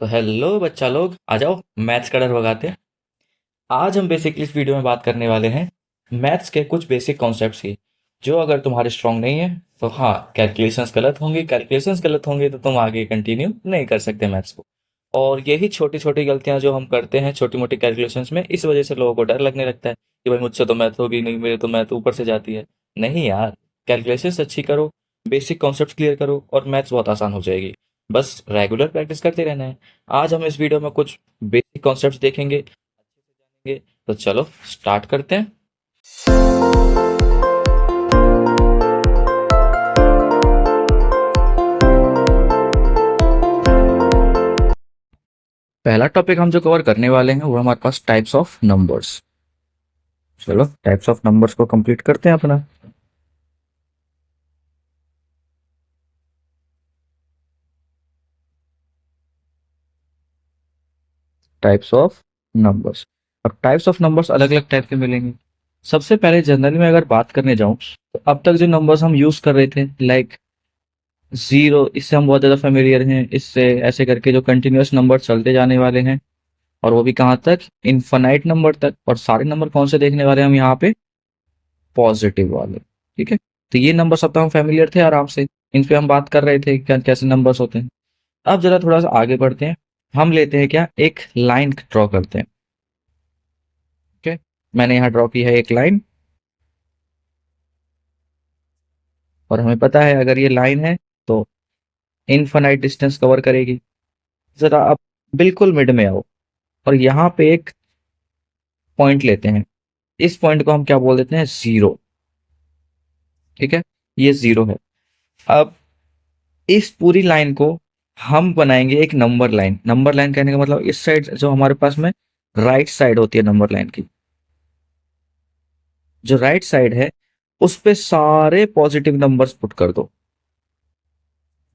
तो हेलो बच्चा लोग, आ जाओ मैथ्स का डर भगाते हैं। आज हम बेसिकली इस वीडियो में बात करने वाले हैं मैथ्स के कुछ बेसिक कॉन्सेप्ट्स की, जो अगर तुम्हारे स्ट्रांग नहीं है तो हाँ, कैलकुलेशंस गलत होंगे तो तुम आगे कंटिन्यू नहीं कर सकते मैथ्स को। और यही छोटी छोटी गलतियां जो हम करते हैं छोटी मोटी कैलकुलेशंस में, इस वजह से लोगों को डर लगने लगता है कि भाई मुझसे तो मैथ होगी नहीं, मेरे तो मैथ ऊपर से जाती है। नहीं यार, कैलकुलेशंस अच्छी करो, बेसिक कॉन्सेप्ट क्लियर करो और मैथ्स बहुत आसान हो जाएगी। बस रेगुलर प्रैक्टिस करते रहना है। आज हम इस वीडियो में कुछ बेसिक कॉन्सेप्ट्स देखेंगे, तो चलो स्टार्ट करते हैं। पहला टॉपिक हम जो कवर करने वाले हैं वो हमारे पास टाइप्स ऑफ नंबर्स। चलो टाइप्स ऑफ नंबर्स को कंप्लीट करते हैं अपना। Types of numbers. अब टाइप्स ऑफ नंबर्स अलग अलग टाइप के मिलेंगे। सबसे पहले जनरली मैं अगर बात करने जाऊं तो अब तक जो नंबर्स हम यूज कर रहे थे, लाइक जीरो, इससे हम बहुत ज्यादा फेमिलियर हैं। इससे ऐसे करके जो कंटिन्यूअस नंबर चलते जाने वाले हैं, और वो भी कहाँ तक, इनफाइनाइट नंबर तक। और सारे नंबर कौन से देखने वाले हैं हम यहाँ पे, पॉजिटिव वाले। ठीक है, तो ये नंबर सब तो हम फेमिलियर थे आराम से, इन पे हम बात कर रहे थे क्या कैसे नंबर्स होते हैं। अब जरा थोड़ा सा आगे बढ़ते हैं। हम लेते हैं क्या, एक लाइन ड्रॉ करते हैं। ओके, मैंने यहाँ ड्रॉ की है एक लाइन, और हमें पता है अगर ये लाइन है तो इनफाइनाइट डिस्टेंस कवर करेगी। जरा अब बिल्कुल मिड में आओ और यहाँ पे एक पॉइंट लेते हैं। इस पॉइंट को हम क्या बोल देते हैं, जीरो। ठीक है, ये जीरो है। अब इस पूरी लाइन को हम बनाएंगे एक नंबर लाइन। नंबर लाइन कहने का मतलब इस साइड जो हमारे पास में राइट साइड होती है नंबर लाइन की, जो राइट साइड है उस पे सारे पॉजिटिव नंबर्स पुट कर दो।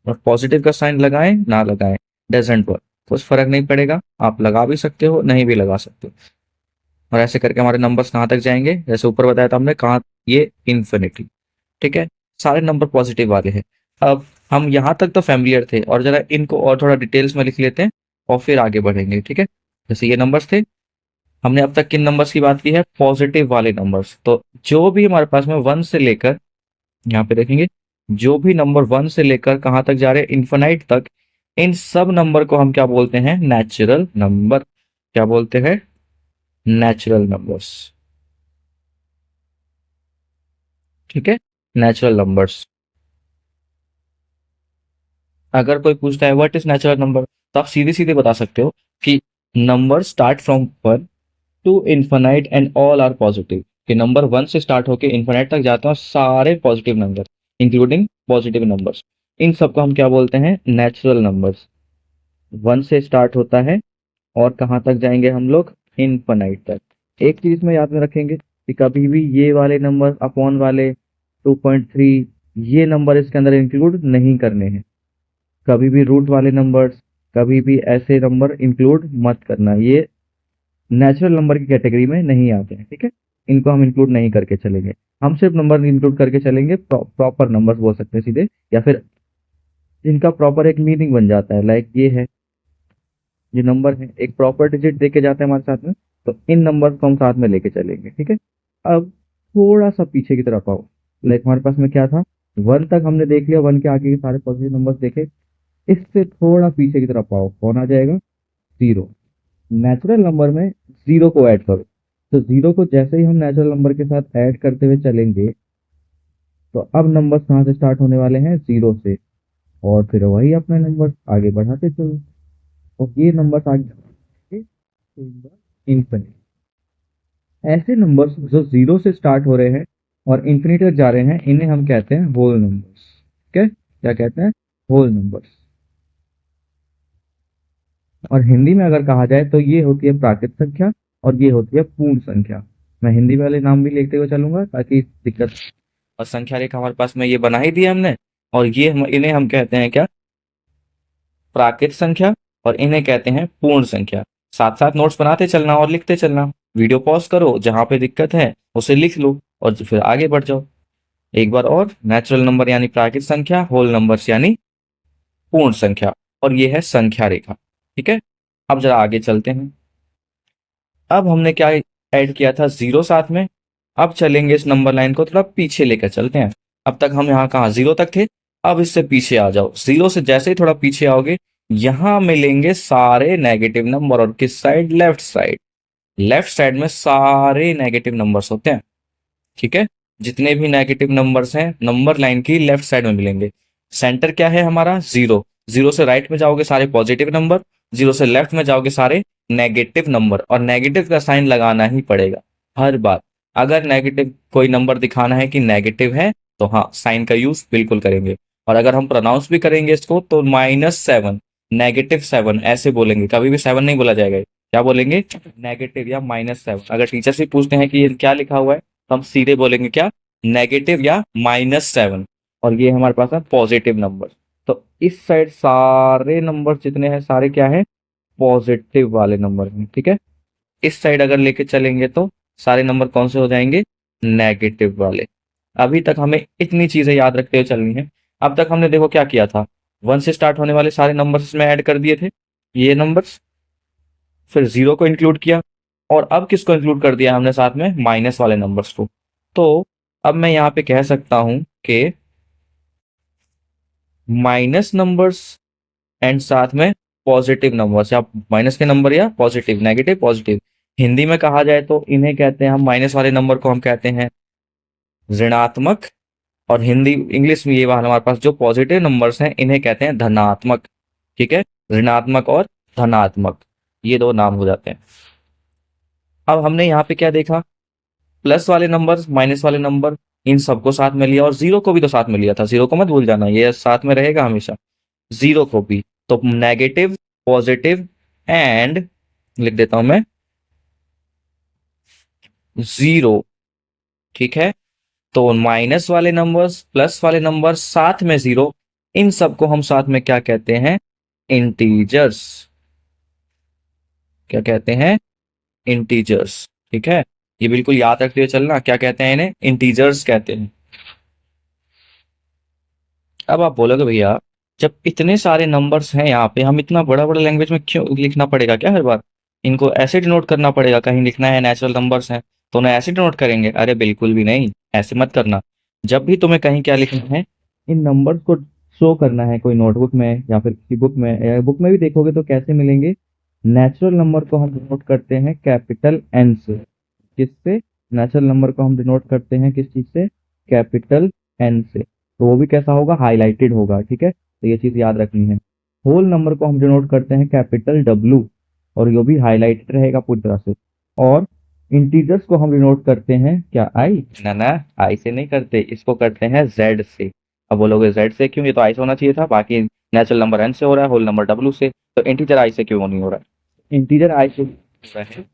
और पॉजिटिव का साइन लगाएं ना लगाएं, डजेंट वर्क, कुछ फर्क नहीं पड़ेगा। आप लगा भी सकते हो, नहीं भी लगा सकते हो। और ऐसे करके हमारे नंबर्स कहाँ तक जाएंगे, जैसे ऊपर बताया था हमने, कहाँ, ये इन्फिनिटी। ठीक है, सारे नंबर पॉजिटिव वाले हैं। अब हम यहाँ तक तो फैमिलियर थे, और जरा इनको और थोड़ा डिटेल्स में लिख लेते हैं और फिर आगे बढ़ेंगे। ठीक है, जैसे ये नंबर्स थे, हमने अब तक किन नंबर्स की बात की है, पॉजिटिव वाले नंबर्स। तो जो भी हमारे पास में वन से लेकर, यहाँ पे देखेंगे, जो भी नंबर वन से लेकर कहाँ तक जा रहे हैं, इन्फिनाइट तक, इन सब नंबर को हम क्या बोलते हैं, नेचुरल नंबर। क्या बोलते हैं, नेचुरल नंबर्स। ठीक है, नेचुरल नंबर्स। अगर कोई पूछता है व्हाट इज नेचुरल नंबर, तो आप सीधे सीधे बता सकते हो कि number start from one to infinite and all are positive. कि नंबर वन से स्टार्ट होकर इन्फिनाइट तक जाते हैं और सारे positive number, including positive numbers, इन सबको हम क्या बोलते हैं, नेचुरल नंबर्स। वन से स्टार्ट होता है और कहाँ तक जाएंगे हम लोग, इनफिनाइट तक। एक चीज में याद में रखेंगे कि कभी भी ये वाले नंबर अपॉन वाले 2.3, ये नंबर इसके अंदर इंक्लूड नहीं करने हैं। कभी भी रूट वाले नंबर्स, कभी भी ऐसे नंबर इंक्लूड मत करना, ये नेचुरल नंबर की कैटेगरी में नहीं आते हैं। ठीक है, इनको हम इंक्लूड नहीं करके चलेंगे। हम सिर्फ नंबर इंक्लूड करके चलेंगे, प्रॉपर नंबर्स बोल सकते हैं सीधे, या फिर जिनका प्रॉपर एक मीनिंग बन जाता है। लाइक ये है, ये नंबर है, एक प्रॉपर डिजिट देके जाते हैं हमारे साथ में, तो इन नंबर को हम साथ में लेके चलेंगे। ठीक है, अब थोड़ा सा पीछे की तरफ आओ। लाइक हमारे पास में क्या था, वन तक हमने देख लिया, वन के आगे के सारे पॉजिटिव नंबर्स देखे। इससे थोड़ा पीछे की तरफ आओ, कौन आ जाएगा, जीरो। नेचुरल नंबर में जीरो को ऐड करो। तो जीरो को जैसे ही हम नेचुरल नंबर के साथ ऐड करते हुए चलेंगे, तो अब नंबर कहाँ से स्टार्ट होने वाले हैं, जीरो से। और फिर वही अपने नंबर आगे बढ़ाते चलो, और ये नंबर आगे इंफिनिट। ऐसे नंबर्स जो जीरो से स्टार्ट हो रहे हैं और इंफिनिट तक जा रहे हैं, इन्हें हम कहते हैं होल नंबर्स। क्या क्या कहते हैं, होल नंबर्स। और हिंदी में अगर कहा जाए तो ये होती है प्राकृत संख्या, और ये होती है पूर्ण संख्या। मैं हिंदी वाले नाम भी लिखते हुए चलूंगा ताकि दिक्कत। और संख्या रेखा हमारे पास में ये बना ही दिया हमने, और ये इन्हें हम कहते हैं क्या, प्राकृत संख्या, और इन्हें कहते हैं पूर्ण संख्या। साथ साथ नोट्स बनाते चलना और लिखते चलना। वीडियो पॉज करो, जहां पे दिक्कत है उसे लिख लो और फिर आगे बढ़ जाओ। एक बार और, नेचुरल नंबर यानी प्राकृत संख्या, होल नंबर्स यानी पूर्ण संख्या, और ये है संख्या रेखा। ठीक है, अब जरा आगे चलते हैं। अब हमने क्या ऐड किया था, जीरो साथ में। अब चलेंगे इस नंबर लाइन को थोड़ा पीछे लेकर चलते हैं। अब तक हम यहाँ कहाँ, जीरो तक थे। अब इससे पीछे आ जाओ, जीरो से जैसे ही थोड़ा पीछे आओगे यहाँ मिलेंगे सारे नेगेटिव नंबर। और किस side, left side. Left side में सारे नेगेटिव नंबर्स होते हैं। ठीक है, जितने भी नेगेटिव नंबर्स हैं नंबर लाइन की लेफ्ट साइड में मिलेंगे। सेंटर क्या है हमारा, जीरो। जीरो से राइट में जाओगे सारे पॉजिटिव नंबर, जीरो से लेफ्ट में जाओगे सारे नेगेटिव नंबर। और नेगेटिव का साइन लगाना ही पड़ेगा हर बार। अगर नेगेटिव कोई नंबर दिखाना है कि नेगेटिव है तो हाँ, साइन का यूज बिल्कुल करेंगे। और अगर हम प्रोनाउंस भी करेंगे इसको तो -7, -7 ऐसे बोलेंगे, कभी भी 7 नहीं बोला जाएगा। क्या बोलेंगे, नेगेटिव या -7। अगर टीचर से पूछते हैं कि ये क्या लिखा हुआ है तो हम सीधे बोलेंगे क्या, नेगेटिव या -7। और ये हमारे पास है पॉजिटिव नंबर। तो इस साइड सारे नंबर जितने हैं सारे क्या है, पॉजिटिव वाले नंबर हैं। ठीक है, इस साइड अगर लेके चलेंगे तो सारे नंबर कौन से हो जाएंगे, नेगेटिव वाले। अभी तक हमें इतनी चीजें याद रखते हुए चलनी है। अब तक हमने देखो क्या किया था, 1 से स्टार्ट होने वाले सारे नंबर्स इसमें ऐड कर दिए थे, ये नंबर्स। फिर जीरो को इंक्लूड किया। और अब किसको इंक्लूड कर दिया हमने साथ में, माइनस वाले नंबर्स को। तो अब मैं यहाँ पे कह सकता हूं कि माइनस नंबर्स एंड साथ में पॉजिटिव नंबर्स, या माइनस के नंबर या पॉजिटिव, नेगेटिव पॉजिटिव। हिंदी में कहा जाए तो इन्हें कहते हैं हम, माइनस वाले नंबर को हम कहते हैं ऋणात्मक। और हिंदी इंग्लिश में ये वाला हमारे पास जो पॉजिटिव नंबर्स हैं इन्हें कहते हैं धनात्मक। ठीक है, ऋणात्मक और धनात्मक, ये दो नाम हो जाते हैं। अब हमने यहाँ पे क्या देखा, प्लस वाले नंबर, माइनस वाले नंबर, इन सबको साथ में लिया। और जीरो को भी तो साथ में लिया था, जीरो को मत भूल जाना, ये साथ में रहेगा हमेशा, जीरो को भी। तो नेगेटिव, पॉजिटिव एंड, लिख देता हूं मैं, जीरो। ठीक है, तो माइनस वाले नंबर्स, प्लस वाले नंबर्स, साथ में जीरो, इन सबको हम साथ में क्या कहते हैं, इंटीजर्स। क्या कहते हैं, इंटीजर्स। ठीक है, ये बिल्कुल याद रखते हुए चलना, क्या कहते हैं इन्हें, इंटीजर्स कहते हैं। अब आप बोलोगे भैया जब इतने सारे नंबर्स हैं यहाँ पे, हम इतना बड़ा बड़ा लैंग्वेज में क्यों लिखना पड़ेगा क्या हर बार, इनको ऐसे डिनोट करना पड़ेगा, कहीं लिखना है नेचुरल नंबर्स हैं तो उन्हें ऐसे डिनोट करेंगे। अरे बिल्कुल भी नहीं, ऐसे मत करना। जब भी तुम्हें कहीं क्या लिखना है, इन नंबर्स को शो करना है कोई नोटबुक में या फिर किसी बुक में, या बुक में भी देखोगे तो कैसे मिलेंगे, नेचुरल नंबर को हम डिनोट करते हैं कैपिटल एन से। किससे, नेचुरल नंबर को हम डिनोट करते हैं किस चीज से, कैपिटल एन से। तो वो भी कैसा होगा, हाईलाइटेड होगा। ठीक है, तो ये चीज याद रखनी है। होल नंबर को हम डिनोट करते हैं कैपिटल डब्ल्यू, और ये भी हाईलाइटेड रहेगा पूरी तरह से। और इंटीजर्स को हम डिनोट करते हैं क्या, आई, ना ना, आई से नहीं करते, इसको करते हैं जेड से। अब बोलोगे जेड से क्यों, ये तो आई से होना चाहिए था, बाकी नेचुरल नंबर एन से हो रहा है, होल नंबर डब्ल्यू से, तो इंटीजर आई से क्यों नहीं हो रहा है, इंटीजर आई से हो रहा है।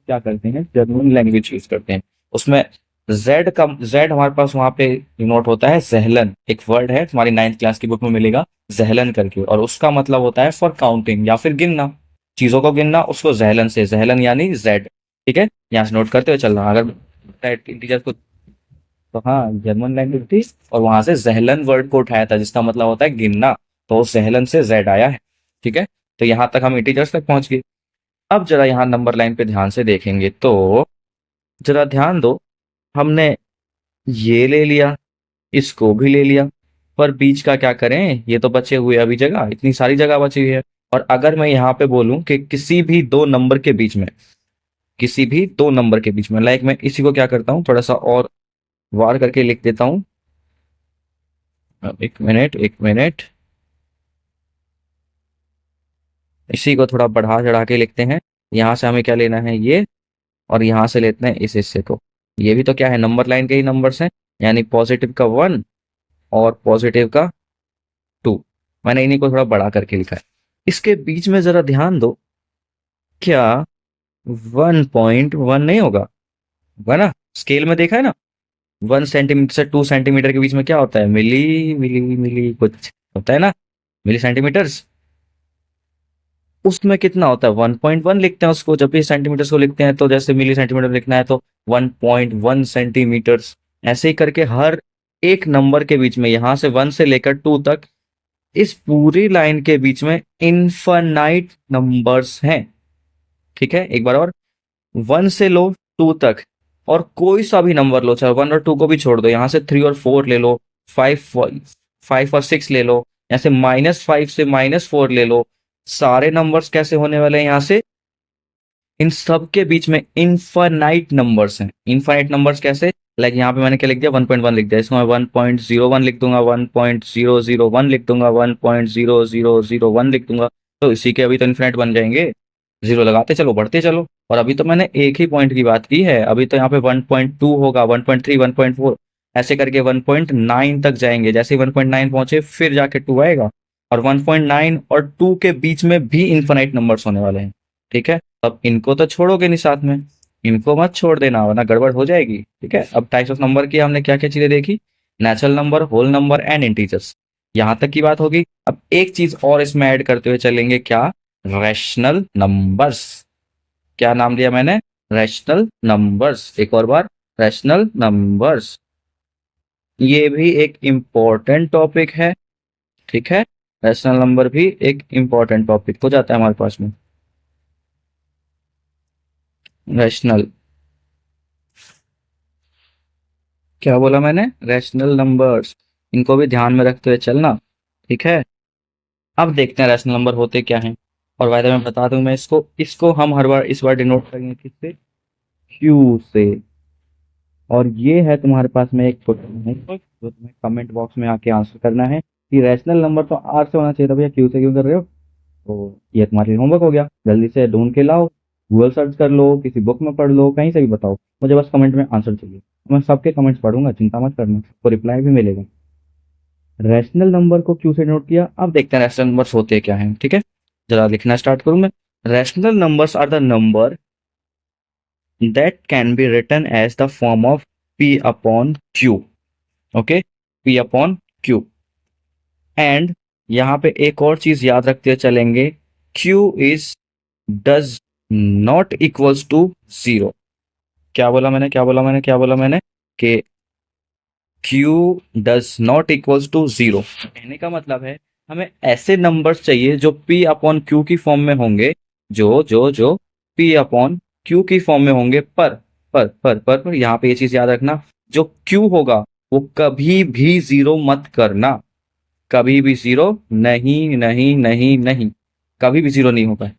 क्या करते हैं, जर्मन लैंग्वेज यूज करते हैं, उसमें जेड का, जेड हमारे पास वहां पे डिनोट होता है जहलन। एक वर्ड है तुम्हारी 9th क्लास की बुक में मिलेगा, जहलन करके, और उसका मतलब होता है फॉर काउंटिंग या फिर गिनना, चीजों को गिनना, उसको जहलन से, जहलन यानी जेड। ठीक है, यहाँ से नोट करते हुए चलना। अगर इंटीजर को, तो हाँ जर्मन लैंग्वेज थी और वहां से जहलन वर्ड को उठाया था जिसका मतलब होता है गिनना, तो उस जहलन से जेड आया है। ठीक है, तो यहाँ तक हम इंटीजर्स तक पहुंच गए। अब जरा यहाँ नंबर लाइन पे ध्यान से देखेंगे तो जरा ध्यान दो, हमने ये ले लिया, इसको भी ले लिया, पर बीच का क्या करें, ये तो बचे हुए अभी जगह, इतनी सारी जगह बची हुई है। और अगर मैं यहाँ पे बोलूं कि किसी भी दो नंबर के बीच में, किसी भी दो नंबर के बीच में, लाइक मैं इसी को क्या करता हूँ थोड़ा सा और वार करके लिख देता हूँ। एक मिनट, एक मिनट, इसी को थोड़ा बढ़ा चढ़ा के लिखते हैं। यहाँ से हमें क्या लेना है, ये, और यहाँ से लेते हैं इस हिस्से को। ये भी तो क्या है, नंबर लाइन के ही नंबर्स हैं, यानी पॉजिटिव का 1 और पॉजिटिव का 2। मैंने इन्हीं को थोड़ा बड़ा करके लिखा है। इसके बीच में जरा ध्यान दो, क्या 1.1 नहीं होगा, होगा ना, स्केल में देखा है ना, 1 सेंटीमीटर से 2 सेंटीमीटर के बीच में क्या होता है, मिली मिली मिली कुछ होता है ना, मिली सेंटीमीटर्स। उसमें कितना होता है, 1.1 लिखते हैं उसको, जब भी सेंटीमीटर्स को लिखते हैं तो जैसे मिली सेंटीमीटर लिखना है तो 1.1 सेंटीमीटर्स। ऐसे ही करके हर एक नंबर के बीच में, यहां से 1 से लेकर 2 तक इस पूरी लाइन के बीच में इनफाइनाइट नंबर्स हैं। ठीक है, एक बार और, 1 से लो 2 तक, और कोई सा भी नंबर लो, चाहे 1 और 2 को भी छोड़ दो, यहां से 3 और 4 ले लो, 5 और 6 ले लो, यहाँ से -5 से -4 ले लो। सारे नंबर्स कैसे होने वाले हैं यहाँ से, इन सब के बीच में इनफाइनाइट नंबर्स हैं। इनफाइनाइट नंबर्स कैसे, लाइक यहाँ पे मैंने क्या लिख दिया, 1.1 लिख दिया, इसको मैं 1.01 लिख दूंगा, 1.001 लिख दूंगा, 1.0001 लिख दूंगा। तो इसी के अभी तो इन्फिनिट बन जाएंगे। जीरो लगाते चलो, बढ़ते चलो। और अभी तो मैंने एक ही पॉइंट की बात की है, अभी तो यहाँ पे 1.2 होगा, 1.3, 1.4 ऐसे करके 1.9 तक जाएंगे। जैसे 1.9 पहुंचे फिर जाके 2 आएगा, और 1.9 और 2 के बीच में भी इन्फिनिट नंबर्स होने वाले हैं। ठीक है, अब इनको तो छोड़ोगे नहीं साथ में, इनको मत छोड़ देना वरना गड़बड़ हो जाएगी। ठीक है, अब टाइप्स ऑफ नंबर की हमने क्या क्या चीजें देखी, natural number, whole number and integers, यहां तक की बात होगी। अब एक चीज और इसमें ऐड करते हुए चलेंगे, क्या, रैशनल नंबर्स। क्या नाम दिया मैंने, रैशनल नंबर्स। एक और बार, रैशनल नंबर्स, ये भी एक इम्पोर्टेंट टॉपिक है। ठीक है, रैशनल नंबर भी एक इम्पोर्टेंट टॉपिक हो जाता है हमारे पास में। रैशनल, क्या बोला मैंने, रैशनल नंबर्स, इनको भी ध्यान में रखते हुए चलना। ठीक है, अब देखते हैं रैशनल नंबर होते क्या हैं। और वायदा मैं बता दूं, मैं इसको इसको हम हर बार इस बार डिनोट करेंगे किससे, क्यू से। और ये है तुम्हारे पास में एक क्वेश्चन है जो तुम्हें कमेंट बॉक्स में आके आंसर करना है कि रैशनल नंबर तो आर से होना चाहिए था भैया, क्यू से क्यों कर रहे हो। तो ये तुम्हारे लिए होमवर्क हो गया, जल्दी से ढूंढ के लाओ, गूगल सर्च कर लो, किसी बुक में पढ़ लो, कहीं से भी बताओ, मुझे बस कमेंट में आंसर चाहिए। मैं सबके कमेंट्स पढ़ूंगा, चिंता मत करना, तो रिप्लाई भी मिलेगा। रैशनल नंबर को क्यू से नोट किया, अब देखते हैं रैशनल नंबर्स होते क्या हैं। ठीक है, जरा लिखना स्टार्ट करूं मैं। Rational numbers are the number that can be written as the form of p upon q। Okay, p upon q। And यहां पे एक और चीज याद रखते चलेंगे, q is does not equals to 0। क्या बोला मैंने, क्या बोला मैंने, क्या बोला मैंने, कि q does not equals to 0। कहने का मतलब है हमें ऐसे नंबर्स चाहिए जो p अपॉन q की फॉर्म में होंगे, जो p अपॉन q की फॉर्म में होंगे, पर यहाँ पे ये चीज याद रखना, जो q होगा वो कभी भी 0 मत करना, कभी भी 0 नहीं नहीं नहीं नहीं, कभी भी 0 नहीं होगा।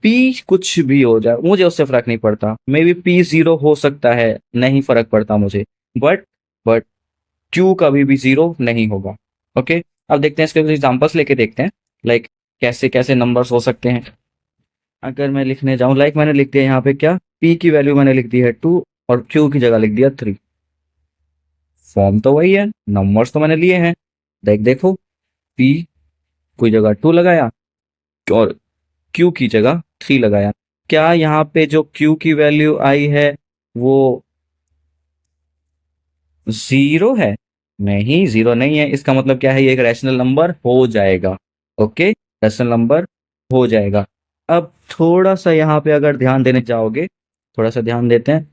p कुछ भी हो जाए मुझे उससे फर्क नहीं पड़ता, मे बी p 0 हो सकता है, नहीं फर्क पड़ता मुझे, बट q कभी भी 0 नहीं होगा। ओके, अब देखते हैं इसके कुछ एग्जांपल्स लेके देखते हैं, लाइक कैसे कैसे नंबर्स हो सकते हैं। अगर मैं लिखने जाऊं, लाइक मैंने लिख दिया यहाँ पे क्या, p की वैल्यू मैंने लिख दी है 2 और q की जगह लिख दिया 3। फॉर्म तो वही है, नंबर्स तो मैंने लिए हैं। देखो, p की जगह 2 लगाया और q की जगह 3 लगाया। क्या यहाँ पे जो q की वैल्यू आई है वो 0 है, नहीं 0 नहीं है, इसका मतलब क्या है, ये एक रैशनल नंबर हो जाएगा। ओके, रैशनल नंबर हो जाएगा। अब थोड़ा सा यहाँ पे अगर ध्यान देने जाओगे, थोड़ा सा ध्यान देते हैं,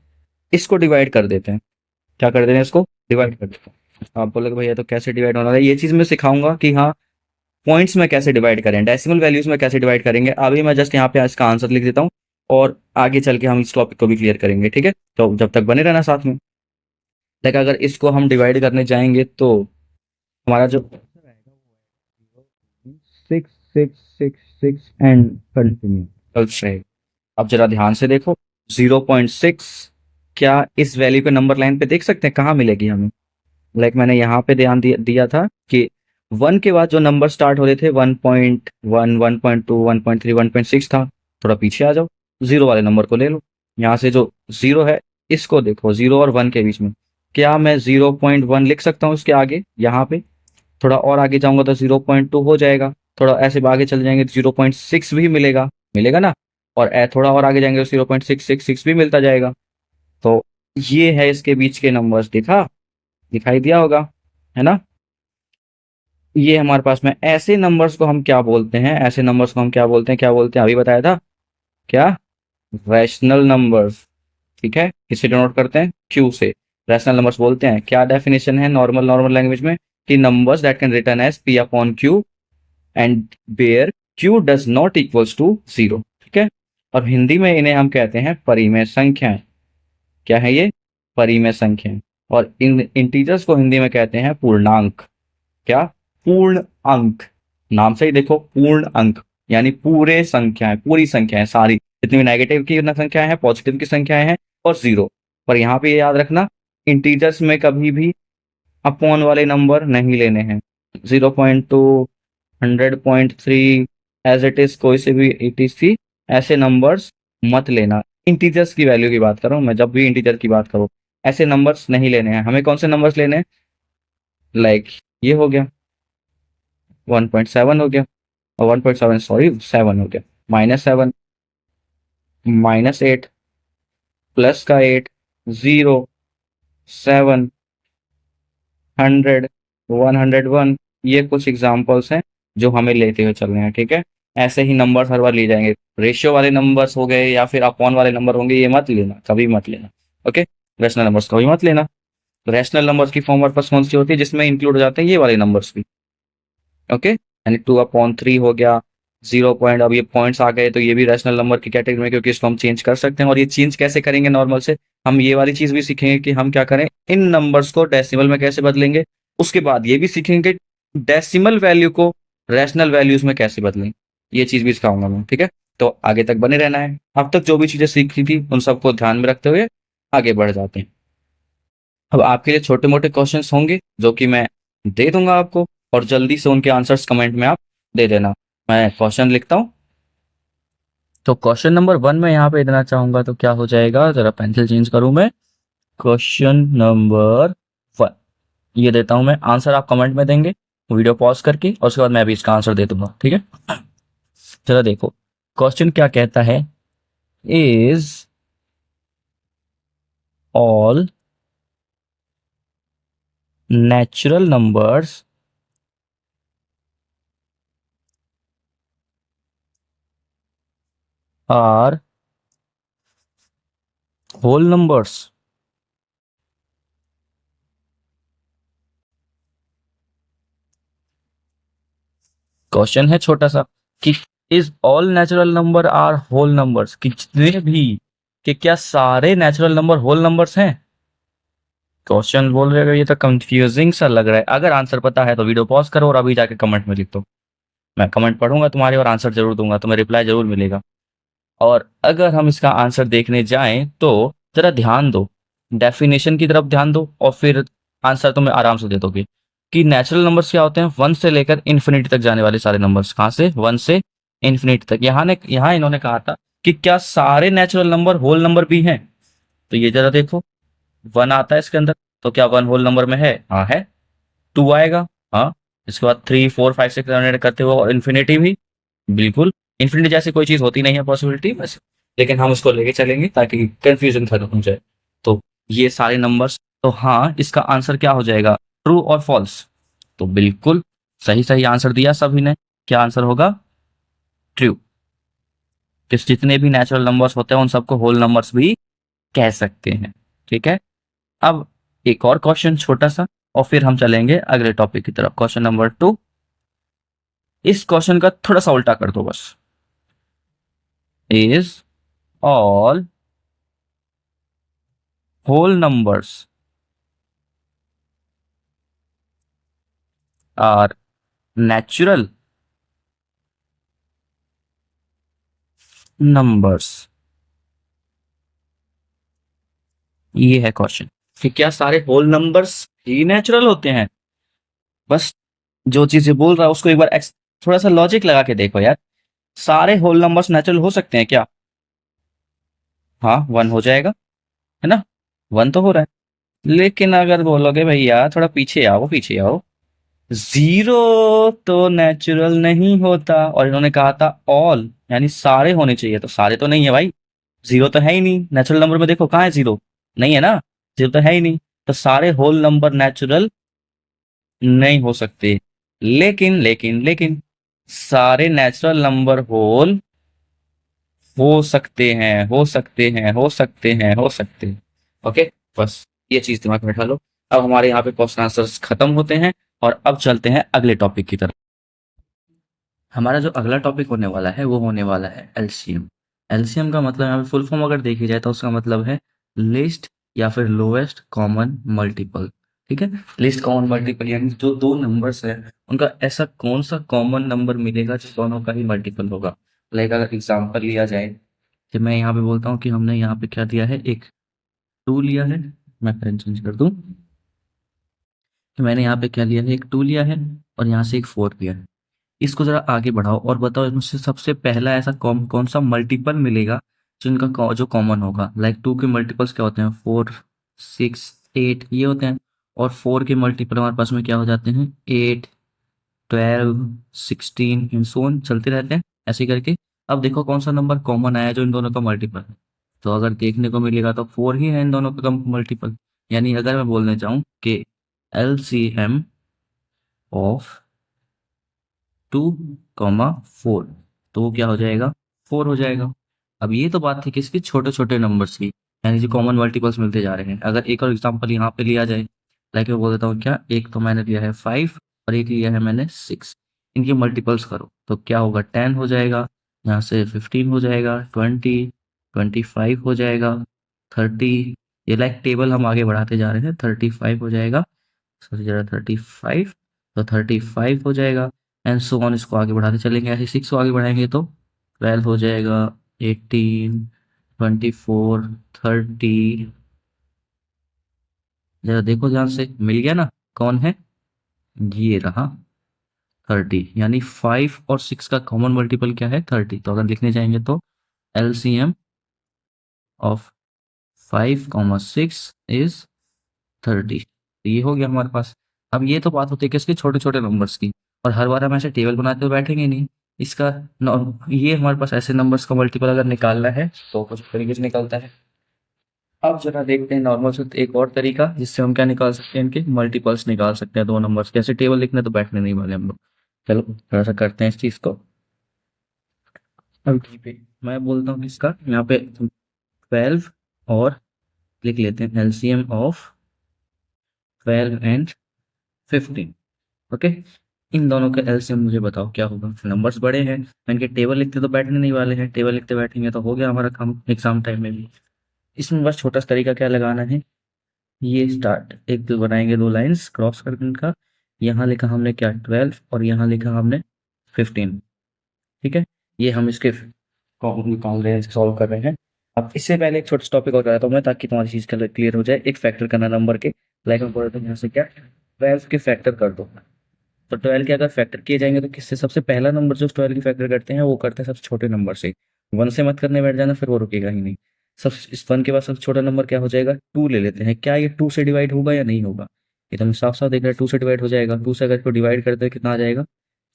इसको डिवाइड कर देते हैं। क्या कर देते हैं, इसको डिवाइड कर देते हैं। आप बोलोगे भैया तो कैसे डिवाइड होना है, ये चीज मैं सिखाऊंगा कि हाँ, पॉइंट्स में कैसे डिवाइड करें, डेसिमल वैल्यूज में कैसे डिवाइड करेंगे। अभी मैं जस्ट यहाँ पे इसका आंसर लिख देता हूँ और आगे चल के हम इस टॉपिक को भी क्लियर करेंगे। ठीक है, तो जब तक बने रहना साथ में। लाइक अगर इसको हम डिवाइड करने जाएंगे तो हमारा जो आंसर आएगा वो 6 6 6 6 एंड कंटिन्यू रहेगा। अब जरा ध्यान से देखो, 0.6 क्या इस वैल्यू के नंबर लाइन पे देख सकते हैं कहाँ मिलेगी हमें। लाइक मैंने यहाँ पे ध्यान दिया था कि 1 के बाद जो नंबर स्टार्ट हो रहे थे 1.1 1.2 1.3 1.6 था, थोड़ा पीछे आ जाओ, 0 वाले नंबर को ले लो। यहाँ से जो 0 है इसको देखो, 0 और 1 के बीच में, क्या मैं 0.1 लिख सकता हूँ इसके आगे, यहाँ पे थोड़ा और आगे जाऊंगा तो 0.2 हो जाएगा, थोड़ा ऐसे आगे चल जाएंगे तो 0.6 भी मिलेगा, मिलेगा ना, और थोड़ा और आगे जाएंगे तो 0.666 भी मिलता जाएगा। तो ये है इसके बीच के नंबर्स, दिखाई दिया होगा, है ना। ये हमारे पास में ऐसे नंबर्स को हम क्या बोलते हैं, ऐसे नंबर्स को हम क्या बोलते हैं, क्या बोलते हैं, अभी बताया था, क्या, रैशनल नंबर्स। ठीक है, इसे डिनोट करते हैं क्यू से, रैशनल नंबर्स बोलते हैं। क्या डेफिनेशन है नॉर्मल लैंग्वेज में, कि numbers that can return as p upon q and where q does not equals to 0, ठीक है। और हिंदी में इन्हें हम कहते हैं परिमेय संख्याएं। क्या है ये? परिमेय संख्याएं। और इन इंटीजर्स को हिंदी में कहते हैं पूर्णांक। क्या? पूर्ण अंक। नाम से ही देखो, पूर्ण अंक यानी पूरे संख्याएं, पूरी संख्याएं सारी, जितनी भी नेगेटिव की संख्याएं हैं, पॉजिटिव की संख्याएं हैं और जीरो। पर यहाँ पे याद रखना, इंटीजर्स में कभी भी अपॉन वाले नंबर नहीं लेने हैं। 0.2, 100.3 एज इट इज, कोई से भी etc, ऐसे नंबर्स मत लेना। इंटीजर्स की वैल्यू की बात कर रहा हूं मैं, जब भी इंटीजर की बात करो ऐसे नंबर्स नहीं लेने हैं। हमें कौन से नंबर्स लेने हैं? लाइक ये हो गया 1.7 हो गया, और 1.7 सॉरी 7 हो गया, -7, -8, प्लस का 8, 0, 7, 100, 101। ये कुछ एग्जाम्पल्स हैं जो हमें लेते हुए चल रहे हैं, ठीक है। ऐसे ही नंबर्स हर बार लिए जाएंगे। रेशियो वाले नंबर्स हो गए या फिर अपॉन वाले नंबर होंगे, ये मत लेना, कभी मत लेना, ओके। रैशनल नंबर्स कभी मत लेना। रैशनल नंबर्स की फॉर्म हमारे पास कौन सी होती है? जिसमें इंक्लूड हो जाते हैं ये वाले नंबर्स भी, ओके। यानी 2/3 हो गया, 0 पॉइंट, अब ये पॉइंट्स आ गए तो ये भी रैशनल नंबर की कैटेगरी में, क्योंकि इसको हम चेंज कर सकते हैं। और ये चेंज कैसे करेंगे नॉर्मल से? हम ये वाली चीज भी सीखेंगे कि हम क्या करें, इन नंबर्स को डेसिमल में कैसे बदलेंगे। उसके बाद ये भी सीखेंगे डेसिमल वैल्यू को रैशनल वैल्यूज में कैसे बदलें। ये चीज भी सिखाऊंगा मैं, ठीक है। तो आगे तक बने रहना है। अब तक जो भी चीजें सीखी थी उन सबको ध्यान में रखते हुए आगे बढ़ जाते हैं। अब आपके लिए छोटे मोटे क्वेश्चंस होंगे जो कि मैं दे दूंगा आपको, और जल्दी से उनके आंसर्स कमेंट में आप दे देना। मैं क्वेश्चन लिखता हूँ। तो क्वेश्चन नंबर 1 में यहाँ पे देना चाहूंगा, तो क्या हो जाएगा, जरा पेंसिल चेंज करूं मैं। क्वेश्चन नंबर 1 ये देता हूं मैं। आंसर आप कमेंट में देंगे वीडियो पॉज करके, और उसके बाद मैं भी इसका आंसर दे दूंगा, ठीक है। चलो देखो क्वेश्चन क्या कहता है। Is all natural numbers are whole numbers? Question है छोटा सा कि is all natural number are whole numbers, कि जितने भी, कि क्या सारे नेचुरल नंबर होल नंबर्स हैं? क्वेश्चन बोल रहे हो, ये तो कंफ्यूजिंग सा लग रहा है। अगर आंसर पता है तो वीडियो पॉज करो और अभी जाके कमेंट में लिख दो। मैं कमेंट पढ़ूंगा तुम्हारे और आंसर जरूर दूंगा, तुम्हें रिप्लाई जरूर मिलेगा। और अगर हम इसका आंसर देखने जाएं तो जरा ध्यान दो, डेफिनेशन की तरफ ध्यान दो, और फिर आंसर तुम्हें आराम से दे दोगे कि नेचुरल नंबर्स क्या होते हैं। 1 से लेकर इन्फिनिटी तक जाने वाले सारे नंबर्स। कहाँ से? 1 से इन्फिनिटी तक। यहाँ इन्होंने कहा था कि क्या सारे नेचुरल नंबर होल नंबर भी हैं? तो ये जरा देखो, 1 आता है इसके अंदर, तो क्या 1 होल नंबर में है? हाँ है। 2 आएगा, हाँ। इसके बाद 3, 4, 5, 6 करते हुए, और इन्फिनिटी भी, बिल्कुल। इन्फिनिटी जैसी कोई चीज होती नहीं है पॉसिबिलिटी बस, लेकिन हम उसको लेके चलेंगे ताकि कंफ्यूजन खत्म हो जाए। तो ये सारे नंबर्स, तो हाँ इसका आंसर क्या हो जाएगा, ट्रू और फॉल्स? तो बिल्कुल सही सही आंसर दिया सभी ने। क्या आंसर होगा? ट्रू। कि जितने भी नेचुरल नंबर्स होते हैं उन सबको होल नंबर्स भी कह सकते हैं, ठीक है। अब एक और क्वेश्चन छोटा सा, और फिर हम चलेंगे अगले टॉपिक की तरफ। क्वेश्चन नंबर 2, इस क्वेश्चन का थोड़ा सा उल्टा कर दो बस। Is all whole numbers are natural numbers? ये है क्वेश्चन कि क्या सारे होल नंबर्स ही नेचुरल होते हैं? बस जो चीजें बोल रहा है उसको एक बार थोड़ा सा लॉजिक लगा के देखो यार। सारे होल नंबर्स नेचुरल हो सकते हैं क्या? हाँ 1 हो जाएगा, है ना, 1 तो हो रहा है। लेकिन अगर बोलोगे भैया थोड़ा पीछे आओ, पीछे आओ, 0 तो नेचुरल नहीं होता, और इन्होंने कहा था ऑल यानी सारे होने चाहिए, तो सारे तो नहीं है भाई। 0 तो है ही नहीं नेचुरल नंबर में, देखो कहाँ है 0? नहीं है ना, 0 तो है ही नहीं। तो सारे होल नंबर नेचुरल नहीं हो सकते। लेकिन सारे नेचुरल नंबर होल हो सकते हैं, हो सकते हैं, हो सकते हैं, हो सकते हैं, ओके। बस ये चीज दिमाग में बैठा लो। अब हमारे यहाँ पे क्वेश्चन आंसर्स खत्म होते हैं, और अब चलते हैं अगले टॉपिक की तरफ। हमारा जो अगला टॉपिक होने वाला है वो होने वाला है एलसीएम। एलसीएम का मतलब यहाँ पे फुल फॉर्म अगर देखी जाए तो उसका मतलब है लिस्ट या फिर लोएस्ट कॉमन मल्टीपल। ठीक है, लिस्ट कॉमन मल्टीपल यानी जो दो नंबर्स है उनका ऐसा कौन सा कॉमन नंबर मिलेगा जो दोनों का ही मल्टीपल होगा। लाइक अगर एग्जांपल लिया जाए कि मैं यहाँ पे बोलता हूँ कि हमने यहाँ पे क्या दिया है, एक 2 लिया है। मैं पेन चेंज कर दूं कि मैंने यहाँ पे क्या लिया है, एक 2 लिया है और यहाँ से एक 4 लिया है। इसको जरा आगे बढ़ाओ और बताओ इसमें से सबसे पहला ऐसा कौन सा मल्टीपल मिलेगा जिनका जो कॉमन होगा। लाइक 2 के मल्टीपल्स क्या होते हैं, 4, 6, 8 ये होते हैं। और 4 के मल्टीपल हमारे पास में क्या हो जाते हैं, 8, 12, 16 एंड सो ऑन चलते रहते हैं ऐसे ही करके। अब देखो कौन सा नंबर कॉमन आया जो इन दोनों का मल्टीपल है। तो अगर देखने को मिलेगा तो 4 ही है इन दोनों का मल्टीपल। यानी अगर मैं बोलने चाहूँ कि एलसीएम ऑफ 2, 4 तो वो क्या हो जाएगा, 4 हो जाएगा। अब ये तो बात थी किसकी, छोटे छोटे नंबर्स की, यानी जो कॉमन मल्टीपल्स मिलते जा रहे हैं। अगर एक और एग्जांपल यहाँ पे लिया जाए, लाइक मैं बोल देता हूँ क्या, एक तो मैंने लिया है 5 और एक लिया है मैंने 6। इनके मल्टीपल्स करो तो क्या होगा, 10 हो जाएगा, यहाँ से 15 हो जाएगा, 20, 25 हो जाएगा, 30। ये लाइक टेबल हम आगे बढ़ाते जा रहे हैं, 35 हो जाएगा, सॉरी जरा 35, तो 35 हो जाएगा एंड सो ऑन। इसको आगे बढ़ाते चलेंगे, ऐसे 6 को आगे बढ़ाएंगे तो 12 हो जाएगा, 18, 24, 30। जरा देखो ध्यान से, मिल गया ना, कौन है, ये रहा 30। यानी 5 और 6 का कॉमन मल्टीपल क्या है, 30। तो अगर लिखने जाएंगे तो एलसीएम ऑफ 5, 6 इज 30। ये हो गया हमारे पास। अब ये तो बात होती है किसकी, छोटे छोटे नंबर्स की। और हर बार हम ऐसे टेबल बनाते हुए बैठेंगे नहीं। इसका ये हमारे पास ऐसे नंबर्स का मल्टीपल अगर निकालना है तो कुछ तरीके से निकलता है। अब जरा देखते हैं नॉर्मल से एक और तरीका जिससे हम क्या निकाल सकते हैं, इनके मल्टीपल्स निकाल सकते हैं दो नंबर्स के। ऐसे टेबल लिखने तो बैठने नहीं वाले हम लोग। चलो थोड़ा सा करते हैं इस चीज को। अब पे मैं बोलता हूँ इसका यहाँ पे 12 और लिख लेते हैं एलसीएम ऑफ 12 एंड 15। ओके, इन दोनों का एलसीएम मुझे बताओ क्या होगा। नंबर्स बड़े हैं, इनके टेबल लिखते तो बैठने नहीं वाले हैं, टेबल लिखते बैठेंगे तो हो गया हमारा काम एग्जाम टाइम में भी। इसमें बस छोटा सा तरीका क्या लगाना है, ये स्टार्ट एक दो बनाएंगे, दो लाइंस क्रॉस करके इनका। यहाँ लिखा हमने क्या, 12 और यहाँ लिखा हमने 15। ठीक है, ये हम इसके निकाल रहे हैं, सॉल्व कर रहे हैं। अब इससे पहले एक छोटा टॉपिक और कराता हूँ मैं ताकि तुम्हारी चीज क्लियर हो जाए। एक फैक्टर करना नंबर के, लाइक हम बोल रहे थे यहाँ से क्या, 12 के फैक्टर कर दो। तो 12 के अगर फैक्टर किए जाएंगे तो किससे, सबसे पहला नंबर जो 12 की फैक्टर करते हैं वो करते हैं सबसे छोटे नंबर से। 1 से मत करने बैठ जाना, फिर वो रुकेगा ही नहीं। सब इस 1 के बाद सबसे छोटा नंबर क्या हो जाएगा, 2 ले लेते हैं। क्या ये 2 से डिवाइड होगा या नहीं होगा, ये तो हमें साफ साफ देख रहे हैं 2 से डिवाइड हो जाएगा। 2 से अगर इसको डिवाइड करते हैं कितना आ जाएगा,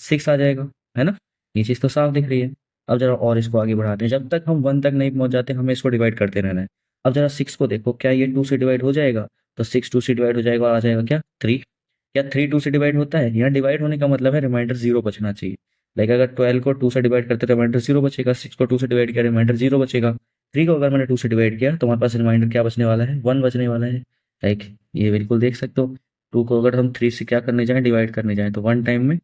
6 आ जाएगा, है ना। ये चीज़ तो साफ दिख रही है। अब जरा और इसको आगे बढ़ाते हैं, जब तक हम 1 तक नहीं पहुंच जाते हमें इसको डिवाइड करते रहना है। अब जरा 6 को देखो, क्या ये 2 से डिवाइड हो जाएगा, तो 6 2 से डिवाइड हो जाएगा और आ जाएगा क्या, 3। क्या 3 2 से डिवाइड होता है, यहाँ डिवाइड होने का मतलब है रिमाइंडर 0 बचना चाहिए। लाइक अगर 12 को 2 से डिवाइड करते रिमाइंडर 0 बचेगा, 6 को 2 से डिवाइड किया रिमाइंडर 0 बचेगा, 3 को अगर मैंने 2 से डिवाइड किया तो हमारे पास रिमाइंडर क्या बचने वाला है, 1 बचने वाला है। लाइक ये बिल्कुल देख सकते हो, 2 को अगर हम 3 से क्या करने जाएं, डिवाइड करने जाएं तो 1 टाइम में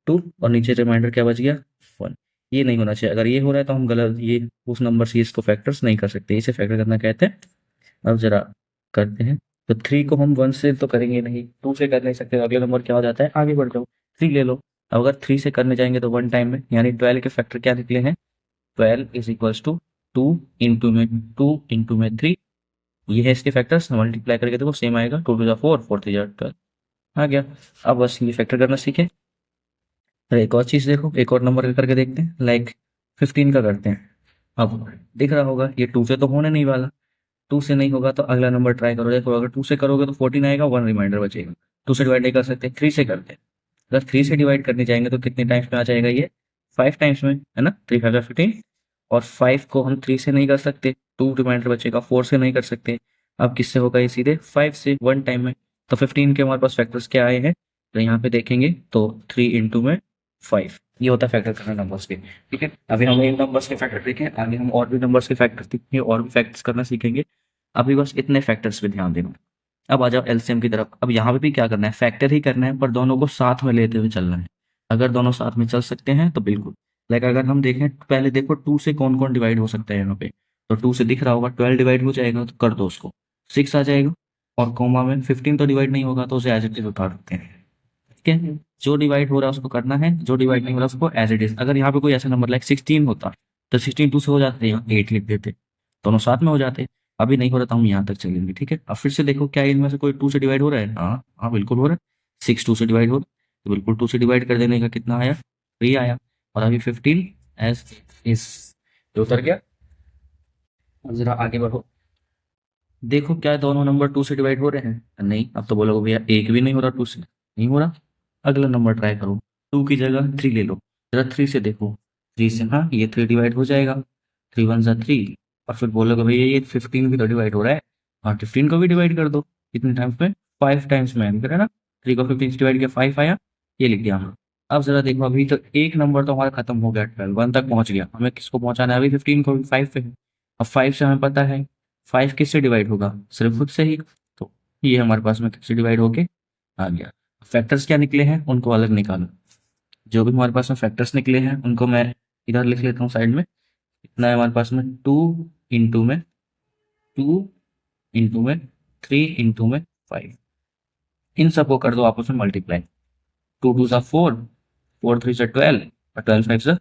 2 और नीचे रिमाइंडर क्या बच गया, 1। ये नहीं होना चाहिए, अगर ये हो रहा है तो हम गलत, ये उस नंबर से इसको फैक्टर्स नहीं कर सकते, इसे फैक्टर करना कहते हैं। अब जरा करते हैं, तो 3 को हम 1 से तो करेंगे नहीं, 2 से कर नहीं सकते, अगले नंबर क्या हो जाता है, आगे बढ़ जाओ 3 ले लो। अब अगर 3 से करने जाएंगे तो 1 टाइम में, यानी 12 के फैक्टर क्या निकले हैं, 12 इज इक्वल्स टू 2 इंटू में 2 इंटू में 3। ये है इसके फैक्टर्स, मल्टीप्लाई करके देखो सेम आएगा, 2 टू 4, 4 3 12 आ गया। अब बस ये फैक्टर करना सीखे। फिर एक और चीज देखो, एक और नंबर करके देखते हैं, लाइक 15 का करते हैं। अब दिख रहा होगा ये 2 से तो होने नहीं वाला, 2 से नहीं होगा तो अगला नंबर ट्राई करो। देखो अगर 2 से करोगे तो 14 आएगा, 1 रिमाइंडर बचेगा। 2 से डिवाइड नहीं कर सकते, 3 से करते हैं। अगर 3 से डिवाइड करने जाएंगे तो कितने टाइम्स में आ जाएगा, ये 5 टाइम्स में, है ना, 3 5 15। और 5 को हम 3 से नहीं कर सकते, 2 रिमाइंडर बचेगा, 4 से नहीं कर सकते। अब किससे होगा ये, सीधे 5 से, 1 टाइम में। तो 15 के हमारे पास फैक्टर्स क्या आए हैं, तो यहाँ पे देखेंगे तो 3 इंटू में 5, ये होता है फैक्टर करना नंबर्स के। ठीक है, अभी हम इन नंबर्स के फैक्टर देखें, आगे हम और भी नंबर्स के फैक्टर्स देखेंगे और भी फैक्टर्स करना सीखेंगे। अभी बस इतने फैक्टर्स पे ध्यान देना। अब आ जाओ एलसीएम की तरफ। अब यहाँ पे भी क्या करना है, फैक्टर ही करना है, पर दोनों को साथ में लेते हुए चलना है। अगर दोनों साथ में चल सकते हैं तो बिल्कुल। लाइक अगर हम देखें, पहले देखो 2 से कौन कौन डिवाइड हो सकता है यहाँ पे। तो 2 से दिख रहा होगा 12 डिवाइड हो जाएगा, तो कर दो उसको, 6 आ जाएगा। और कॉमा में 15 तो डिवाइड नहीं होगा, तो उसे एज इट इज उतार देते हैं। ठीक है, जो डिवाइड हो रहा है उसको करना है, जो डिवाइड नहीं हो रहा उसको एज इट इज। अगर यहाँ पे कोई ऐसा नंबर लाइक 16 होता तो 16 2 से हो जाते, यहाँ 8 लिख देते, दोनों साथ में हो जाते। अभी नहीं हो रहा, तो हम यहाँ तक चलेंगे। ठीक है, अब फिर से देखो क्या इनमें से कोई 2 से डिवाइड हो रहा है। हाँ हाँ बिल्कुल हो रहा है। 6 2 से डिवाइड हो रहा है, तो बिल्कुल 2 से डिवाइड कर देने का कितना आया, 3 आया। और अभी 15 एज इज, तो उतर गया। अब जरा आगे बढ़ो, देखो क्या दोनों नंबर 2 से डिवाइड हो रहे हैं, नहीं। अब तो बोलोगे भैया एक भी नहीं हो रहा 2 से, नहीं हो रहा। अगला नंबर ट्राई करो, 2 की जगह 3 ले लो, जरा 3 से देखो। 3 से, हाँ ये 3 डिवाइड हो जाएगा, 3 1 जा 3। और फिर बोलोगे भैया ये 15 भी तो डिवाइड हो रहा है, हाँ 15 को भी डिवाइड कर दो। कितने टाइम्स में, 5 टाइम्स में आंसर है ना। 3 को 15 से डिवाइड किया 5 आया, ये लिख दिया हमने। अब जरा देखो, अभी तो एक नंबर तो हमारा खत्म हो गया, 12 1 तक पहुंच गया। हमें किसको पहुंचाना है अभी, 15 को, 5 पे है। अब 5 से हमें पता है 5 किससे डिवाइड होगा, सिर्फ खुद से ही। तो ये हमारे पास में किससे डिवाइड होके आ गया। फैक्टर्स क्या निकले हैं उनको अलग निकालो। जो भी हमारे पास में फैक्टर्स निकले हैं उनको मैं इधर लिख लेता हूँ साइड में। इतना है हमारे पास में, 2 इंटू में 2 इंटू में 3 इंटू में 5। इन सबको कर दो आपस में मल्टीप्लाई। 2 2 सा 4, 4 3 से 12, और 12 5 से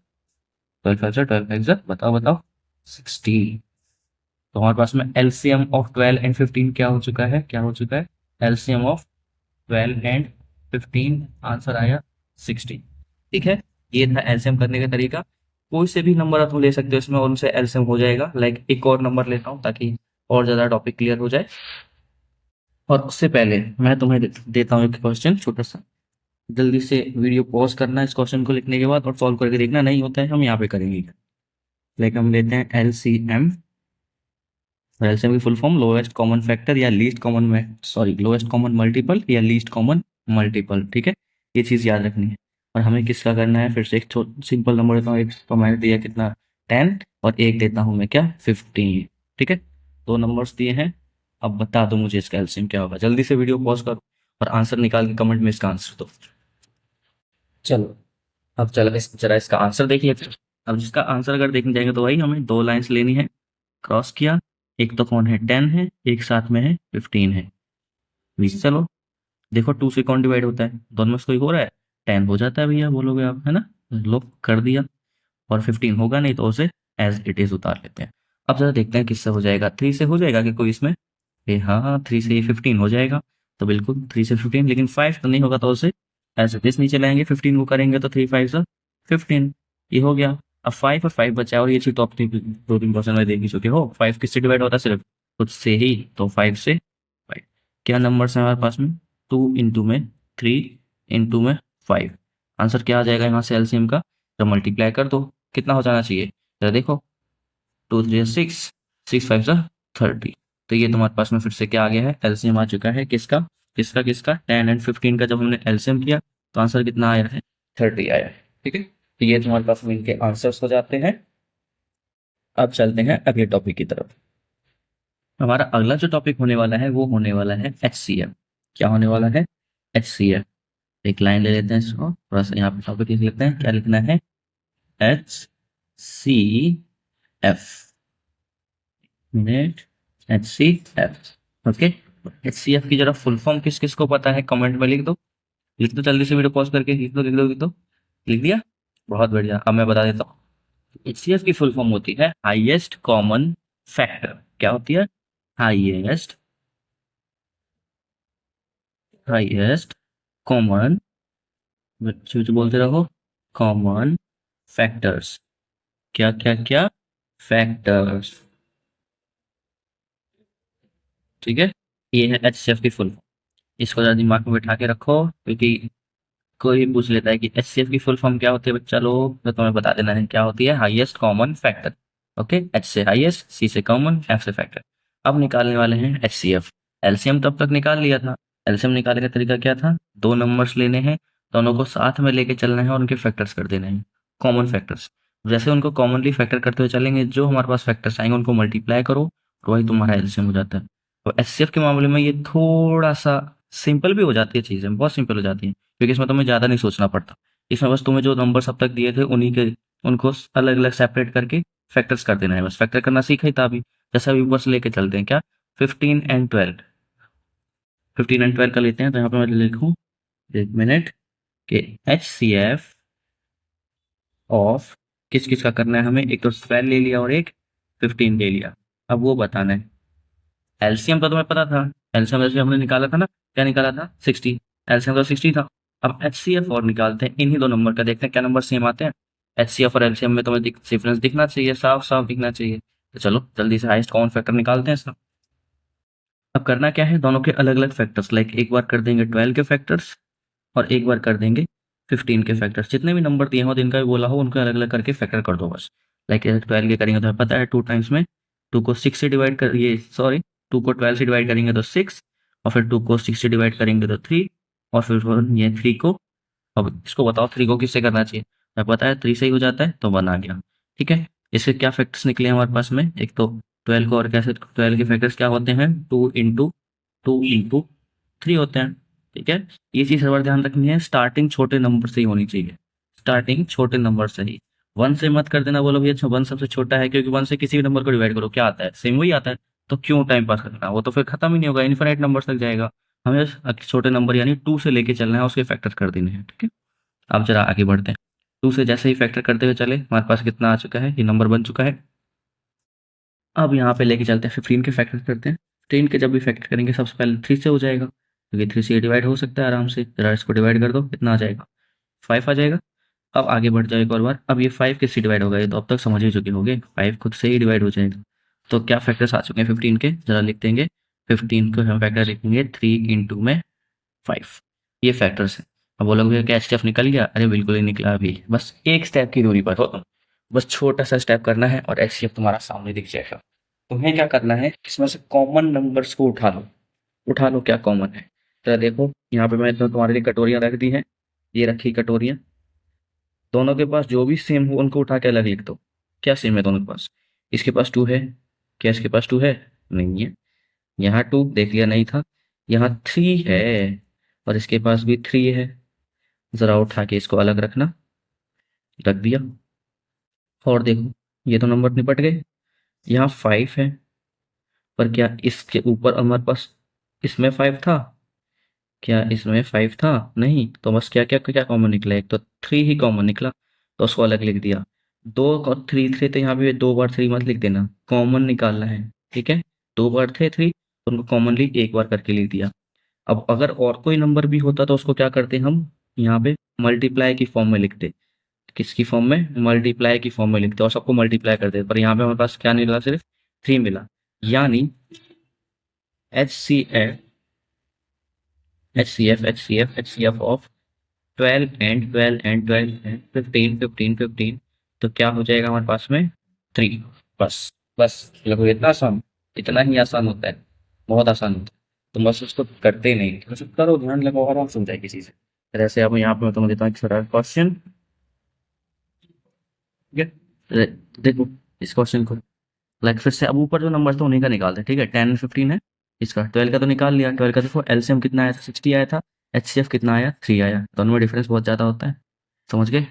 12 5 से बताओ बताओ 16। तो हमारे पास में एलसीएम ऑफ 12 एंड 15 क्या हो चुका है, क्या हो चुका है, एलसीएम ऑफ 12 एंड 15 आंसर आया 16। ठीक है, ये था एलसीएम करने का तरीका। कोई से भी नंबर आप ले सकते हो इसमें, और उनसे एलसीएम हो जाएगा। लाइक एक और नंबर लेता हूँ ताकि और ज़्यादा टॉपिक क्लियर हो जाए। और उससे पहले मैं तुम्हें देता हूँ एक क्वेश्चन छोटा सा। जल्दी से वीडियो पॉज करना इस क्वेश्चन को लिखने के बाद, और सॉल्व करके देखना। नहीं होता है हम यहाँ पे करेंगे। लाइक हम लेते हैं एलसीएम। एलसीएम की full form lowest common factor या लीस्ट कॉमन में, सॉरी लोएस्ट कॉमन मल्टीपल या लीस्ट कॉमन मल्टीपल। ठीक है, ये चीज़ याद रखनी है। और हमें किसका करना है, फिर से एक सिंपल नंबर देता हूँ। एक तो मैंने दिया कितना, 10, और एक देता हूँ मैं क्या, 15। ठीक है, 2 नंबर्स दिए हैं। अब बता दो मुझे इसका एलसीएम क्या होगा। जल्दी से वीडियो पॉज करो और आंसर निकाल के कमेंट में इसका आंसर दो। चलो, अब चलो जरा इसका आंसर देख लेते हैं। अब जिसका आंसर अगर देखने जाएंगे तो वही हमें 2 लाइन्स लेनी है, क्रॉस किया। एक तो कौन है, 10 है, एक साथ में है 15 है। बीच चलो, देखो 2 से कौन डिवाइड होता है, दोनों में से कोई हो रहा है, 10 हो जाता है भैया, बोलोगे आप, है ना। लो कर दिया। और 15 होगा नहीं तो उसे एज इट इज उतार लेते हैं। अब जरा देखते हैं किससे हो जाएगा, 3 से हो जाएगा कि कोई इसमें, हाँ हाँ 3 से ये 15 हो जाएगा। तो बिल्कुल 3 से 15, लेकिन 5 तो नहीं होगा, तो उसे एज इट इज नीचे लाएंगे। 15 को करेंगे तो 3 5 से 15, ये हो गया। अब 5 और 5 बचा है, और ये चीज तो अपनी 2-3% में देख ही चुके हो। 5 किससे डिवाइड होता है, सिर्फ खुद से ही, तो 5 से 5। क्या नंबर्स हैं हमारे पास में, 2 इंटू में 3 इंटू में 5। आंसर क्या आ जाएगा यहाँ से एलसीएम का, तो मल्टीप्लाई कर दो, कितना हो जाना चाहिए, जरा देखो। 2 3 6, 6 5 30। तो ये तुम्हारे पास में फिर से क्या आ गया है, एलसीएम आ चुका है किसका, किसका किसका, 10 एंड 15 का। जब हमने एलसीएम किया तो आंसर कितना आया है, 30 आया है। ठीक है, तो ये तुम्हारे पास में इनके आंसर्स हो जाते हैं। अब चलते हैं अगले टॉपिक की तरफ। हमारा अगला जो टॉपिक होने वाला है वो होने वाला है एचसीएफ। क्या होने वाला है, एचसीएफ। एक लाइन ले लेते हैं इसको, थोड़ा सा यहाँ पे टॉपिक लिख लेते हैं। क्या लिखना है, H C F, net H C F. Okay, H C F की जरा फुल फॉर्म किस किस को पता है, कमेंट में लिख दो। लिख दो जल्दी से, वीडियो पॉज करके लिख दो लिख दो लिख दो। लिख दिया, बहुत बढ़िया। अब मैं बता देता हूँ, एचसीएफ की फुल फॉर्म होती है हाईएस्ट कॉमन फैक्टर। क्या होती है, हाईएस्ट हाईएस्ट कॉमन, बच्चे बच्चे बोलते रहो, कॉमन फैक्टर्स। क्या क्या क्या, फैक्टर्स। ठीक है, ये है एचसीएफ की फुल फॉर्म। इसको जरा दिमाग में बैठा के रखो, क्योंकि कोई भी पूछ लेता है कि एचसीएफ की फुल फॉर्म क्या होती है बच्चा लोग, तो तुम्हें बता देना है क्या होती है, highest common factor. Okay, H से हाईएस्ट, सी से कॉमन, एफ से फैक्टर। अब निकालने वाले हैं एचसीएफ। एलसीएम तब तक निकाल लिया था। एलसीएम निकालने का तरीका क्या था, 2 नंबर्स लेने हैं, दोनों को साथ में लेके चलना है और उनके फैक्टर्स कर देने हैं, कॉमन फैक्टर्स। जैसे उनको कॉमनली फैक्टर करते हुए चलेंगे, जो हमारे पास फैक्टर्स आएंगे उनको मल्टीप्लाई करो, तो वही तुम्हारा एलसीएम हो जाता है। तो एचसीएफ के मामले में ये थोड़ा सा सिंपल भी हो जाती है, चीज़ें बहुत सिंपल हो जाती हैं, क्योंकि इसमें तुम्हें ज़्यादा नहीं सोचना पड़ता। इसमें बस तुम्हें जो नंबर अब तक दिए थे उन्हीं के उनको अलग अलग सेपरेट करके फैक्टर्स कर देना है, बस फैक्टर करना सीखा ही था अभी। जैसे अभी ऊपर से लेके चलते हैं, क्या 15 एंड 12, 15 एंड 12 का लेते हैं। तो यहाँ पे मैं लिखूँ, एक मिनट, कि एच सी एफ ऑफ किस किस का करना है हमें, एक तो 12 ले लिया और एक 15 ले लिया। अब वो बताना है। एलसीएम तो तुम्हें पता था, एलसीएम जैसे हमने निकाला था ना, क्या निकाला था 60, एलसीएम तो 60 था। अब एचसीएफ और निकालते हैं इन्हीं दो नंबर का, देखते हैं क्या नंबर सेम आते हैं। एचसीएफ और एलसीएम में तुम्हें डिफरेंस दिखना चाहिए, साफ साफ दिखना चाहिए। तो चलो जल्दी से हाईएस्ट कॉमन फैक्टर निकालते हैं इसका। अब करना क्या है, दोनों के अलग अलग फैक्टर्स, लाइक एक बार कर देंगे 12 के फैक्टर्स और एक बार कर देंगे 15 के फैक्टर्स। जितने भी नंबर दिए हो, जिनका भी बोला हो, उनको अलग अलग करके फैक्टर कर दो बस। लाइक 12 के करेंगे तो हमें पता है 2 टाइम्स में 2 को 6 से डिवाइड कर, ये सॉरी, 2 को 12 से डिवाइड करेंगे तो 6, और फिर 2 को 6 से डिवाइड करेंगे तो 3, और फिर ये 3 को, अब इसको बताओ 3 को किससे करना चाहिए, हमें पता है 3 से ही हो जाता है, तो 1 आ गया। ठीक है, इसके क्या फैक्टर्स निकले हमारे पास में, एक तो 12 को, और कैसे 12 के फैक्टर्स क्या होते हैं, 2 इंटू 3 होते हैं। ठीक है, ये चीज़ हर बार ध्यान रखनी है, स्टार्टिंग छोटे नंबर से ही होनी चाहिए, स्टार्टिंग छोटे नंबर से ही। 1 से मत कर देना, बोलो भैया अच्छा 1 सबसे छोटा है, क्योंकि 1 से किसी भी नंबर को डिवाइड करो क्या आता है, सेम वही आता है। तो क्यों टाइम पास करना, वो तो फिर खत्म ही नहीं होगा, इन्फिनिट नंबर तक जाएगा। हमें बस छोटे नंबर यानी 2 से लेके चलना है, उसके फैक्टर कर देने हैं। ठीक है, अब जरा आगे बढ़ते हैं। 2 से जैसे ही फैक्टर करते हुए चले, हमारे पास कितना आ चुका है, ये नंबर बन चुका है। अब यहाँ पे लेके चलते हैं 15 के फैक्टर करते हैं। 15 के जब भी फैक्टर करेंगे सबसे पहले 3 से हो जाएगा, क्योंकि 3 से डिवाइड हो सकता है आराम से। जरा इसको डिवाइड कर दो, कितना आ जाएगा, 5 आ जाएगा। अब आगे बढ़ जाओ एक और बार, अब ये 5 किससे डिवाइड होगा, ये तो अब तक समझ ही चुके होंगे, 5 खुद से ही डिवाइड हो जाएगा। तो क्या फैक्टर्स आ चुके हैं 15 के, जरा लिख देंगे। 15 को हम फैक्टर लिखेंगे 3 इंटू में 5, ये फैक्टर्स हैं। अब बोलोगे क्या स्टेप निकल गया, अरे बिल्कुल ही निकला, अभी बस एक स्टेप की दूरी पर हो तुम, बस छोटा सा स्टेप करना है और एचसीएफ तुम्हारा सामने दिख जाएगा। तुम्हें क्या करना है, इसमें से कॉमन नंबर्स को उठा लो, उठा लो क्या कॉमन है। तो देखो यहाँ पे मैं तो तुम्हारे लिए कटोरियाँ रख दी हैं, ये रखी कटोरियाँ, दोनों के पास जो भी सेम हो उनको उठा के अलग लिख दो। क्या सेम है दोनों के पास, इसके पास 2 है, क्या इसके पास 2 है, नहीं है। यहाँ 2 देख लिया नहीं था, यहाँ 3 है, और इसके पास भी 3 है। ज़रा उठा के इसको अलग रखना, रख दिया। और देखो ये तो नंबर निपट गए। यहाँ 5 है, पर क्या इसके ऊपर हमारे पास, इसमें 5 था, क्या इसमें 5 था, नहीं। तो बस क्या क्या क्या कॉमन निकला, एक तो 3 ही कॉमन निकला, तो उसको अलग लिख दिया। 2 और 3 थे, तो यहाँ पे 2 बार 3 मत लिख देना, कॉमन निकालना है। ठीक है, 2 बार थे 3, उनको कॉमनली एक बार करके लिख दिया। अब अगर और कोई नंबर भी होता तो उसको क्या करते हम, यहाँ पे मल्टीप्लाई की फॉर्म में लिखते। किसकी फॉर्म में, मल्टीप्लाई की फॉर्म में लिखते और सबको मल्टीप्लाई करते, पर यहाँ पे हमारे पास क्या मिला, सिर्फ 3 मिला। यानी H C F H C F of 12 and 15 तो क्या हो जाएगा हमारे पास में, 3। बस, बस लगभग इतना आसान, इतना ही आसान होता है, बहुत आसान होता है। तुम बस उसको करते नहीं, बस करो, ध्यान लगाओ, आराम से हो जाएगी चीज़ें। फिर ऐसे अब यहाँ पे मैं तुम्हें देता हूँ एक छोटा क्वेश्चन। ठीक है, देखो इस क्वेश्चन को, लाइक फिर से अब ऊपर जो नंबर था उन्हीं का निकालते हैं। ठीक है, 10 15 है, इसका 12 का तो निकाल लिया। 12 का देखो एलसीएम कितना आया था, 60 आया था, एचसीएफ कितना आया, 3 आया, दोनों में डिफरेंस बहुत ज़्यादा होता है, समझ गए।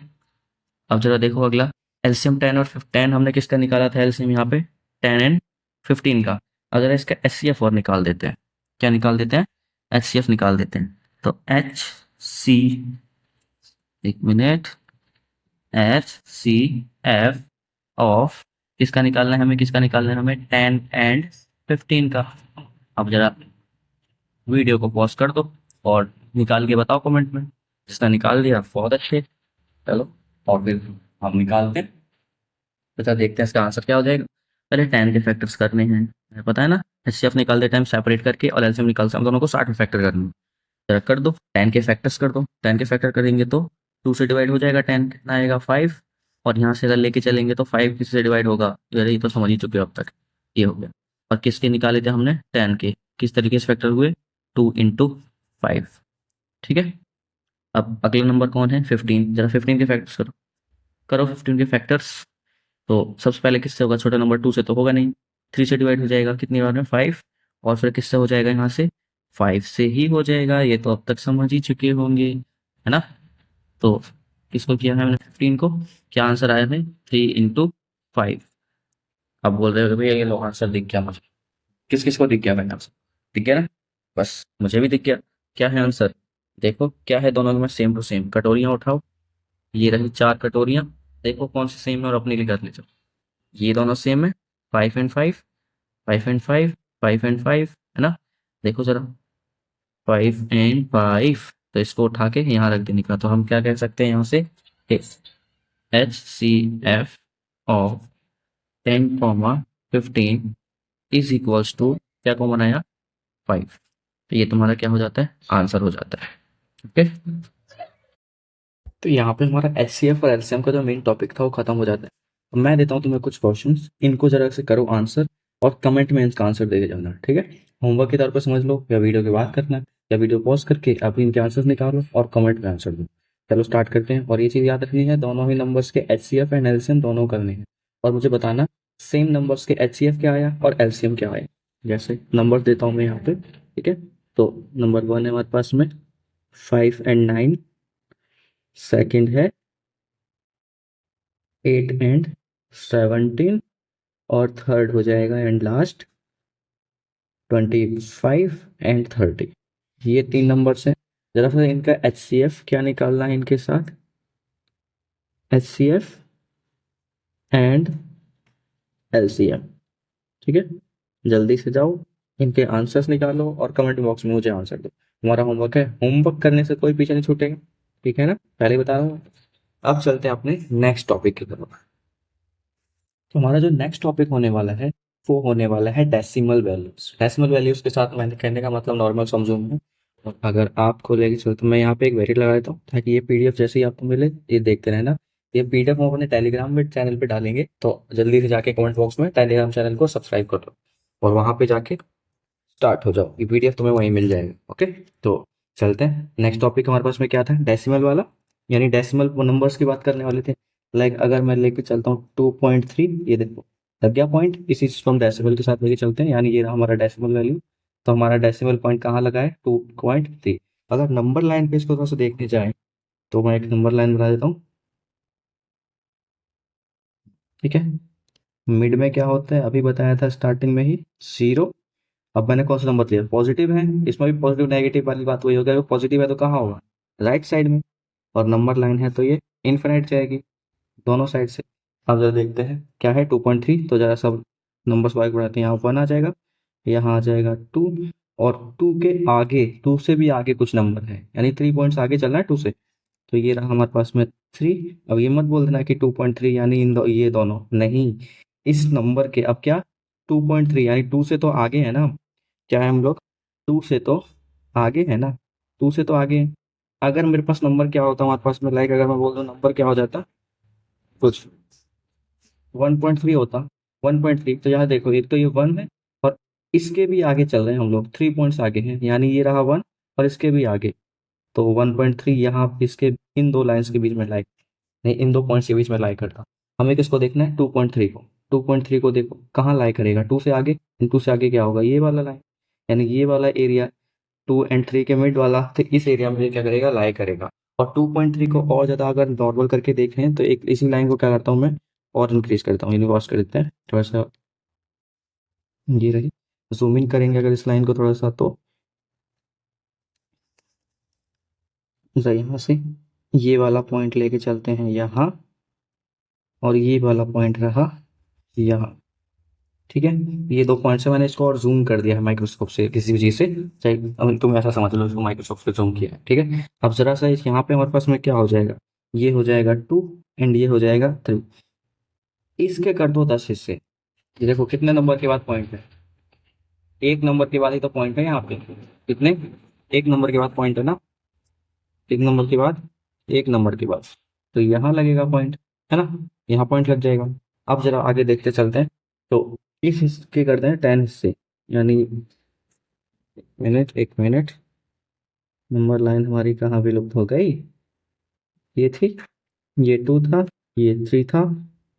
अब जरा देखो अगला, एलसीएम 10 और 10 हमने किसका निकाला था, एलसीएम यहाँ पे 10 एंड 15 का। अगर इसका एचसीएफ और निकाल देते हैं, क्या निकाल देते हैं, एचसीएफ निकाल देते हैं। तो एच सी, एक minute, H C F of किसका निकालना है हमें, किसका निकालना है हमें, 10 एंड 15 का। अब जरा वीडियो को पॉज कर दो और निकाल के बताओ कमेंट में, जिसने निकाल दिया बहुत अच्छे। चलो, और फिर हम निकालते हैं, तो देखते हैं इसका आंसर क्या हो जाएगा। पहले 10 के फैक्टर्स करने हैं, हमें पता है ना, एचसीएफ निकालते टाइम सेपरेट करके और एलसीएम निकालते हम दोनों को साथ में फैक्टर करना है। जरा कर दो, 10 के फैक्टर्स कर दो। 10 के फैक्टर करेंगे तो 2 से डिवाइड हो जाएगा, 10 कितना आएगा 5, और यहाँ से अगर लेके चलेंगे तो 5 किससे डिवाइड होगा, अरे ये तो समझ ही चुके हो अब तक, ये हो गया। और किसके निकाले थे हमने, 10 के, किस तरीके से फैक्टर हुए, 2 इंटू 5। ठीक है, अब अगला नंबर कौन है, 15। जरा 15 के फैक्टर्स करो, करो 15 के फैक्टर्स। तो सबसे पहले किससे होगा, छोटा नंबर 2 से तो होगा नहीं, 3 से डिवाइड हो जाएगा, कितनी बार में, 5, और फिर किससे हो जाएगा यहाँ से, 5 से ही हो जाएगा, ये तो अब तक समझ ही चुके होंगे, है ना। तो किसको किया है मैंने 15 को, क्या आंसर आया है 3 × 5। अब बोल रहे हो भैया ये लो आंसर दिख गया मुझे, किस किस को दिख गया मैंने आंसर, दिख गया ना, बस मुझे भी दिख गया। क्या है आंसर, देखो क्या है दोनों में सेम टू सेम, कटोरियां उठाओ, ये रही 4 कटोरियां, देखो कौन सी सेम है और अपने लिए कर ले जाओ, ये दोनों सेम है, 5 एंड 5, 5 एंड 5, 5 एंड 5, है ना। देखो जरा 5 एंड 5, तो इसको उठा के यहाँ रख देने का, तो हम क्या कह सकते हैं यहाँ से, HCF of 10, 15 is equals to, क्या कॉमन आया 5, तो ये तुम्हारा क्या हो जाता है, आंसर हो जाता है। ओके, तो यहाँ पे हमारा HCF और LCM का जो मेन टॉपिक था वो खत्म हो जाता है। अब मैं देता हूँ तुम्हें कुछ क्वेश्चंस, इनको जरा से करो आंसर और कमेंट में इसका आंसर दे के जाना, ठीक है। होमवर्क के तौर पर समझ लो, या वीडियो के बाद करना, या वीडियो पॉज करके अभी इनके आंसर्स निकालो और कमेंट में आंसर दो। चलो स्टार्ट करते हैं, और ये चीज़ याद रखनी है, दोनों ही नंबर्स के HCF एंड LCM दोनों करने हैं, और मुझे बताना सेम नंबर्स के HCF क्या आया और LCM क्या आया। जैसे नंबर देता हूँ मैं यहाँ पे, ठीक है। तो नंबर 1 है हमारे पास में 5 एंड 9, सेकंड है 8 एंड 17, और थर्ड हो जाएगा एंड लास्ट 25 एंड 30। ये 3 नंबर्स हैं। जरा सा इनका HCF क्या निकालना है इनके साथ, HCF एंड LCM, ठीक है। जल्दी से जाओ, इनके आंसर्स निकालो और कमेंट बॉक्स में मुझे आंसर दो। हमारा होमवर्क है, होमवर्क करने से कोई पीछे नहीं छूटेगा, ठीक है ना, पहले ही बता रहा हूँ। अब चलते हैं अपने नेक्स्ट टॉपिक की तरफ। तो हमारा जो नेक्स्ट टॉपिक होने वाला है वो होने वाला है डेसिमल वैल्यूज। डेसिमल वैल्यूज के साथ मैंने कहने का मतलब नॉर्मल समझूंगा मैं। और अगर आपको लेके चलो तो मैं यहाँ पे एक वेरी लगा देता हूँ, ताकि ये PDF जैसे ही आपको मिले ये देखते रहना। ये PDF हम अपने टेलीग्राम में चैनल पे डालेंगे, तो जल्दी से जाके कमेंट बॉक्स में टेलीग्राम चैनल को सब्सक्राइब कर लो और वहाँ पे जाके स्टार्ट हो जाओ, ये PDF तुम्हें वहीं मिल जाएगा। ओके, तो चलते हैं। नेक्स्ट टॉपिक हमारे पास में क्या था, डेसिमल वाला, यानी डेसिमल नंबर्स की बात करने वाले थे। लाइक अगर मैं लेके चलता हूँ 2.3, ये देखो लग गया पॉइंट, इसी को हम डेसिमल के साथ लेके चलते हैं, यानी ये रहा हमारा डेसिमल वैल्यू। तो हमारा डेसिमल पॉइंट कहाँ लगा है, 2.3। अगर नंबर लाइन पे इसको थोड़ा सा देखने जाए तो मैं एक नंबर लाइन बना देता हूँ, ठीक है। मिड में क्या होता है, अभी बताया था स्टार्टिंग में ही, 0। अब मैंने कौन सा नंबर लिया, पॉजिटिव है, इसमें भी पॉजिटिव नेगेटिव वाली बात वही हो गया, पॉजिटिव है तो कहाँ होगा, राइट साइड में, और नंबर लाइन है तो ये इनफिनिट जाएगी दोनों साइड से। अब जरा देखते हैं क्या है 2.3, तो जरा सब नंबर्स वाइज बढ़ाते हैं, यहाँ 1 आ जाएगा, यहाँ आ जाएगा 2, और 2 के आगे, 2 से भी आगे कुछ नंबर है, यानी 3 पॉइंट्स आगे चलना है 2 से, तो ये रहा हमारे पास में 3। अब ये मत बोल देना कि 2.3 यानी ये दोनों नहीं, इस नंबर के अब क्या 2.3 यानी 2 से तो आगे है ना, क्या है हम लोग 2 से तो आगे है ना, 2 से तो आगे है। अगर मेरे पास नंबर क्या होता हमारे पास में, लाइक अगर मैं बोल दूं नंबर क्या हो जाता कुछ 1.3 होता, 1.3, तो यहाँ देखो एक तो ये 1 है, और इसके भी आगे चल रहे हैं हम लोग, 3 पॉइंट्स आगे हैं, यानी ये रहा 1 और इसके भी आगे, तो 1.3 यहाँ इसके इन दो लाइंस के बीच में लाइक, नहीं इन दो पॉइंट्स के बीच में लाई करता। हमें किसको देखना है 2.3 को, 2.3 को देखो कहाँ लाई करेगा, 2 से आगे, 2 से आगे क्या होगा ये वाला लाइन, यानी ये वाला एरिया 2 और 3 के मिड वाला, तो इस एरिया में ये क्या करेगा लाई करेगा। और 2.3 को और ज़्यादा अगर नॉर्मल करके देखें तो एक इसी लाइन को क्या करता हूँ मैं और इंक्रीज करता हूँ, इन्हें वॉश कर देते हैं थोड़ा सा, ये रही। जूम इन करेंगे अगर इस लाइन को थोड़ा सा, तो यहाँ से ये वाला पॉइंट लेके चलते हैं यहाँ, और ये वाला पॉइंट रहा यहाँ, ठीक है। ये 2 पॉइंट्स है, मैंने इसको और जूम कर दिया है माइक्रोस्कोप से, किसी भी चीज़ से, चाहे अब तुम ऐसा समझ लो इसको माइक्रोस्कोप से जूम किया है, ठीक है। अब जरा सा यहाँ पे हमारे पास में क्या हो जाएगा, ये हो जाएगा 2 एंड ये हो जाएगा 3, इसके कर दो 10 हिस्से। ये देखो कितने नंबर के बाद पॉइंट है, एक नंबर के बाद ही तो पॉइंट है यहाँ पे, कितने, एक नंबर के बाद पॉइंट है ना, एक नंबर के बाद, एक नंबर के बाद, तो यहाँ लगेगा पॉइंट, है ना, यहाँ पॉइंट लग जाएगा। अब जरा आगे देखते चलते हैं, तो इस हिस्से के करते हैं 10 हिस्से, यानी एक मिनट, नंबर लाइन हमारी कहाँ विलुप्त हो गई, ये थी, ये 2 था, ये 3 था,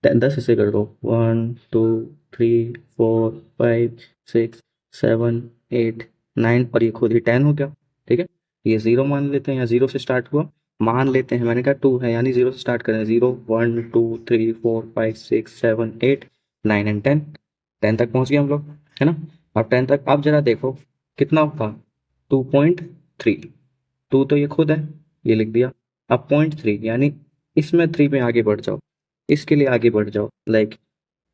10 हिस्से कर दो, 1 2 3 4 5 6 7 8 9 और ये खुद ही 10 हो गया। ठीक है, ये 0 मान लेते हैं, या 0 से स्टार्ट हुआ, मान लेते हैं, मैंने कहा 2 है यानी 0 से स्टार्ट करें। 0 1 2 3 4 5 6 7 8 9 एंड 10, 10 तक पहुंच गए हम लोग, है ना। अब 10 तक अब जरा देखो कितना था, 2.3। 2 तो ये खुद है, ये लिख दिया। अब 0.3 यानी इसमें 3 में आगे बढ़ जाओ, इसके लिए आगे बढ़ जाओ, लाइक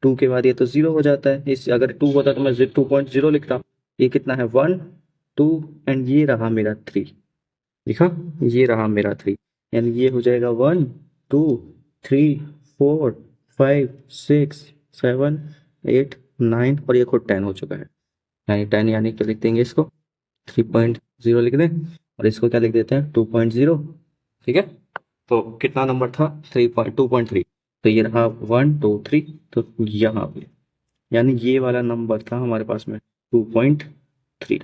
2 के बाद ये तो 0 हो जाता है। इस अगर 2 होता तो मैं 2.0 लिखता। ये कितना है, 1 2 एंड ये रहा मेरा 3, लिखा, ये रहा मेरा 3, यानी ये हो जाएगा 1 2 3 4 5 6 7 8 9 और ये खुद 10 हो चुका है। यानी 10 यानी तो लिख देंगे इसको 3.0 लिख दें, और इसको क्या लिख देते हैं 2.0। ठीक है, तो कितना नंबर था 2.3, तो ये रहा 1 2 3, तो यहाँ पे यानी ये वाला नंबर था हमारे पास में 2.3।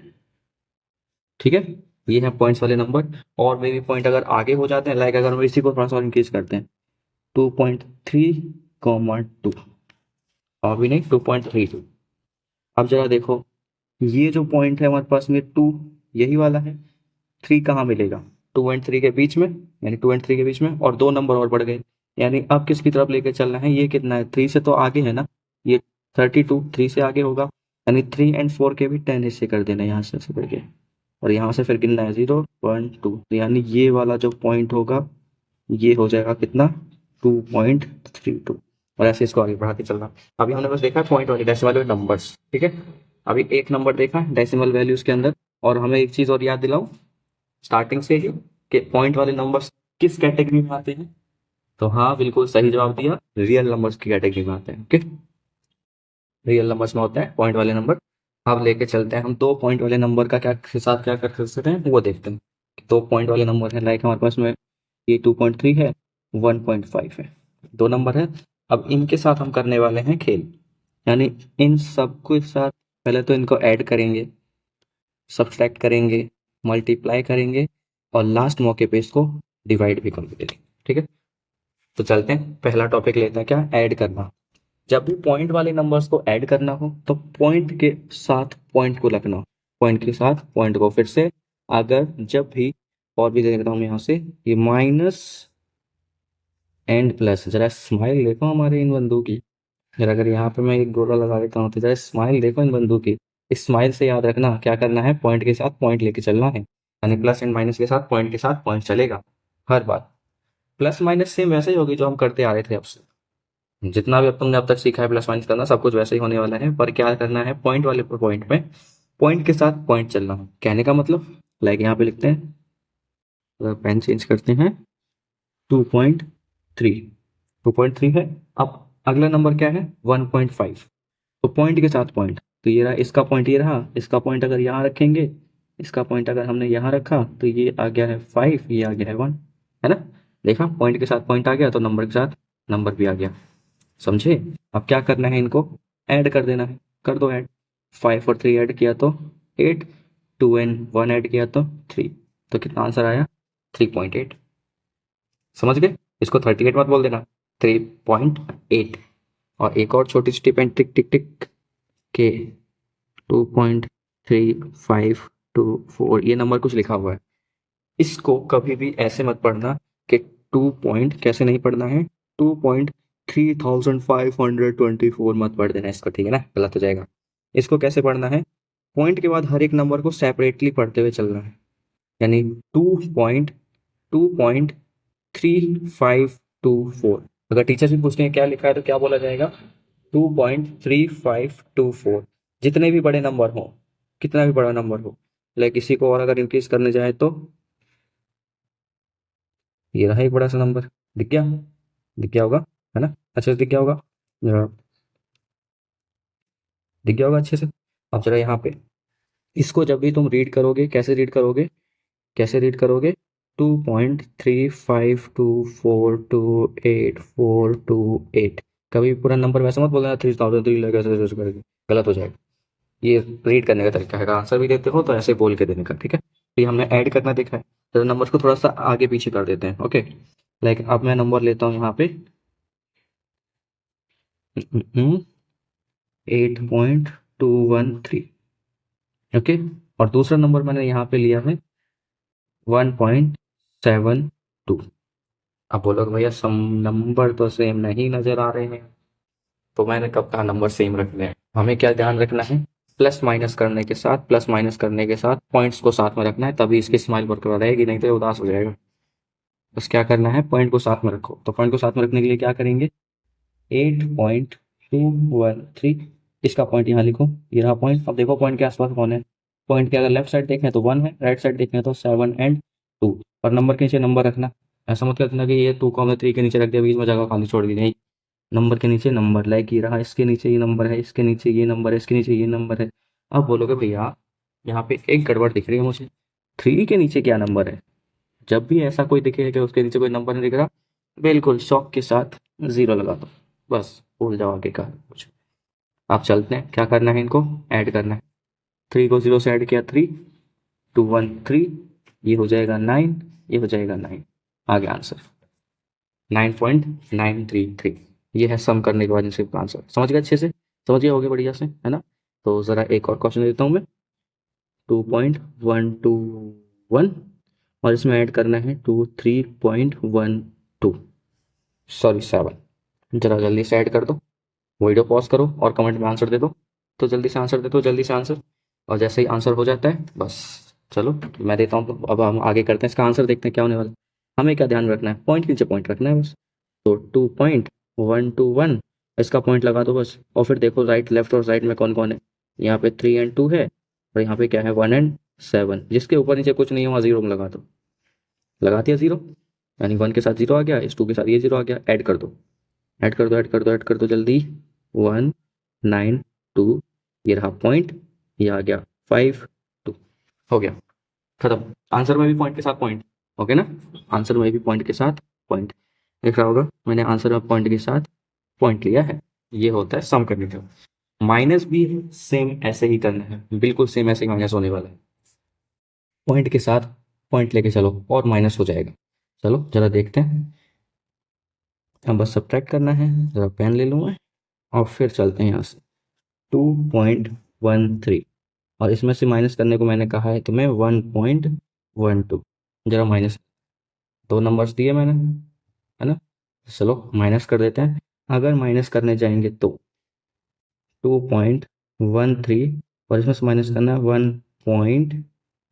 ठीक है, ये है पॉइंट्स वाले नंबर। और मे भी पॉइंट अगर आगे हो जाते हैं, लाइक अगर हम इसी को थोड़ा सा और इंक्रीज करते हैं 2.3, 2 और भी नहीं 2.32। अब जरा देखो ये जो पॉइंट है हमारे पास में 2 यही वाला है, 3 कहाँ मिलेगा, 2 एंड 3 के बीच में, यानी 2 एंड 3 के बीच में, और 2 नंबर और बढ़ गए। यानी अब किसकी तरफ लेके चलना है, ये कितना है 3 से तो आगे है ना, ये 32 3 से आगे होगा, यानी 3 एंड 4 के भी 10 हिस्से कर देना यहाँ से बढ़ के, और यहाँ से फिर गिनना है 0 1 2, यानी ये वाला जो पॉइंट होगा ये हो जाएगा कितना 2.32, और ऐसे इसको आगे बढ़ाते चलना। अभी हमने बस देखा पॉइंट वाले डेसिमल वाले नंबर्स। ठीक है, अभी एक नंबर देखा डेसिमल वैल्यूज के अंदर, और हमें एक चीज और याद दिलाऊं स्टार्टिंग से ही कि पॉइंट वाले नंबर्स किस कैटेगरी में आते हैं। तो हाँ, बिल्कुल सही जवाब दिया, रियल नंबर्स की कैटेगरी में आते हैं। ओके, रियल नंबर्स में होते हैं पॉइंट वाले नंबर। अब लेके चलते हैं हम 2 पॉइंट वाले नंबर का क्या के साथ क्या कर सकते हैं वो देखते हैं। 2 पॉइंट वाले नंबर है, लाइक हमारे पास में ये 2.3 है, 1.5 है, 2 नंबर है। अब इनके साथ हम करने वाले हैं खेल, यानी इन सबके साथ पहले तो इनको ऐड करेंगे, सब्सट्रैक्ट करेंगे, मल्टीप्लाई करेंगे, और लास्ट मौके पे इसको डिवाइड भी कर देंगे। ठीक है, तो चलते हैं, पहला टॉपिक लेते हैं, क्या, ऐड करना। जब भी पॉइंट वाले नंबर्स को ऐड करना हो तो पॉइंट के साथ पॉइंट को लगना, पॉइंट के साथ पॉइंट को, फिर से अगर जब भी, और भी देखता हूँ यहाँ से, ये माइनस एंड प्लस, जरा स्माइल देखो हमारे इन बंदों की, जरा अगर यहाँ पे मैं एक गोला लगा देता हूँ तो जरा स्माइल देखो इन बंदों की। इस स्माइल से याद रखना क्या करना है, पॉइंट के साथ पॉइंट लेके चलना है, यानी प्लस एंड माइनस के साथ पॉइंट चलेगा हर बार। प्लस माइनस सेम वैसे ही होगी जो हम करते आ रहे थे अब से, जितना भी अब तुमने अब तक सीखा है प्लस माइनस करना, सब कुछ वैसे ही होने वाला है, पर क्या करना है पॉइंट वाले पॉइंट में पॉइंट के साथ पॉइंट चलना है। कहने का मतलब, लाइक यहाँ पे लिखते हैं, पेन चेंज करते हैं, 2.3, 2.3 है। अब अगला नंबर क्या है 1.5, तो पॉइंट के साथ पॉइंट, तो ये रहा इसका पॉइंट, ये रहा इसका पॉइंट, अगर यहाँ रखेंगे, इसका पॉइंट अगर हमने यहाँ रखा तो ये आ गया है 5, ये आ गया है 1, है ना। देखा, पॉइंट के साथ पॉइंट आ गया तो नंबर के साथ नंबर भी आ गया, समझे। अब क्या करना है, इनको ऐड कर देना है, कर दो ऐड। 5 और 3 ऐड किया तो 8, 2 एंड 1 ऐड किया तो 3, तो कितना आंसर आया 3.8। समझ गए, इसको 38 मत बोल देना, 3.8। और एक और छोटी सी टिप एंड टिक टिक टिक के 2.3524 ये नंबर कुछ लिखा हुआ है, इसको कभी भी ऐसे मत पढ़ना कि 2 पॉइंट, कैसे नहीं पढ़ना है, 2.3524 मत पढ़ देना इसको, ठीक है ना, गलत हो जाएगा। इसको कैसे पढ़ना है, पॉइंट के बाद हर एक नंबर को सेपरेटली पढ़ते हुए चलना है, यानी 2.3524। अगर टीचर से पूछते हैं क्या लिखा है तो क्या बोला जाएगा 2.3524। जितने भी बड़े नंबर हो, कितना भी बड़ा नंबर हो, लाइक इसी को और अगर इंक्रीज करने जाए तो ये रहा एक बड़ा सा नंबर, दिख गया, दिख गया होगा, है ना, अच्छे से दिख गया होगा, जरा दिख गया होगा अच्छे से। अब जरा यहाँ पे इसको जब भी तुम रीड करोगे, कैसे रीड करोगे, कैसे रीड करोगे, 2.35242848, कभी पूरा नंबर वैसे मत बोलना 3003 लगे ऐसे ऐसे करके, गलत हो जाएगा। ये रीड करने का तरीका है, अगर आंसर भी देते हो तो ऐसे बोल के देने का, ठीक है। तो ये हमने ऐड करना देखा है, तो नंबर को थोड़ा सा आगे पीछे कर देते हैं। ओके, लाइक अब मैं नंबर लेता हूँ यहाँ पे 8.213, ओके, और दूसरा नंबर मैंने यहाँ पे लिया है 1.72। अब बोलोगे भैया सम नंबर तो सेम नहीं नजर आ रहे हैं, तो मैंने कब कहा नंबर सेम रखने हैं। हमें क्या ध्यान रखना है, प्लस माइनस करने के साथ पॉइंट्स को साथ में रखना है, तभी इसकी स्माइल बरकरार रहेगी, नहीं तो ये उदास हो जाएगा। बस क्या करना है, पॉइंट को साथ में रखो। तो पॉइंट को साथ में रखने के लिए क्या करेंगे, 8.213, इसका पॉइंट यहाँ लिखो, ये रहा पॉइंट। अब देखो पॉइंट के आसपास कौन है, पॉइंट के अगर लेफ्ट साइड देखें तो 1 है, राइट साइड देखें तो 7 एंड 2, और नंबर के नीचे नंबर रखना। ऐसा मत करना कि ये 2 को हमने 3 के नीचे रख दिया, बीच में जगह खाली छोड़ दी, नहीं, नंबर के नीचे नंबर, लाइक ये रहा, इसके नीचे ये नंबर है, इसके नीचे ये नंबर है, इसके नीचे ये नंबर है। अब बोलोगे भैया यहाँ पे एक गड़बड़ दिख रही है मुझे, 3 के नीचे क्या नंबर है। जब भी ऐसा कोई दिखे कि उसके नीचे कोई नंबर नहीं दिख रहा, बिल्कुल शॉक के साथ 0 लगा दो, बस भूल जाओ आगे का कुछ। आप चलते हैं, क्या करना है, इनको ऐड करना है। 3 को 0 से ऐड किया 3, 2 1 3, ये हो जाएगा 9, ये हो जाएगा 9, आगे आंसर 9.933। ये है सम करने के बाद इनसे आंसर। समझ गए अच्छे से, समझ गए होगे बढ़िया से, है ना। तो ज़रा एक और क्वेश्चन देता हूँ मैं, 2.121, और इसमें ऐड करना है 3.12, सॉरी 7। जरा जल्दी से ऐड कर दो, वीडियो पॉज करो और कमेंट में आंसर दे दो। तो जल्दी से आंसर दे दो, जल्दी से आंसर। और जैसे ही आंसर हो जाता है बस, चलो मैं देता हूँ। तो अब हम आगे करते हैं, इसका आंसर देखते हैं क्या होने वाला है। हमें क्या ध्यान रखना है, पॉइंट के नीचे पॉइंट रखना है बस। तो 2.121, इसका पॉइंट लगा दो बस। और फिर देखो राइट लेफ्ट और राइट में कौन कौन है, यहाँ पे 3 एंड 2 है, और यहाँ पे क्या है 1 एंड 7। जिसके ऊपर नीचे कुछ नहीं है वहाँ 0 में लगा दो, लगा दिया 0, यानी 1 के साथ 0 आ गया, इस 2 के साथ ये 0 आ गया। ऐड कर दो, ऐड कर दो, ऐड कर दो, ऐड कर दो जल्दी, 1 9 2, ये रहा पॉइंट, ये आ गया 5 2, हो गया खत्म। आंसर में भी पॉइंट के साथ पॉइंट, ओके ना, आंसर में भी पॉइंट के साथ पॉइंट दिख रहा होगा। मैंने आंसर में पॉइंट के साथ पॉइंट लिया है, ये होता है सम करने का। माइनस भी सेम ऐसे ही करना है, बिल्कुल सेम ऐसे ही माइनस होने वाला है। पॉइंट के साथ पॉइंट लेके चलो और माइनस हो जाएगा। चलो जरा देखते हैं, अब बस सब्ट्रैक्ट करना है। जरा पेन ले लूँ मैं और फिर चलते हैं यहाँ से। 2.13, और इसमें से माइनस करने को मैंने कहा है तुम्हें 1.12। जरा माइनस, 2 नंबर्स दिए मैंने, है ना। चलो माइनस कर देते हैं। अगर माइनस करने जाएंगे तो 2.13, और इसमें से माइनस करना है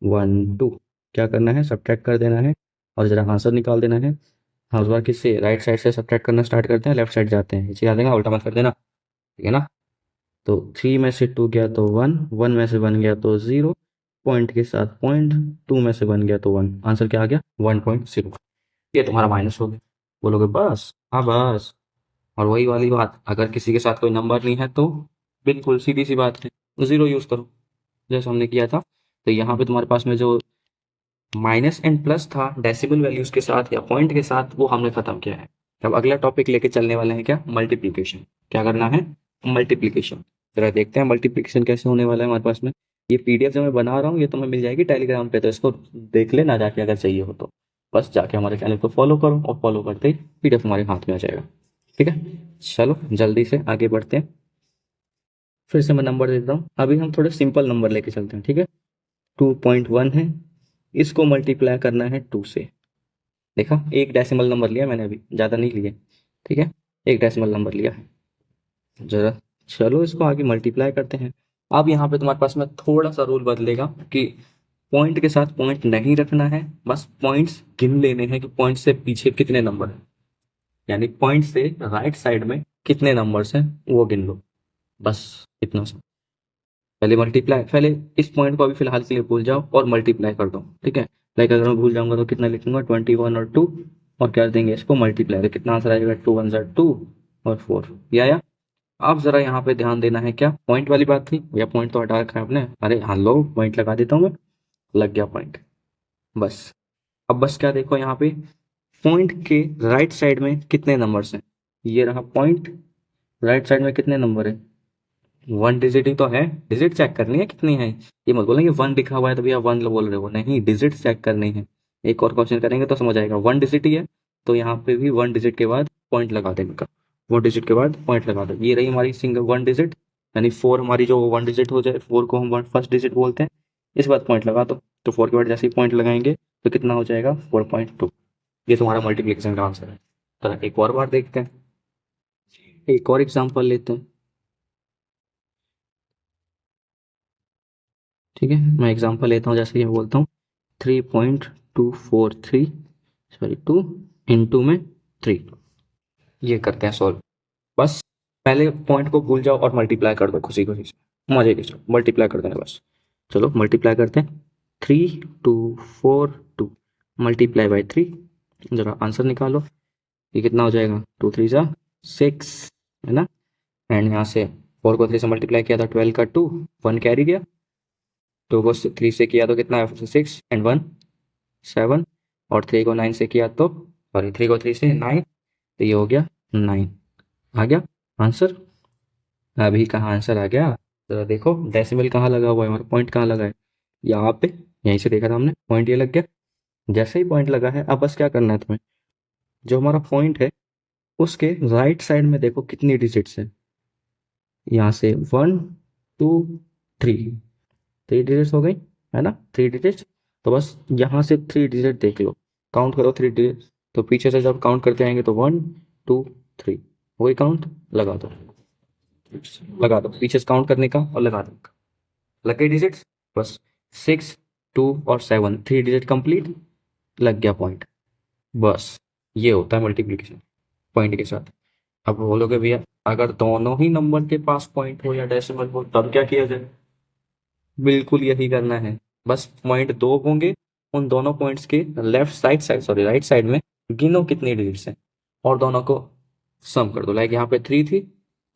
1.12। क्या करना है, सब्ट्रैक्ट कर देना है और ज़रा आंसर निकाल देना है। हाँ, उस बार किससे, राइट साइड से सब्ट्रैक्ट करना स्टार्ट करते हैं, लेफ्ट साइड जाते हैं, इसे याद देना, उल्टा मत कर देना, ठीक है ना। तो 3 में से 2 गया तो 1, 1 में से 1 गया तो 0, पॉइंट के साथ पॉइंट, 2 में से 1 गया तो 1, आंसर क्या आ गया 1.0। ये तुम्हारा माइनस हो गया। बोलोगे बस, हाँ बस। और वही वाली बात, अगर किसी के साथ कोई नंबर नहीं है तो बिल्कुल सीधी सी बात है, 0 यूज़ करो जैसे हमने किया था। तो यहाँ पे तुम्हारे पास में जो माइनस एंड प्लस था डेसिमल वैल्यूज़ के साथ या पॉइंट के साथ, वो हमने ख़त्म किया है। अब अगला टॉपिक लेके चलने वाले हैं, क्या, मल्टीप्लिकेशन। क्या करना है, मल्टीप्लिकेशन। जरा देखते हैं मल्टीप्लिकेशन कैसे होने वाला है हमारे पास में। ये पीडीएफ जो मैं बना रहा हूँ ये तुम्हें मिल जाएगी टेलीग्राम पे, तो इसको देख लेना जाके अगर चाहिए हो तो। बस जाके हमारे चैनल को फॉलो करो और फॉलो करते ही पीडीएफ हमारे हाथ में आ जाएगा, ठीक है। चलो जल्दी से आगे बढ़ते हैं। फिर से मैं नंबर देता हूँ, अभी हम थोड़े सिंपल नंबर लेके चलते हैं, ठीक है। 2.1 है, इसको मल्टीप्लाई करना है 2 से। देखा, एक डेसिमल नंबर लिया मैंने, अभी ज़्यादा नहीं लिए, ठीक है, एक डेसिमल नंबर लिया है। जरा चलो इसको आगे मल्टीप्लाई करते हैं। अब यहाँ पे तुम्हारे पास में थोड़ा सा रूल बदलेगा कि पॉइंट के साथ पॉइंट नहीं रखना है, बस पॉइंट्स गिन लेने हैं कि पॉइंट से पीछे कितने नंबर हैं, यानी पॉइंट से राइट साइड में कितने नंबर्स हैं वो गिन लो, बस इतना सा। पहले इस पॉइंट को अभी फिलहाल के लिए भूल जाओ और मल्टीप्लाई कर दो, ठीक है। लाइक अगर मैं भूल जाऊंगा तो कितना लिखूंगा, 21 और 2, और क्या देंगे इसको मल्टीप्लाई, तो कितना आंसर आएगा, 2 1 2 और 4, ये आया। अब जरा यहाँ पे ध्यान देना है, क्या पॉइंट वाली बात थी या पॉइंट तो हटा रखा है आपने, अरे हाँ लो पॉइंट लगा देता हूँ मैं, लग गया पॉइंट, बस। अब बस क्या देखो यहाँ पे, पॉइंट के राइट साइड में कितने नंबर्स हैं, ये रहा पॉइंट, राइट साइड में कितने नंबर है, 1 डिजिट ही तो है, डिजिट चेक करनी है कितनी है। ये मत बोलेंगे 1 लिखा हुआ है तो भैया 1 बोल रहे हो, नहीं, डिजिट चेक करनी है। एक और क्वेश्चन करेंगे तो समझ आएगा, 1 डिजिट ही है तो यहाँ पे भी 1 डिजिट के बाद पॉइंट लगा देने का, 1 डिजिट के बाद पॉइंट लगा दो। ये रही हमारी सिंगल 1 डिजिट, यानी 4 हमारी जो 1 डिजिट हो जाए, 4 को हम फर्स्ट डिजिट बोलते हैं, इस बात पॉइंट लगा दो। तो 4 के बाद जैसे ही पॉइंट लगाएंगे तो कितना हो जाएगा 4.2। ये तुम्हारा मल्टीप्लिकेशन का आंसर है। तो एक और बार देखते हैं, एक और एग्जांपल लेते हैं। ठीक है, मैं एग्जांपल लेता हूँ, जैसे कि मैं बोलता हूँ 3.243 सॉरी 2 इंटू में 3। ये करते हैं सॉल्व। बस पहले पॉइंट को भूल जाओ और मल्टीप्लाई कर दो खुशी खुशी से, मजे के साथ मल्टीप्लाई कर देना बस। चलो मल्टीप्लाई करते हैं। 3242 मल्टीप्लाई बाई 3, जरा आंसर निकालो। ये कितना हो जाएगा, 2 3 जा 6 है ना। एंड यहाँ से 4 को 3 से मल्टीप्लाई किया था, 12 का 2 1 कैरी गया, 2 को 3 से किया तो कितना है 6 एंड 1 7, और 3 को 9 से किया तो सॉरी 3 को 3 से 9, तो ये हो गया 9। आ गया आंसर। अभी कहाँ आंसर आ गया, जरा देखो डेसिमल कहाँ लगा हुआ है हमारा, पॉइंट कहाँ लगा है, यहाँ पे, यहीं से देखा था हमने, पॉइंट ये लग गया। जैसे ही पॉइंट लगा है, अब बस क्या करना है तुम्हें, जो हमारा पॉइंट है उसके राइट साइड में देखो कितनी डिजिट्स है। यहाँ से 1 2 3 डिजिट्स हो गई है ना, 3 डिजिट्स। तो बस यहाँ से 3 डिजिट देख लो, काउंट करो 3 डिजिट। तो पीछे से जब काउंट करते आएंगे तो 1 2 3 हो गई काउंट, लगा दो पीछे से काउंट करने का और लगा दो, लग गई डिजिट्स। बस 6 2 और 7 3 डिजिट कंप्लीट, लग गया पॉइंट। बस ये होता है मल्टीप्लिकेशन पॉइंट के साथ। अब बोलोगे भैया अगर दोनों ही नंबर के पास पॉइंट हो या डेसिमल हो तब क्या किया जाए, बिल्कुल यही करना है। बस पॉइंट 2 होंगे, उन दोनों पॉइंट्स के left side sorry right side में गिनो कितनी डिजिट्स हैं और दोनों को सम कर दो। लाइक यहाँ पे 3 थी,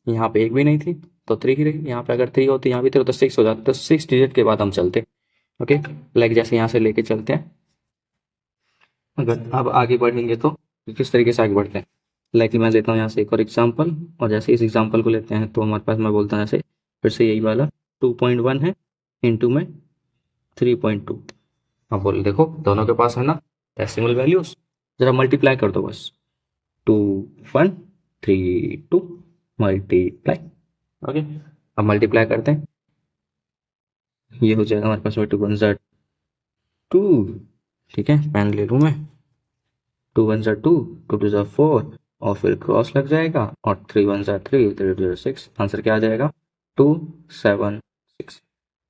यहाँ पे एक भी नहीं थी तो 3 ही रही, यहाँ पे अगर 3 होती यहाँ भी 3 तो 6 हो जाता, तो 6 डिजिट के बाद हम चलते। ओके, लाइक जैसे यहाँ से लेके चलते हैं। अगर अब आगे बढ़ेंगे तो किस तरीके से आगे बढ़ते हैं, लाइक मैं लेता हूँ यहाँ से एक और एग्जाम्पल, और जैसे इस एग्जाम्पल को लेते हैं तो हमारे पास, मैं बोलता हूँ जैसे फिर से यही वाला 2.1 है इंटू में 3.2। अब बोल देखो दोनों के पास है ना डेसिमल वैल्यूज, जरा मल्टीप्लाई कर दो बस, 2 1 3 2 मल्टीप्लाई। ओके, अब मल्टीप्लाई करते हैं, ये हो जाएगा हमारे पास में 2 1 ज़ा 2। ठीक है, पेन ले लूँ मैं, 2 1 ज़ा 2 2 2 ज़ा 4 और फिर क्रॉस लग जाएगा, और 3 1 ज़ा 3 3 2 ज़ा 6। आंसर क्या आ जाएगा 2 7 6।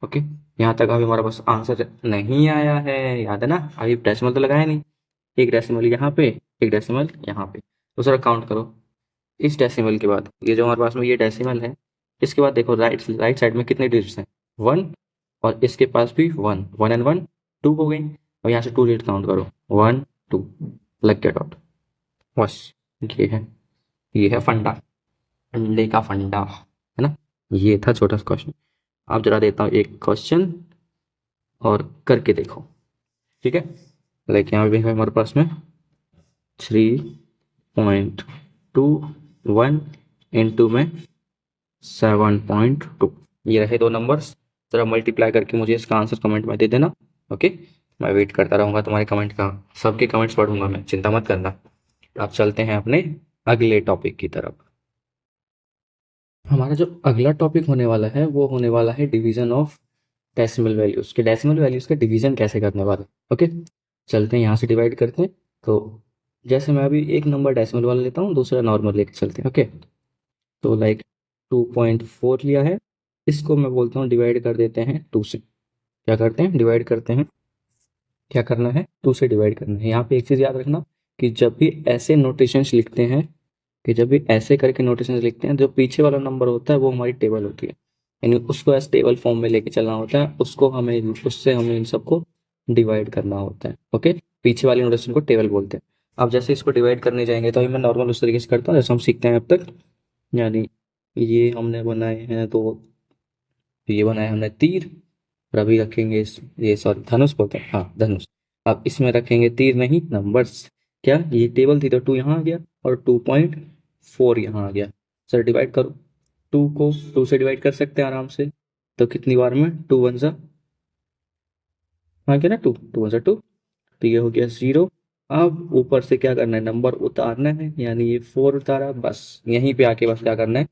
ओके, यहाँ तक अभी हमारा पास आंसर नहीं आया है, याद है ना, अभी डेसिमल तो लगाया नहीं, एक डेसिमल यहाँ पे एक डेसिमल यहाँ पे, तो जरा काउंट करो इस डेसिमल के बाद, ये जो हमारे पास में ये डेसिमल है, इसके बाद देखो राइट साइड में कितने डिजिट्स हैं 1, और इसके पास भी 1 1 एंड 1 2 हो गई, और यहाँ से 2 डिजिट काउंट करो 1 2, लग गया डॉट। बस ये है फंडा, फंडे का फंडा है ना। ये था छोटा सा क्वेश्चन। अब जरा देता हूँ एक क्वेश्चन और करके देखो। ठीक है, लाइक यहाँ भी है हमारे पास में 3.21 इंटू में 7.2, ये रहे दो नंबर्स। जरा मल्टीप्लाई करके मुझे इसका आंसर कमेंट में दे देना। ओके, मैं वेट करता रहूँगा तुम्हारे कमेंट का, सबके कमेंट्स पढ़ूंगा मैं, चिंता मत करना। अब चलते हैं अपने अगले टॉपिक की तरफ। हमारा जो अगला टॉपिक होने वाला है वो होने वाला है डिवीजन ऑफ डेसिमल वैल्यूज के, डेसिमल वैल्यूज का डिवीजन कैसे करने वाला। ओके, चलते हैं यहाँ से डिवाइड करते हैं। तो जैसे मैं अभी एक नंबर डेसिमल वाला लेता हूँ, दूसरा नॉर्मल लेके चलते हैं। ओके, तो लाइक 2.4 लिया है, इसको मैं बोलता हूँ डिवाइड कर देते हैं 2 से। क्या करते हैं, डिवाइड करते हैं, क्या करना है 2 से डिवाइड करना है। यहाँ पे एक चीज़ याद रखना कि जब भी ऐसे नोटेशंस लिखते हैं, कि जब भी ऐसे करके नोटेशंस लिखते हैं, जो पीछे वाला नंबर होता है वो हमारी टेबल होती है, यानी उसको एस टेबल फॉर्म में लेके चलना होता है, उसको हमें उससे हमें इन सबको डिवाइड करना होता है। ओके, पीछे वाली नोटेशन को टेबल बोलते हैं। अब जैसे इसको डिवाइड करने जाएंगे तो अभी मैं नॉर्मल उस तरीके से करता हूँ जैसे हम सीखते हैं अब तक, यानी ये हमने बनाए हैं, तो ये बनाए हमने तीर, और अभी रखेंगे ये सॉरी धनुष बोलते हैं, हाँ धनुष। अब इसमें रखेंगे तीर नहीं नंबर्स। क्या ये टेबल थी तो 2 यहाँ आ गया और 2.4 यहाँ आ गया। सर डिवाइड करो, 2 को 2 से डिवाइड कर सकते हैं आराम से, तो कितनी बार में 2 1 ज़ा आ गया ना, 2 2 1 ज़ा 2, तो ये हो गया 0। अब ऊपर से क्या करना है, नंबर उतारना है, यानी ये 4 उतारा, बस यहीं पे आके बस क्या करना है,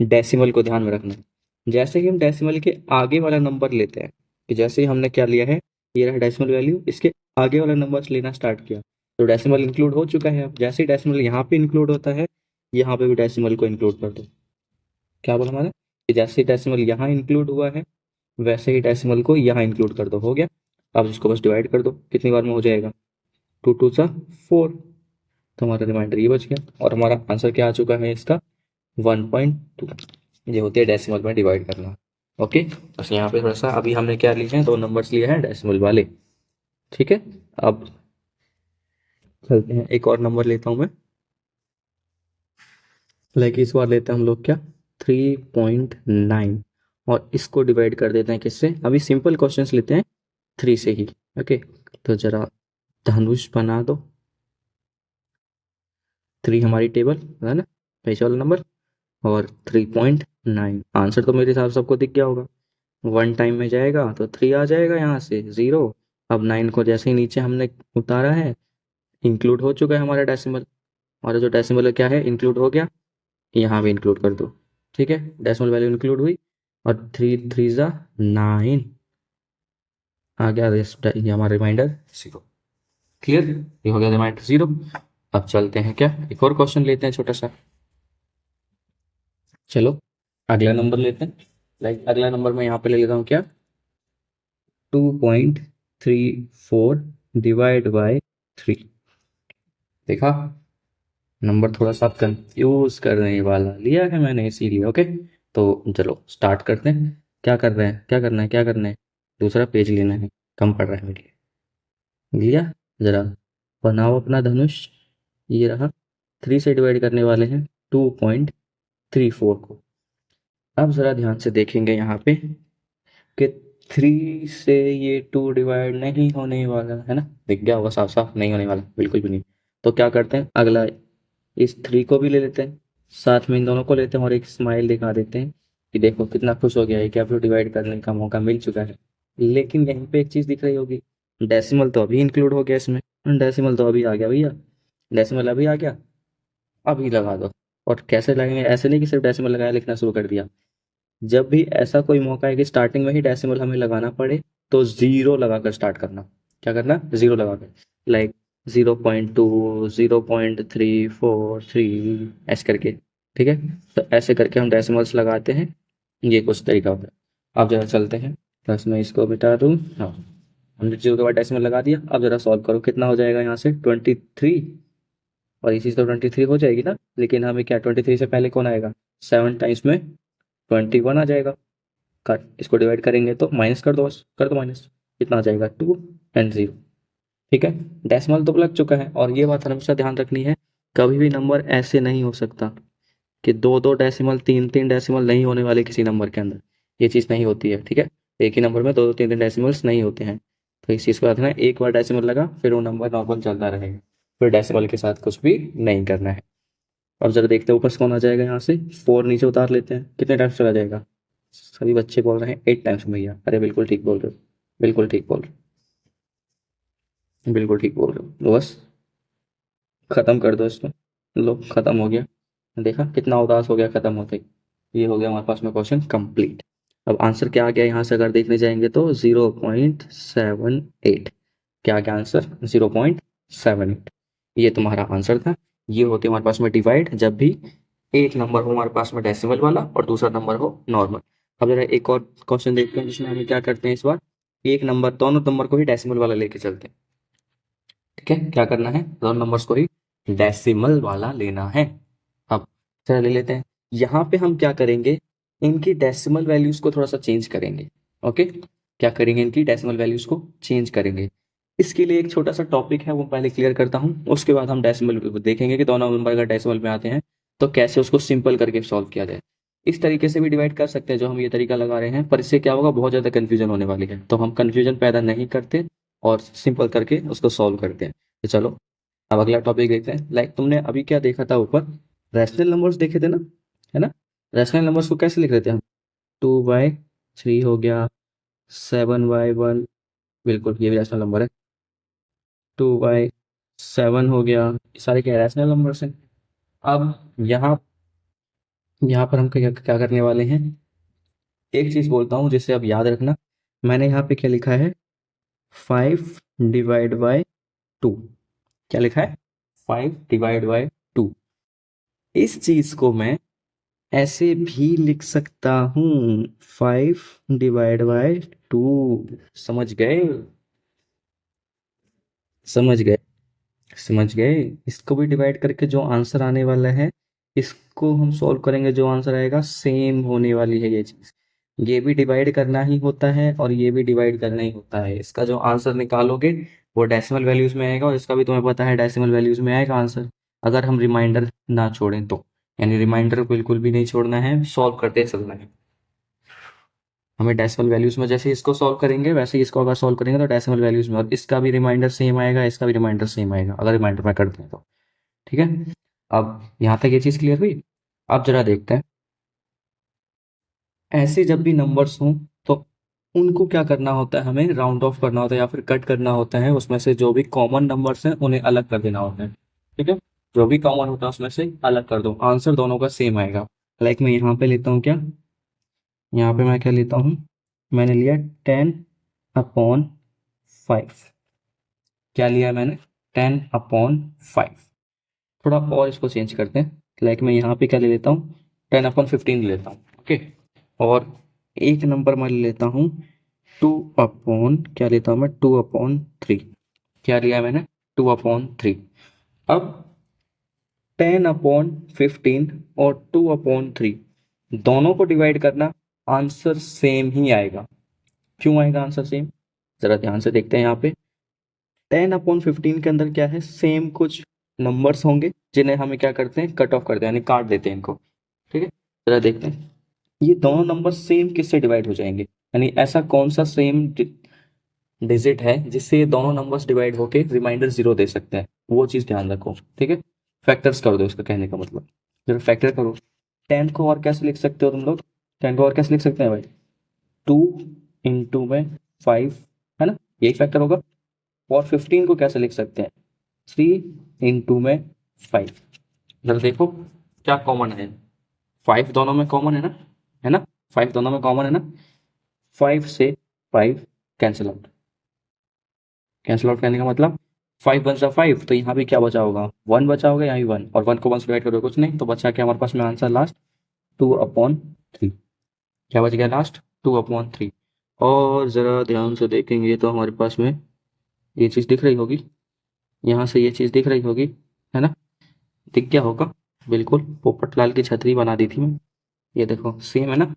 डेसिमल को ध्यान में रखना है। जैसे ही हम डेसिमल के आगे वाला नंबर लेते हैं, कि जैसे ही हमने क्या लिया है, ये रहा डेसिमल वैल्यू, इसके आगे वाला नंबर लेना स्टार्ट किया तो डेसिमल इंक्लूड हो चुका है। अब जैसे ही डेसिमल यहाँ पे इंक्लूड होता है, यहाँ पे भी डेसिमल को इंक्लूड कर दो। क्या बोला हमारा, कि जैसे ही डेसिमल यहाँ इंक्लूड हुआ है वैसे ही डेसिमल को यहाँ इंक्लूड कर दो, हो गया। अब इसको बस डिवाइड कर दो, कितनी बार में हो जाएगा, 2 2 सा 4, तो हमारा रिमाइंडर ये बच गया और हमारा आंसर क्या आ चुका है इसका, 1.2। ये होती है डेसिमल में डिवाइड करना। ओके, बस यहाँ पे थोड़ा सा अभी हमने क्या लिए हैं, 2 नंबर्स लिए हैं डेसिमल वाले, ठीक है। अब चलते हैं, एक और नंबर लेता हूँ मैं, लाइक इस बार लेते हैं हम लोग क्या, 3.9 और इसको डिवाइड कर देते हैं किससे, अभी सिंपल क्वेश्चंस लेते हैं 3 से ही। ओके, तो जरा धनुष बना दो, 3 हमारी टेबल है ना, पहले वाला नंबर, और 3.9 आंसर तो मेरे हिसाब से सबको दिख गया होगा। 1 टाइम में जाएगा तो 3 आ जाएगा यहाँ से 0। अब 9 को जैसे ही नीचे हमने उतारा है, इंक्लूड हो चुका है हमारा डेसिमल, और जो डेसिमल क्या है इंक्लूड हो गया, यहाँ भी इंक्लूड कर दो, ठीक है। डेसिमल वैल्यू इंक्लूड हुई और 3 3 ज़ा 9 आ गया, ये हमारा रिमाइंडर 0। क्लियर, ये हो गया रिमाइंडर 0। अब चलते हैं क्या, एक और क्वेश्चन लेते हैं छोटा सा। चलो अगला नंबर लेते हैं, लाइक अगला नंबर मैं यहाँ पे ले लेता हूँ क्या, 2.34 डिवाइड बाय 3। देखा, नंबर थोड़ा सा कंफ्यूज करने वाला लिया है मैंने इसीलिए। ओके, तो चलो स्टार्ट करते हैं। क्या कर रहे हैं, क्या करना है, क्या करना है, दूसरा पेज लेना है, कम पड़ रहा है मेरे लिए। लिया, जरा बनाओ अपना धनुष, ये रहा। 3 से डिवाइड करने वाले हैं 2.34 को। अब ज़रा ध्यान से देखेंगे यहाँ पे कि 3 से ये 2 डिवाइड नहीं होने वाला है ना, दिख गया होगा साफ साफ, नहीं होने वाला बिल्कुल भी नहीं। तो क्या करते हैं, अगला इस 3 को भी ले लेते हैं, साथ में इन दोनों को लेते हैं और एक स्माइल दिखा देते हैं कि देखो कितना खुश हो गया है, क्या फिर डिवाइड करने का मौका मिल चुका है। लेकिन यहीं पे एक चीज़ दिख रही होगी, डेसिमल तो अभी इंक्लूड हो गया इसमें, डेसिमल तो अभी आ गया भैया, डेसिमल अभी आ गया, अभी लगा दो। और कैसे लगेंगे, ऐसे नहीं कि सिर्फ डेसिमल लगाया लिखना शुरू कर दिया। जब भी ऐसा कोई मौका है कि स्टार्टिंग में ही डेसिमल हमें लगाना पड़े तो 0 लगाकर स्टार्ट करना। क्या करना, 0 लगाकर, लाइक 0.2 0.343 ऐसे करके, ठीक है। तो ऐसे करके हम डेसिमल्स लगाते हैं, ये कुछ तरीका होता है। अब जरा चलते हैं, बस मैं इसको मिटा दूँ। हाँ, हमने 0 के बाद डेसिमल लगा दिया। अब जरा सॉल्व करो, कितना हो जाएगा यहाँ से, 23, और इसी से तो 23 हो जाएगी ना, लेकिन हमें क्या 23 से पहले कौन आएगा, 7 टाइम्स में 21 आ जाएगा। कर इसको डिवाइड करेंगे तो माइनस कर दो, बस कर दो माइनस, कितना आ जाएगा 2 एंड 0, ठीक है। डेसिमल तो लग चुका है, और ये बात हमेशा ध्यान रखनी है, कभी भी नंबर ऐसे नहीं हो सकता कि 2 2 डेसिमल 3 3 डेसिमल नहीं होने वाले किसी नंबर के अंदर, ये चीज़ नहीं होती है, ठीक है। एक ही नंबर में 2 2 3 3 डेसिमल्स नहीं होते हैं, तो इस चीज़ को याद रखना है। एक बार डेसिमल लगा फिर वो नंबर नॉर्मल चलता रहेगा, फिर डेसिमल के साथ कुछ भी नहीं करना है। अब जरा देखते हैं ऊपर से कौन आ जाएगा, यहाँ से 4 नीचे उतार लेते हैं, कितने टाइम्स चला जाएगा, सभी बच्चे बोल रहे हैं 8 टाइम्स भैया, अरे बिल्कुल ठीक बोल रहे हो, बिल्कुल ठीक बोल रहे हो, बिल्कुल ठीक बोल रहे हो। लो बस खत्म कर दो इसको, लो खत्म हो गया, देखा कितना उदास हो गया खत्म होते ही। ये हो गया हमारे पास में क्वेश्चन कंप्लीट। अब आंसर क्या आ गया यहाँ से अगर देखने जाएंगे तो 0.78, क्या आ गया आंसर, 0.78, ये तुम्हारा आंसर था। ये होती है हमारे पास में डिवाइड, जब भी एक नंबर हो हमारे पास में डेसिमल वाला और दूसरा नंबर हो नॉर्मल। अब जरा एक और क्वेश्चन देखते हैं जिसमें हमें क्या करते हैं इस बार, एक नंबर, दोनों नंबर को ही डेसिमल वाला लेके चलते हैं, ठीक है। क्या करना है, दोनों नंबर्स को ही डेसिमल वाला लेना है। अब चलो ले लेते हैं, यहाँ पे हम क्या करेंगे, इनकी डेसिमल वैल्यूज को थोड़ा सा चेंज करेंगे। ओके, क्या करेंगे, इनकी डेसिमल वैल्यूज को चेंज करेंगे। इसके लिए एक छोटा सा टॉपिक है वो पहले क्लियर करता हूँ, उसके बाद हम डेसिमल देखेंगे कि दोनों नंबर अगर डेसिमल में आते हैं तो कैसे उसको सिंपल करके सॉल्व किया जाए। इस तरीके से भी डिवाइड कर सकते हैं जो हम ये तरीका लगा रहे हैं, पर इससे क्या होगा, बहुत ज़्यादा कन्फ्यूजन होने वाली है, तो हम कन्फ्यूजन पैदा नहीं करते और सिंपल करके उसको सॉल्व करते हैं। तो चलो अब अगला टॉपिक देखते हैं। लाइक तुमने अभी क्या देखा था ऊपर, रैशनल नंबर्स देखे थे ना, है ना। रैशनल नंबर्स को कैसे लिख रहे थे हम, 2/3 हो गया, 7/1, बिल्कुल ये भी रैशनल नंबर है, 2/7 हो गया, ये सारे क्या रैशनल नंबर्स हैं। अब यहाँ यहाँ पर हम क्या क्या करने वाले हैं, एक चीज़ बोलता हूँ जिसे अब याद रखना, मैंने यहाँ पे क्या लिखा है, 5 डिवाइड बाय 2। क्या लिखा है, 5 डिवाइड बाय 2। इस चीज़ को मैं ऐसे भी लिख सकता हूँ, 5 डिवाइड बाय 2। समझ गए, समझ गए, समझ गए। इसको भी डिवाइड करके जो आंसर आने वाला है, इसको हम सॉल्व करेंगे, जो आंसर आएगा सेम होने वाली है ये चीज़। ये भी डिवाइड करना ही होता है और ये भी डिवाइड करना ही होता है। इसका जो आंसर निकालोगे वो डेसिमल वैल्यूज में आएगा, और इसका भी तुम्हें पता है डेसिमल वैल्यूज में आएगा आंसर, अगर हम रिमाइंडर ना छोड़ें तो। यानी रिमाइंडर बिल्कुल भी नहीं छोड़ना है, सॉल्व करते चलना है। हमें डेसिमल वैल्यूज में जैसे इसको सॉल्व करेंगे वैसे ही इसको अगर सॉल्व करेंगे तो डेसिमल वैल्यूज में, और इसका भी रिमाइंडर सेम आएगा, इसका भी रिमाइंडर सेम आएगा अगर रिमाइंडर में करते हैं तो। ठीक है, अब यहाँ तक ये चीज़ क्लियर हुई। अब जरा देखते हैं, ऐसे जब भी नंबर्स हों तो उनको क्या करना होता है, हमें राउंड ऑफ करना होता है या फिर कट करना होता है। उसमें से जो भी कॉमन नंबर्स हैं उन्हें अलग कर देना होता है। ठीक है, जो भी कॉमन होता है उसमें से अलग कर दो, आंसर दोनों का सेम आएगा। लाइक मैं यहाँ पे लेता हूँ क्या, यहाँ पे मैं क्या लेता हूँ, मैंने लिया 10/5। क्या लिया मैंने, 10/5। थोड़ा और इसको चेंज करते हैं, लाइक मैं यहाँ पे क्या ले लेता हूँ, 10/15 ले लेता हूँ। ओके, और एक नंबर मैं ले लेता हूँ 2 क्या लेता हूँ मैं, 2/3। क्या लिया मैंने, 2/3। अब 10/15 और 2/3 दोनों को डिवाइड करना, आंसर सेम ही आएगा। क्यों आएगा आंसर सेम, जरा ध्यान से देखते हैं। यहाँ पे 10/15 के अंदर क्या है, सेम कुछ नंबर्स होंगे जिन्हें हमें क्या करते हैं, कट ऑफ करते हैं, यानी काट देते हैं इनको। ठीक है, जरा देखते हैं ये दोनों नंबर सेम किससे डिवाइड हो जाएंगे, यानी ऐसा कौन सा सेम डिजिट है जिससे ये दोनों नंबर्स डिवाइड होके रिमाइंडर 0 दे सकते हैं, वो चीज़ ध्यान रखो। ठीक है, फैक्टर्स कर दो, इसका कहने का मतलब जरा फैक्टर करो। 10 को और कैसे लिख सकते हो तुम लोग, 10 को और कैसे लिख सकते हैं भाई, 2 × 5, है ना, यही फैक्टर होगा। और 15 को कैसे लिख सकते हैं, 3 × 5। जरा देखो क्या कॉमन है, 5 दोनों में कॉमन है ना, है ना, 5 दोनों में कॉमन है ना। 5 से 5 कैंसिल आउट, कैंसिल आउट करने का मतलब 5 × 1 = 5, तो यहाँ भी क्या बचा होगा, 1 बचा होगा, यहाँ भी 1, और 1 को 1 से डिवाइड करोगे कुछ नहीं, तो बचा क्या हमारे पास में आंसर लास्ट, 2/3। क्या बच गया लास्ट, 2/3। और ज़रा ध्यान से देखेंगे तो हमारे पास में ये चीज़ दिख रही होगी, यहाँ से ये चीज़ दिख रही होगी, है ना, दिख गया होगा, बिल्कुल पोपटलाल की छतरी बना दी थी मैं। ये देखो सेम है ना,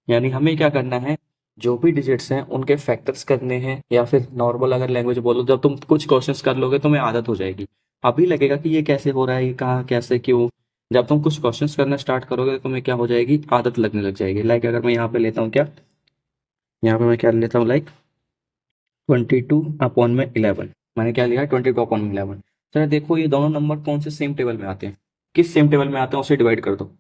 यानी हमें क्या करना है, जो भी डिजिट्स हैं उनके फैक्टर्स करने हैं, या फिर नॉर्मल अगर लैंग्वेज बोलो, जब तुम कुछ क्वेश्चंस कर लोगे तुम्हें आदत हो जाएगी। अभी लगेगा कि ये कैसे हो रहा है, ये कहाँ कैसे क्यों, जब तुम कुछ क्वेश्चंस करना स्टार्ट करोगे तो तुम्हें क्या हो जाएगी, आदत लगने लग जाएगी। लाइक अगर मैं यहाँ पे लेता हूँ क्या, यहाँ पे मैं क्या लेता हूँ, लाइक 22/11, मैंने क्या लिया, 22/11। चलो देखो ये दोनों नंबर कौन से सेम टेबल में आते हैं, किस सेम टेबल में आते हैं उसे डिवाइड कर दो।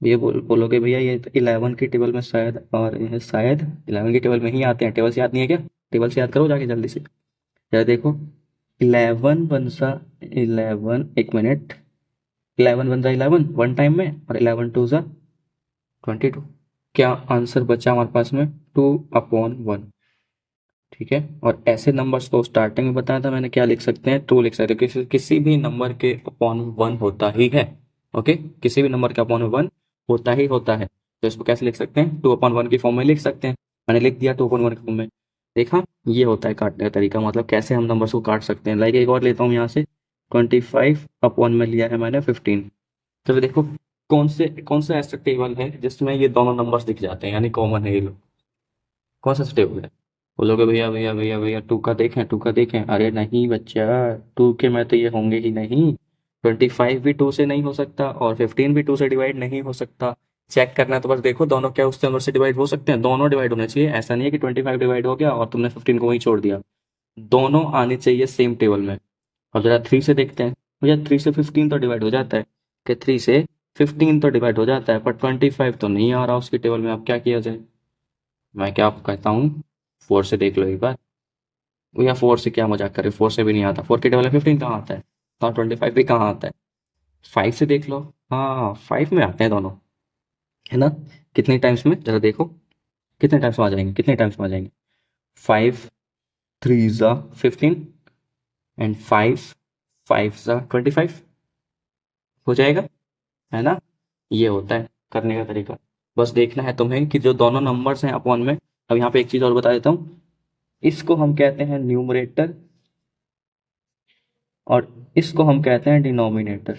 ये बोलोगे भैया ये तो 11 की टेबल में शायद, और ये शायद 11 की टेबल में ही आते हैं, टेबल से याद नहीं है क्या, टेबल से याद करो जाके जल्दी से। यार देखो 11 वन सा 11, एक मिनट, 11 वन सा 11 वन टाइम में, और 11 टू सा 22। क्या आंसर बचा हमारे पास में, 2/1। ठीक है, और ऐसे नंबर्स को स्टार्टिंग में बताया था मैंने, क्या लिख सकते हैं, 2 लिख सकते हैं, किसी भी नंबर के अपॉन 1 होता ही है। ओके, किसी भी नंबर के अपॉन 1 होता ही होता है, तो इसको कैसे लिख सकते हैं, 2/1 की फॉर्म में लिख सकते हैं। मैंने लिख दिया 2/1 की फॉर्म में। देखा, ये होता है काटने का तरीका, मतलब कैसे हम नंबर्स को काट सकते हैं। लाइक एक और लेता हूँ यहाँ से, 25/1 में लिया है मैंने 15। चलो देखो कौन सा ऐसा टेबल है जिसमें ये दोनों नंबर्स दिख जाते हैं, यानी कॉमन है ये लोग, कौन सा टेबल है, बोलोगे भैया भैया भैया भैया 2 का देखें, 2 का देखें, अरे नहीं बच्चा, 2 के में तो ये होंगे ही नहीं। 25 भी 2 से नहीं हो सकता, और 15 भी 2 से डिवाइड नहीं हो सकता। चेक करना है तो बस देखो दोनों क्या उसके अंदर से डिवाइड हो सकते हैं, दोनों डिवाइड होने चाहिए। ऐसा नहीं है कि 25 डिवाइड हो गया और तुमने 15 को वहीं छोड़ दिया, दोनों आने चाहिए सेम टेबल में। अब जरा 3 से देखते हैं, भैया 3 से 15 तो डिवाइड हो जाता है, कि 3 से 15 तो डिवाइड हो जाता है, पर 25 तो नहीं आ रहा उसकी टेबल में, अब क्या किया जाए। मैं क्या कहता हूँ, 4 से देख लो एक बार। भैया 4 से क्या मजाक करे, 4 से भी नहीं आता, 4 की टेबल में 15 कहाँ आता है, और 25 भी कहाँ आता है। 5 से देख लो, हाँ 5 में आते हैं दोनों, है ना। कितने टाइम्स में जरा देखो, कितने टाइम्स में आ जाएंगे, कितने टाइम्स में आ जाएंगे। 5 3 ज़ा 15 एंड 5 5 ज़ा 25 हो जाएगा, है ना। ये होता है करने का तरीका। बस देखना है तुम्हें कि जो दोनों नंबर्स हैं अपॉन में। अब यहाँ पे एक चीज़ और बता देता हूँ, इसको हम कहते हैं न्यूमरेटर और इसको हम कहते हैं डिनोमिनेटर।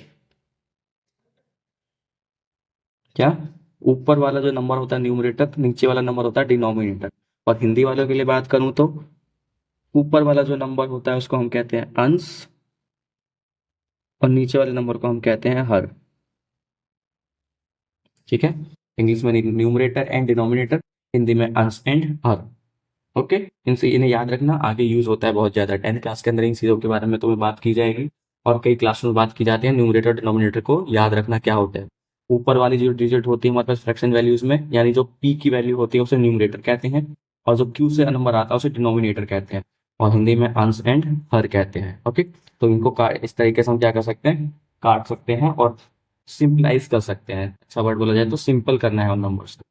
क्या, ऊपर वाला जो नंबर होता है न्यूमरेटर, नीचे वाला नंबर होता है डिनोमिनेटर। और हिंदी वालों के लिए बात करूं तो ऊपर वाला जो नंबर होता है उसको हम कहते हैं अंश और नीचे वाले नंबर को हम कहते हैं हर। ठीक है, इंग्लिश में न्यूमरेटर एंड डिनोमिनेटर, हिंदी में अंश एंड हर। ओके, इनसे इन्हें याद रखना, आगे यूज होता है बहुत ज़्यादा। 10th क्लास के अंदर इन चीज़ों के बारे में तुम्हें बात की जाएगी और कई क्लास में बात की जाती है। न्यूमरेटर डिनोमिनेटर को याद रखना क्या होता है। ऊपर वाली जो डिजिट होती है हमारे पास फ्रैक्शन वैल्यूज में, यानी जो पी की वैल्यू होती है उसे न्यूमरेटर कहते हैं और जो क्यू से नंबर आता है उसे डिनोमिनेटर कहते हैं और हिंदी में अंश एंड हर कहते हैं। ओके, तो इनको इस तरीके से हम क्या कर सकते हैं, काट सकते हैं और सिंपलाइज कर सकते हैं। अच्छा वर्ड बोला जाए तो सिंपल करना है उन नंबर्स को।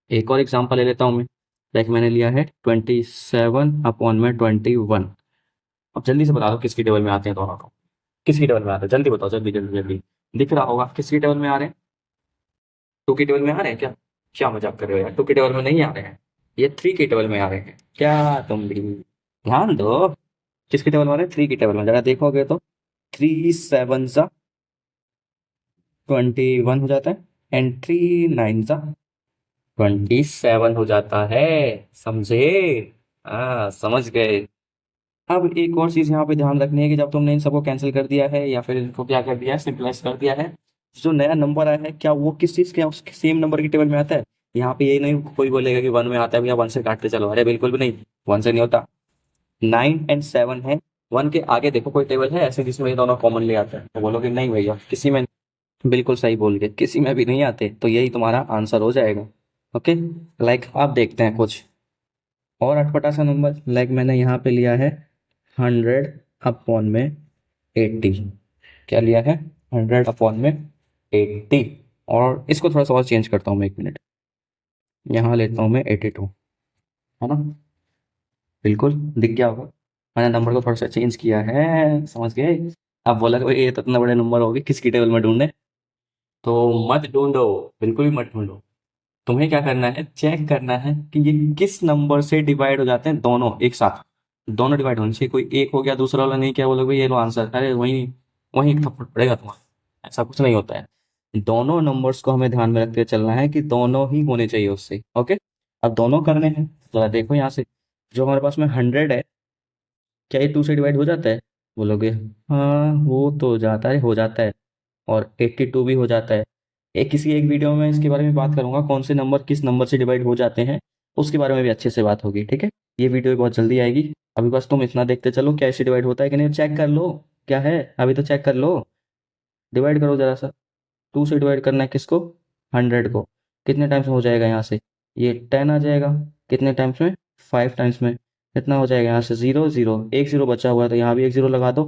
एक और एग्जांपल ले लेता हूँ मैं। लाइक मैंने लिया है 27/21। अब जल्दी से बता दो किसकी टेबल में आते हैं दोनों को, किसकी टेबल में आते हैं, जल्दी बताओ, जल्दी जल्दी जल्दी। दिख रहा होगा किसकी टेबल में आ रहे हैं, टू की टेबल में आ रहे हैं क्या, क्या मजाक कर रहे हो यार, टू की टेबल में नहीं आ रहे हैं, ये थ्री की टेबल में आ रहे हैं। क्या तुम भी ध्यान दो, किसकी टेबल में आ रहे हैं, थ्री की टेबल में। जरा देखोगे तो 3 7 ज़ा 21 हो जाता है एंड 3 9 ज़ा 27 हो जाता है। समझे, हाँ समझ गए। अब एक और चीज यहाँ पे ध्यान रखनी है कि जब तुमने इन सबको कैंसिल कर दिया है या फिर इनको क्या कर दिया है, सिंपलाइज कर दिया है, जो नया नंबर आया है क्या वो किस चीज के उसके सेम नंबर की टेबल में आता है। यहाँ पे ये नहीं कोई बोलेगा कि 1 में आता है भैया 1 से काटते चलो, अरे बिल्कुल भी नहीं, 1 से नहीं होता। 9 एंड 7 है, 1 के आगे देखो कोई टेबल है ऐसे जिसमें ये दोनों कॉमनली आता है, तो बोलोगे नहीं भैया किसी में, बिल्कुल सही बोल गए, किसी में भी नहीं आते, तो यही तुम्हारा आंसर हो जाएगा। ओके, लाइक आप देखते हैं कुछ और अटपटा सा नंबर। लाइक मैंने यहाँ पे लिया है 100/80। क्या लिया है, 100/80। और इसको थोड़ा सा और चेंज करता हूँ मैं, 1 मिनट, यहाँ लेता हूँ मैं 82, है ना। बिल्कुल दिख गया होगा, मैंने नंबर को थोड़ा सा चेंज किया है, समझ गए। अब बोला कि भाई ये तो इतने बड़े नंबर होगी किसकी टेबल में ढूंढे, तो मत ढूंढो, बिल्कुल भी मत ढूंढो। तुम्हें क्या करना है, चेक करना है कि ये किस नंबर से डिवाइड हो जाते हैं दोनों एक साथ। दोनों डिवाइड होने चाहिए, कोई एक हो गया दूसरा वाला नहीं, क्या बोलोगे ये लो आंसर, अरे वही वही एक थप्पड़ पड़ेगा तुम्हारा, ऐसा कुछ नहीं होता है। दोनों नंबर्स को हमें ध्यान में रखते चलना है कि दोनों ही होने चाहिए उससे। ओके, अब दोनों करने हैं, जरा देखो यहाँ से, जो हमारे पास में 100 है, क्या ये 2 से डिवाइड हो जाता है, बोलोगे हाँ वो तो हो जाता है, और 82 भी हो जाता है। किसी एक वीडियो में इसके बारे में बात करूंगा, कौन से नंबर किस नंबर से डिवाइड हो जाते हैं, उसके बारे में भी अच्छे से बात होगी। ठीक है, ये वीडियो भी बहुत जल्दी आएगी। अभी बस तुम इतना देखते चलो क्या इससे डिवाइड होता है कि नहीं, चेक कर लो क्या है, अभी तो चेक कर लो। डिवाइड करो जरा सा, 2 से डिवाइड करना है किसको, 100 को। कितने टाइम्स में हो जाएगा यहाँ से, ये 10 आ जाएगा, कितने टाइम्स में, 5 टाइम्स में। कितना हो जाएगा यहाँ से, 0 0, एक 0 बचा हुआ है तो यहाँ भी एक 0 लगा दो,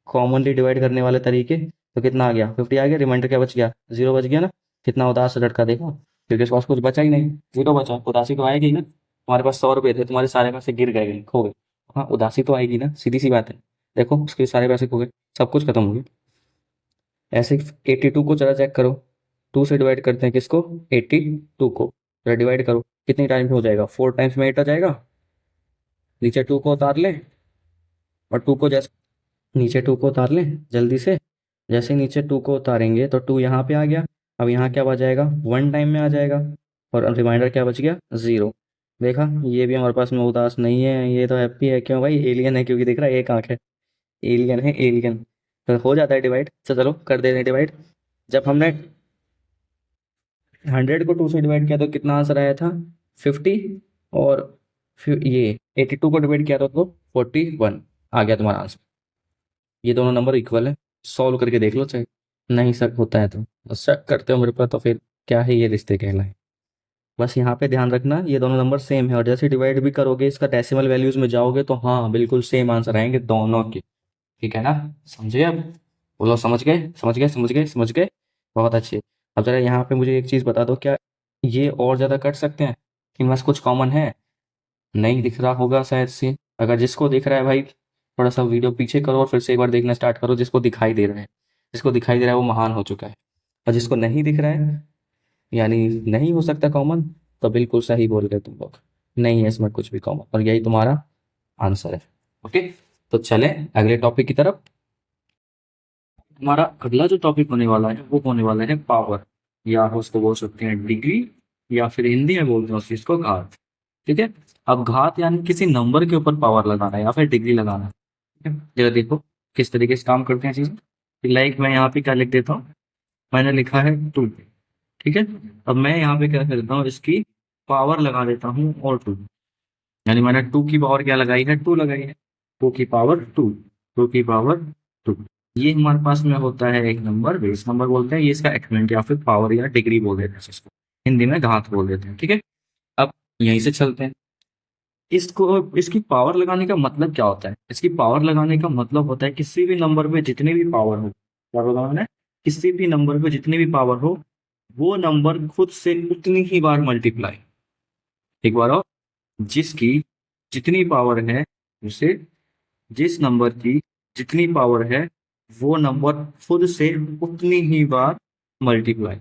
कॉमनली डिवाइड करने वाले तरीके। तो कितना आ गया, 50 आ गया, रिमाइंडर क्या बच गया, 0 बच गया ना। कितना उदास लड़का देखो, क्योंकि इसके पास कुछ बचा ही नहीं, 0 बचा, उदासी तो आएगी ना। तुम्हारे पास 100 रुपये थे, तुम्हारे सारे पैसे गिर गए, खो गए, हाँ उदासी तो आएगी ना, सीधी सी बात है। देखो उसके सारे पैसे खो गए, सब कुछ खत्म हो गया। ऐसे 82 को जरा चेक करो, 2 से डिवाइड करते हैं किसको, 82 को, जरा डिवाइड करो कितनी टाइम में हो जाएगा, 4 टाइम्स में 8 आ जाएगा। नीचे 2 को उतार लें और 2 को जैसे नीचे 2 को उतार लें जल्दी से। जैसे नीचे 2 को उतारेंगे तो 2 यहाँ पे आ गया, अब यहाँ क्या बच जाएगा, 1 टाइम में आ जाएगा, और रिमाइंडर क्या बच गया, 0। देखा, ये भी हमारे पास में उदास नहीं है, ये तो हैप्पी है। क्यों भाई, एलियन है, क्योंकि दिख रहा है एक आंख है, एलियन है एलियन। तो हो जाता है डिवाइड, तो चलो कर दे रहे डिवाइड। जब हमने 100 को 2 से डिवाइड किया तो कितना आंसर आया था, 50, और फिर ये 82 को डिवाइड किया था तो 41 आ गया तुम्हारा आंसर। ये दोनों नंबर इक्वल है, सॉल्व करके देख लो, चाहे नहीं शक होता है तो शक करते हो मेरे पर, तो फिर क्या है, ये रिश्ते कहलाए। बस यहाँ पे ध्यान रखना ये दोनों नंबर सेम है, और जैसे डिवाइड भी करोगे इसका डेसिमल वैल्यूज में जाओगे तो हाँ बिल्कुल सेम आंसर आएंगे दोनों के। ठीक है ना, समझे अब, बोलो समझ गए समझ गए समझ गए समझ गए, बहुत अच्छे। अब जरा यहाँ पे मुझे एक चीज़ बता दो, क्या ये और ज़्यादा कट सकते हैं? इनमें से कुछ कॉमन है? नहीं दिख रहा होगा शायद से। अगर जिसको दिख रहा है भाई, थोड़ा सा वीडियो पीछे करो और फिर से एक बार देखना स्टार्ट करो। जिसको दिखाई दे रहा है, जिसको दिखाई दे रहा है वो महान हो चुका है, और जिसको नहीं दिख रहा है यानी नहीं हो सकता कॉमन, तो बिल्कुल सही बोल रहे तुम लोग, नहीं है इसमें कुछ भी कॉमन, और यही तुम्हारा आंसर है। ओके, तो चलें अगले टॉपिक की तरफ। हमारा अगला जो टॉपिक होने वाला है वो होने वाला है पावर, या उसको बोल सकते हैं डिग्री, या फिर हिंदी में बोलते हैं उस चीज को घात। ठीक है, अब घात यानी किसी नंबर के ऊपर पावर लगाना है या फिर डिग्री लगाना है। ठीक है, जरा देखो किस तरीके से काम करते हैं चीजें। लाइक मैं यहाँ पे क्या लिख देता हूँ, मैंने लिखा है 2। ठीक है, अब मैं यहाँ पे क्या करता हूँ, इसकी पावर लगा देता हूँ और 2, यानी मैंने 2 की पावर क्या लगाई है, 2 लगाई है। 2 की पावर 2, 2 की पावर 2। ये हमारे पास में होता है एक नंबर, बेस नंबर बोलते हैं। ये इसका एक्सपोनेंट या फिर पावर या डिग्री बोल देते हैं इसको, हिंदी में घात बोल देते हैं। ठीक है, अब यहीं से चलते हैं। इसको इसकी पावर लगाने का मतलब क्या होता है? इसकी पावर लगाने का मतलब होता है किसी भी नंबर पे जितनी भी पावर हो, क्या बोला मैंने, किसी भी नंबर पे जितनी भी पावर हो वो नंबर खुद से उतनी ही बार मल्टीप्लाई। एक बार और, जिसकी जितनी पावर है उसे, जिस नंबर की जितनी पावर है वो नंबर खुद से उतनी ही बार मल्टीप्लाई।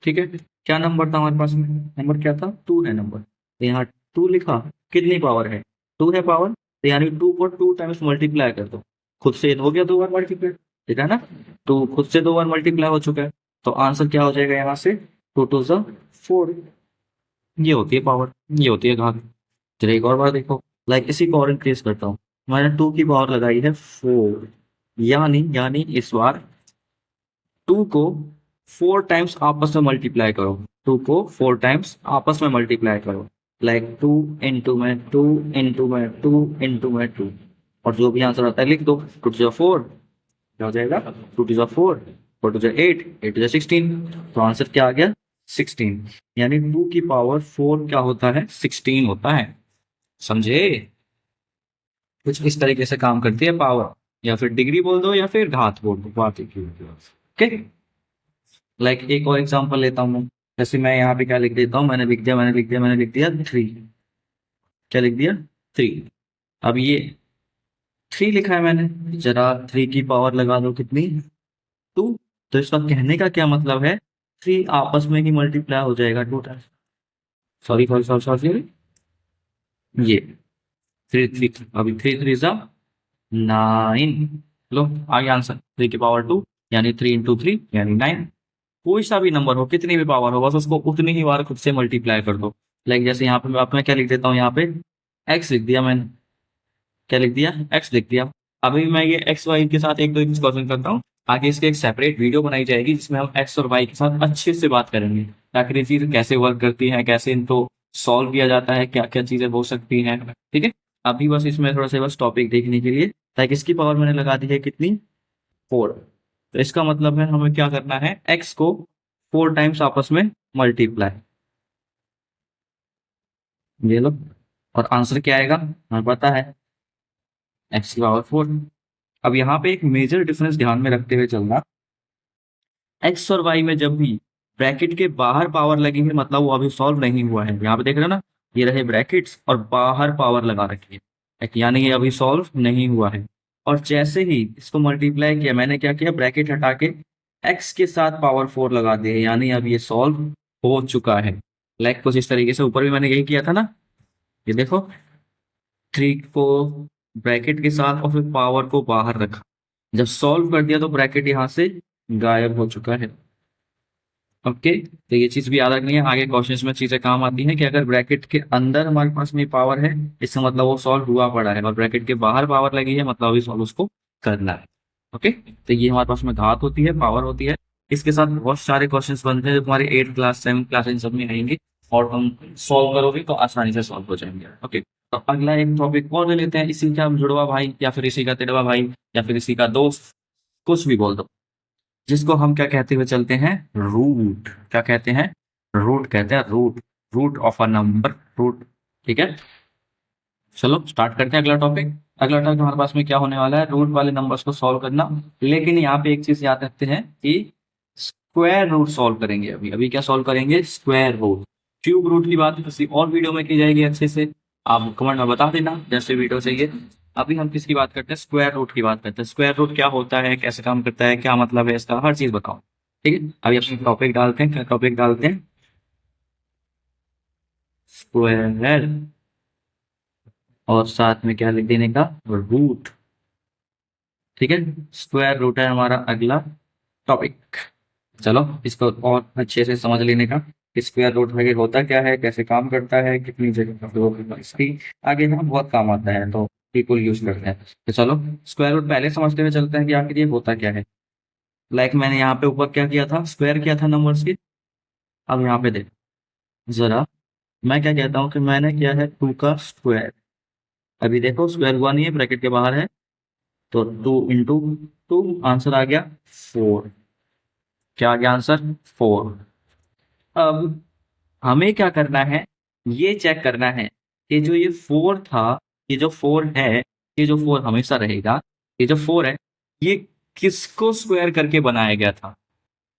ठीक है, क्या नंबर था हमारे पास में, नंबर क्या था, 2 है नंबर, तो यहाँ 2 लिखा। कितनी पावर है, 2 है पावर, तो यानी 2 को 2 टाइम्स मल्टीप्लाई कर दो, खुद से हो गया 2 बार मल्टीप्लाई। ठीक है ना, तो खुद से 2 बार मल्टीप्लाई हो चुका है, तो आंसर क्या हो जाएगा यहाँ से, 2 टू ज़ 4। ये होती है पावर, ये होती है घात। चलिए एक और बार देखो, लाइक इसी को और इंक्रीज करता हूँ। मैंने 2 की पावर लगाई है 4, यानी इस बार 2 को 4 टाइम्स आपस में मल्टीप्लाई करो। 2 को 4 टाइम्स आपस में मल्टीप्लाई करो, लाइक 2 इंटू में 2 इंटू में 2 इंटू में 2, और जो भी आंसर आता है लिख दो। 2 टू 4 क्या हो जाएगा, 2 टू 4, 4 टू 8, 8 टू 16, तो आंसर क्या आ गया, 16। यानी 2 की पावर 4 क्या होता है, 16 होता है। समझे, कुछ इस तरीके से काम करती है पावर, या फिर डिग्री बोल दो या फिर घात बोल दो, बात एक ही होती है। ओके, लाइक एक और एग्जांपल लेता हूँ। जैसे मैं यहाँ पे क्या लिख देता हूँ, मैंने लिख दिया 3। क्या लिख दिया, 3। अब ये 3 लिखा है मैंने, जरा 3 की पावर लगा दो कितनी, 2। तो इसका कहने का क्या मतलब है, 3 आपस में ही मल्टीप्लाई हो जाएगा 2 times. Sorry sorry sorry sorry, ये 3 अभी 3 3 जा 9। लो आगे आंसर, 3 की पावर 2 यानी 3 इंटू 3 यानी 9। कोई सा भी नंबर हो, कितनी भी पावर हो, बस उसको उतनी ही बार खुद से मल्टीप्लाई कर दो। लाइक जैसे यहाँ पे मैं क्या लिख देता हूँ, यहाँ पे x लिख दिया मैंने, क्या लिख दिया, x लिख दिया। अभी मैं ये x y के साथ एक दो क्वेश्चन करता हूँ, आगे इसके एक सेपरेट वीडियो बनाई जाएगी जिसमें हम x और y के साथ अच्छे से बात करेंगे, ताकि ये चीज कैसे वर्क करती है, कैसे इनको सॉल्व किया जाता है, क्या क्या चीजें हो सकती हैं। ठीक है, अभी बस इसमें थोड़ा सा बस टॉपिक देखने के लिए, लाइक इसकी पावर मैंने लगा दी है कितनी, 4। तो इसका मतलब है हमें क्या करना है, x को 4 टाइम्स आपस में मल्टीप्लाई, ये लो, और आंसर क्या आएगा हमें पता है, x की पावर 4। अब यहाँ पे एक मेजर डिफरेंस ध्यान में रखते हुए चलना, x और y में जब भी ब्रैकेट के बाहर पावर लगी है मतलब वो अभी सॉल्व नहीं हुआ है। यहाँ पे देख रहे हो ना, ये रहे ब्रैकेट्स और बाहर पावर लगा रखी है, यानी ये अभी सॉल्व नहीं हुआ है। और जैसे ही इसको मल्टीप्लाई किया, मैंने क्या किया, ब्रैकेट हटा के x के साथ पावर 4 लगा दिए, यानी अब ये सॉल्व हो चुका है। लाइक कुछ इस तरीके से, ऊपर भी मैंने यही किया था ना, ये देखो 3 को ब्रैकेट के साथ और फिर पावर को बाहर रखा, जब सॉल्व कर दिया तो ब्रैकेट यहाँ से गायब हो चुका है। ओके, तो ये चीज भी याद रखनी है, आगे क्वेश्चंस में चीजें काम आती हैं कि अगर ब्रैकेट के अंदर हमारे पास में पावर है इसका मतलब वो सॉल्व हुआ पड़ा है, और ब्रैकेट के बाहर पावर लगी है मतलब अभी सॉल्व उसको करना है। ओके, तो ये हमारे पास में घात होती है, पावर होती है। इसके साथ बहुत सारे क्वेश्चंस बनते हैं जो तुम्हारे 8th class 7th class in सब में आएंगे, और तुम सॉल्व करोगे तो आसानी से सॉल्व हो जाएंगे। ओके, तो अगला एक टॉपिक और ले लेते हैं, इसी का जुड़वा भाई या फिर इसी का तिड़वा भाई या फिर इसी का दोस्त, कुछ भी बोल दो, जिसको हम क्या कहते हुए चलते हैं, रूट। क्या कहते हैं, रूट कहते हैं, root, root of a number, root. ठीक है, चलो स्टार्ट करते हैं अगला टॉपिक। अगला टॉपिक हमारे पास में क्या होने वाला है, रूट वाले नंबर्स को सॉल्व करना। लेकिन यहाँ पे एक चीज याद रखते हैं कि स्क्वायर रूट सॉल्व करेंगे। अभी अभी क्या सॉल्व करेंगे? Square root. क्यूब रूट की बात किसी और वीडियो में की जाएगी अच्छे से, आप कमेंट में बता देना जैसे वीडियो चाहिए। अभी हम किसकी बात करते हैं? स्क्वायर रूट की बात करते हैं। स्क्वायर रूट क्या होता है, कैसे काम करता है, क्या मतलब है इसका, हर चीज बताओ। ठीक है, अभी अपनी टॉपिक डालते हैं। क्या टॉपिक डालते हैं? स्क्वायर, और साथ में क्या लिख देने का? रूट। ठीक है, स्क्वायर रूट है हमारा अगला टॉपिक। चलो इसको और अच्छे से समझ लेने का, स्क्वायर रूट वगैरह होता क्या है, कैसे काम करता है, कितनी जगह पर इसकी आगे हम बहुत काम आता है तो पीपल यूज करते हैं। तो चलो स्क्वायर रूट पहले समझते हुए चलते हैं कि आखिर ये होता क्या है। लाइक मैंने यहाँ पे ऊपर क्या किया था? स्क्वायर किया था नंबर्स की। अब यहाँ पे देख जरा, मैं क्या कहता हूँ कि मैंने किया है 2 का स्क्वायर। अभी देखो स्क्वायर हुआ नहीं है, ब्रैकेट के बाहर है, तो 2 × 2 आंसर आ गया 4। क्या आ गया आंसर? 4। अब हमें क्या करना है? ये चेक करना है कि जो ये 4 था, ये जो 4 है, ये जो 4 हमेशा रहेगा, ये जो 4 है, ये किसको स्क्वायर करके बनाया गया था?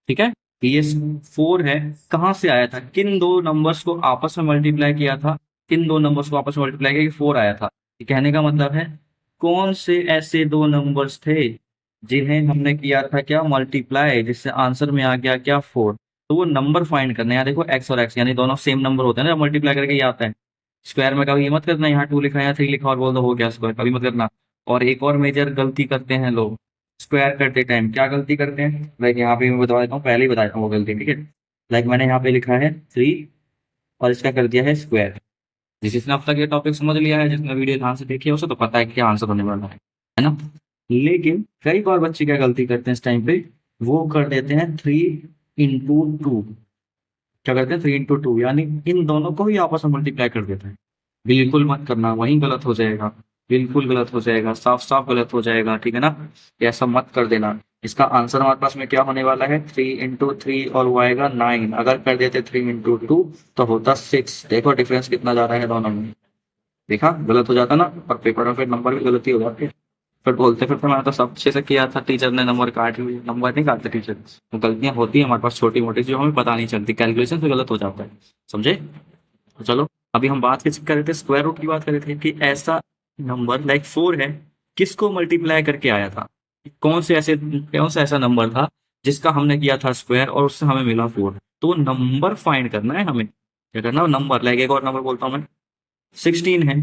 ठीक है, ये 4 है, कहाँ से आया था? किन दो नंबर्स को आपस में मल्टीप्लाई किया था? किन दो नंबर्स को आपस में मल्टीप्लाई किया कि 4 आया था? ये कहने का मतलब है कौन से ऐसे दो नंबर्स थे जिन्हें हमने किया था क्या? मल्टीप्लाई, जिससे आंसर में आ गया क्या? 4। तो वो नंबर फाइंड करना है। यहाँ देखो एक्स और एक्स यानी दोनों सेम नंबर होते हैं ना, मल्टीप्लाई करके ये आता है। स्क्वायर में कभी ये मत करना यहाँ 2 लिखा है या 3 लिखा और बोल दो हो गया स्क्वायर, कभी मत करना। और एक और मेजर गलती करते हैं लोग स्क्वायर करते टाइम, क्या गलती करते हैं? लाइक यहाँ पे मैं बता देता हूँ, पहले ही बताया था वो गलती। ठीक है, लाइक मैंने यहाँ पे लिखा है 3 और इसका कर दिया है स्क्वायर। जिसने अब तक ये टॉपिक समझ लिया है, जिसने वीडियो ध्यान से देखी है, उसे तो पता है क्या आंसर होने वाला है ना। लेकिन कई बार बच्चे क्या गलती करते हैं इस टाइम पे? वो कर देते हैं 3 × 2। क्या करते हैं? 3 × 2 यानी इन दोनों को ही आपस में मल्टीप्लाई कर देते हैं। बिल्कुल मत करना, वहीं गलत हो जाएगा, बिल्कुल गलत हो जाएगा, साफ साफ गलत हो जाएगा। ठीक है ना, ऐसा मत कर देना। इसका आंसर हमारे पास में क्या होने वाला है? 3 × 3 और वो आएगा 9। अगर कर देते 3 × 2 तो होता 6। देखो डिफरेंस कितना ज्यादा है दोनों में। देखा, गलत हो जाता ना, और पेपर में फिर नंबर भी गलती हो जाती है। फिर बोलते फिर मैंने तो सब अच्छे से किया था, टीचर ने नंबर काट लिए। नंबर नहीं काटते टीचर, तो गलतियां होती है हमारे पास छोटी मोटी जो हमें पता नहीं चलती, कैलकुलेशन से गलत हो जाता है। समझे? तो चलो अभी हम बात किसकी कर रहे थे? स्क्वायर रूट की बात कर रहे थे कि ऐसा नंबर लाइक 4 है, किसको मल्टीप्लाई करके आया था? कौन सा ऐसा नंबर था जिसका हमने किया था स्क्वायर और उससे हमें मिला 4? तो नंबर फाइंड करना है हमें। क्या करना? नंबर। लाइक एक और नंबर बोलता हूँ मैं, 16 है।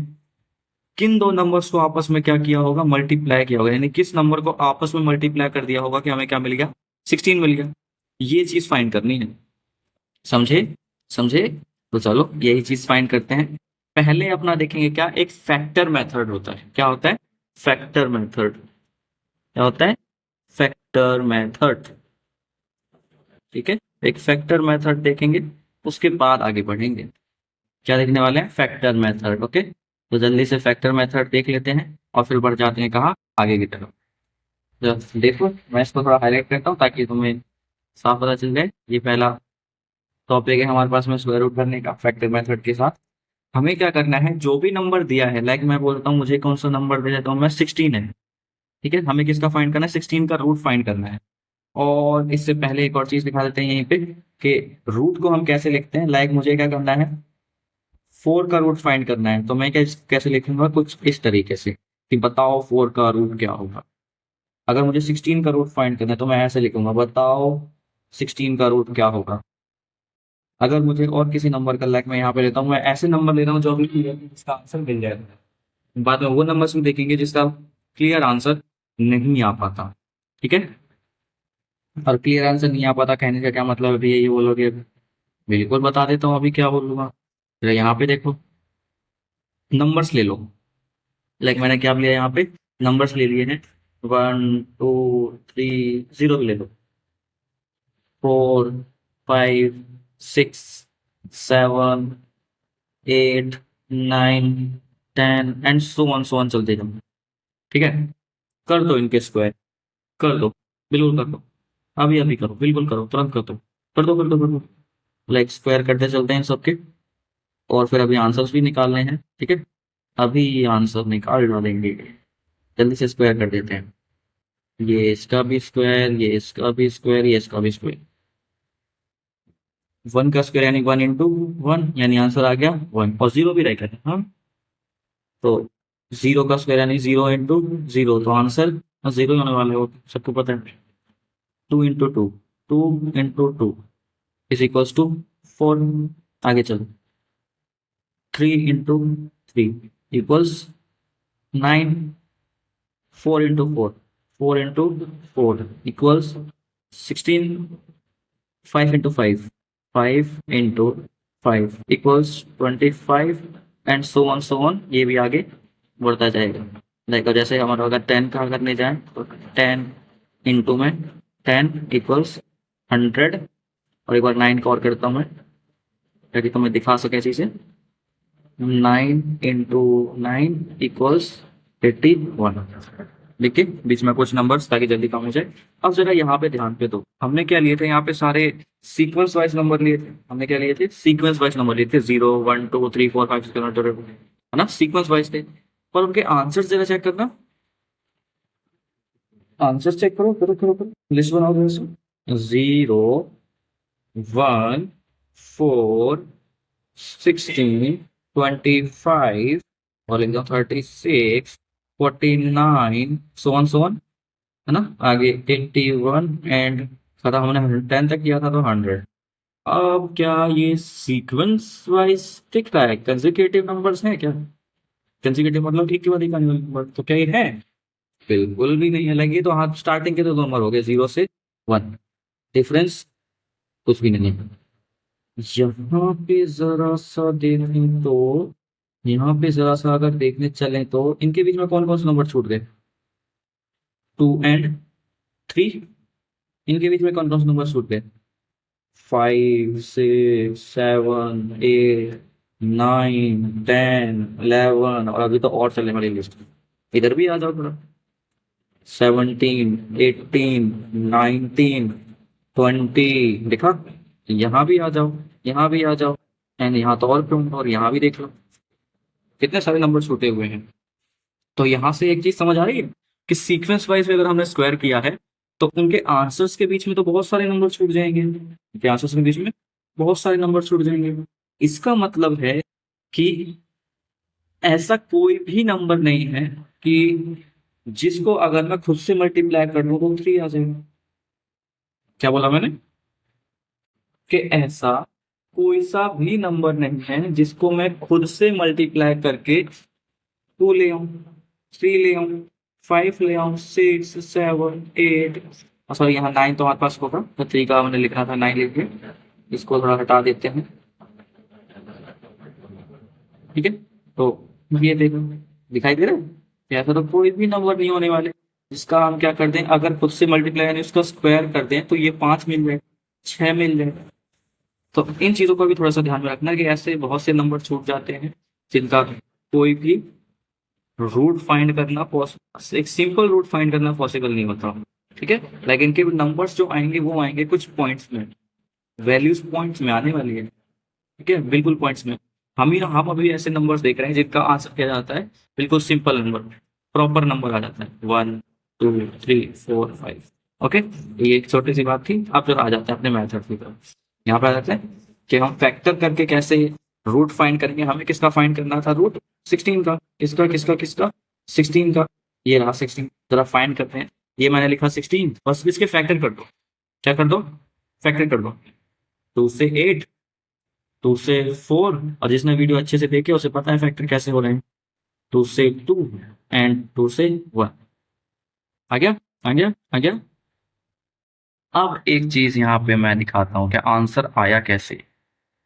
किन दो नंबर्स को आपस में क्या किया होगा? मल्टीप्लाई किया होगा, यानी किस नंबर को आपस में मल्टीप्लाई कर दिया होगा कि हमें क्या मिल गया? 16 मिल गया। ये चीज फाइंड करनी है। समझे? समझे? तो चलो यही चीज फाइंड करते हैं। पहले अपना देखेंगे क्या, एक फैक्टर मेथड होता है। क्या होता है? Factor method. क्या होता है? Factor method. ठीक है, एक फैक्टर मेथड देखेंगे, उसके बाद आगे बढ़ेंगे। क्या देखने वाले हैं? Factor method. ओके, तो जल्दी से फैक्टर मेथड देख लेते हैं और फिर बढ़ जाते हैं कहाँ? आगे की तरफ। तो देखो मैं इसको थोड़ा हाईलाइट करता हूँ ताकि तुम्हें साफ पता चल जाए। ये पहला टॉपिक है हमारे पास में स्क्वायर रूट करने का फैक्टर मेथड के साथ। हमें क्या करना है? जो भी नंबर दिया है, लाइक मैं बोलता हूँ मुझे कौन सा नंबर दे देता हूँ मैं, 16 है। ठीक है, हमें किसका फाइंड करना है? 16 का रूट फाइंड करना है। और इससे पहले एक और चीज दिखा देते हैं यहीं पे कि रूट को हम कैसे लिखते हैं। लाइक मुझे क्या करना है? 4 का रूट फाइंड करना है, तो मैं कैसे लिखूंगा? कुछ इस तरीके से कि बताओ 4 का रूट क्या होगा। अगर मुझे 16 का रूट फाइंड करना है तो मैं ऐसे लिखूंगा, बताओ 16 का रूट क्या होगा। अगर मुझे और किसी नंबर का, लाइक मैं यहाँ पे लेता हूँ, मैं ऐसे नंबर ले रहा हूँ जो भी क्लियर है, जिसका आंसर मिल जाएगा। बाद में वो नंबर भी देखेंगे जिसका क्लियर आंसर नहीं आ पाता। ठीक है, और क्लियर आंसर नहीं आ पाता कहने का क्या मतलब? अभी ये बोलोगे, बिल्कुल बता देता हूँ अभी क्या बोलूंगा। तो यहाँ पे देखो नंबर्स ले लो। लाइक मैंने क्या लिया यहाँ पे? नंबर्स ले लिए हैं, 1 2 3, 0 भी ले लो, 4 5 6 7 8 9 10 एंड सो ऑन चलते जाओ। ठीक है, कर दो इनके स्क्वायर, कर दो, बिल्कुल कर दो, अभी अभी करो, बिल्कुल करो, तुरंत कर दो, कर दो कर दो कर दो। लाइक स्क्वायर करते चलते हैं सबके, और फिर अभी आंसर्स भी निकालने हैं। ठीक है, अभी आंसर निकाल डालेंगे, जल्दी से स्क्वायर कर देते हैं। ये इसका भी स्क्वायर, ये इसका भी स्क्वायर, ये इसका भी स्क्वायर। 1 का स्क्वायर यानी 1 इंटू 1 यानी आंसर आ गया 1 और 0 भी रहेगा। हाँ, तो 0 का स्क्वायर यानी 0 इंटू 0 तो आंसर 0 होने वाला है, वो सबको पता है। 2 into 2, 2 into 2 is equals to 4। आगे चलो, 3 into 3 equals 9। 4 into 4, 4 into 4 equals 16। 5 into 5, 5 into 5 equals 25 and so on ये भी आगे बढ़ता जाएगा। देखो जैसे हमारा अगर 10 का करने जाए तो 10 इंटू में 10 इक्वल्स 100। और एक बार 9 का और करता हूँ मैं ताकि तुम्हें दिखा सके चीज़ें। 9 इंटू 9 इक्वल्स 81। देखिए बीच में कुछ नंबर्स ताकि जल्दी काम हो जाए। अब जरा यहाँ पे ध्यान पे दो, हमने क्या लिए थे यहाँ पे सारे सीक्वेंस वाइज नंबर लिए थे। हमने क्या लिए थे? सीक्वेंस वाइज नंबर लिए थे, 0 1 2 3 4 5 6 7 8 है ना, सीक्वेंस वाइज थे। पर उनके आंसर जरा चेक करना, आंसर चेक करो करो करो करो, लिस्ट बनाओ जरा से। 0 1 4 16 25 और एकदम 36 49 सो ऑन है ना। आगे 81 एंड खत्म हमने 10 तक किया था तो 100। अब क्या ये सीक्वेंस वाइज दिख रहा है? कंसेक्यूटिव नंबर्स हैं क्या? कंसेक्यूटिव मतलब एक के बाद एक आने वाले नंबर, तो क्या ये है? बिल्कुल भी नहीं है। लगे तो हाँ, स्टार्टिंग के तो दो नंबर हो गए 0 से 1, डिफरेंस कुछ भी नहीं है। यहाँ पे जरा सा देखें तो, यहाँ पे जरा सा अगर देखने चले तो इनके बीच में कौन कौन से नंबर छूट गए? 2 एंड 3। इनके बीच में कौन कौन से नंबर छूट गए? 5 6 7 8 9 10 11 और अभी तो और चलने वाली लिस्ट। इधर भी आ जाओ थोड़ा, 17 18 19 20 देखा। यहाँ भी आ जाओ, यहाँ भी आ जाओ एंड यहाँ तो और क्यों, और यहाँ भी देख लो कितने सारे नंबर छूटे हुए हैं। तो यहाँ से एक चीज समझ आ रही है कि सीक्वेंस वाइज अगर हमने स्क्वायर किया है तो उनके आंसर्स के बीच में तो बहुत सारे नंबर छूट जाएंगे, उनके आंसर्स के बीच में बहुत सारे नंबर छूट जाएंगे। इसका मतलब है कि ऐसा कोई भी नंबर नहीं है कि जिसको अगर मैं खुद से मल्टीप्लाई कर दूं तो 3 आ जाएगा। क्या बोला मैंने? कि ऐसा कोई सा भी नंबर नहीं है जिसको मैं खुद से मल्टीप्लाई करके 2 ले आऊं, 3 ले आऊं, 5 ले आऊं, 6 7 8, सॉरी यहाँ 9 तो हमारे पास होगा तो 3 का मैंने लिखना था 9 लिख के, इसको थोड़ा हटा देते हैं। ठीक है, तो ये देखो दिखाई दे रहा है कि ऐसा तो कोई भी नंबर नहीं होने वाले जिसका हम क्या कर दें, अगर खुद से मल्टीप्लाई यानी उसका स्क्वायर कर दें तो ये 5 मिल जाए, 6 मिल जाए। तो इन चीजों का भी थोड़ा सा ध्यान में रखना कि ऐसे बहुत से नंबर छूट जाते हैं जिनका कोई भी रूट फाइंड करना एक सिंपल रूट फाइंड करना पॉसिबल नहीं होता। ठीक है, लेकिन इनके नंबर्स जो आएंगे वो आएंगे कुछ पॉइंट्स में, वैल्यूज पॉइंट्स में आने वाली है। ठीक है, बिल्कुल पॉइंट्स में। हम अभी ऐसे नंबर्स देख रहे हैं जिनका आंसर किया जाता है बिल्कुल सिंपल नंबर, प्रॉपर नंबर आ जाता है 1 2 3 4 5। ओके, ये एक छोटी सी बात थी। अब जो आ जाते हैं अपने मेथड की तरफ, यहाँ पे आ जाते हैं कि हम फैक्टर करके कैसे रूट फाइंड करेंगे। हमें किसका फाइंड करना था? रूट 16 का। किसका किसका किसका? 16 का। ये रहा 16, जरा फाइंड करते हैं। ये मैंने लिखा 16, बस इसके फैक्टर कर दो। क्या कर दो? फैक्टर कर दो। 2 से 8, 2 से 4, और जिसने वीडियो अच्छे से देखे उसे पता है फैक्टर कैसे हो रहे हैं। 2 से 2 एंड 2 से 1। आ गया आ गया आ गया। अब एक चीज यहाँ पे मैं दिखाता हूँ कि आंसर आया कैसे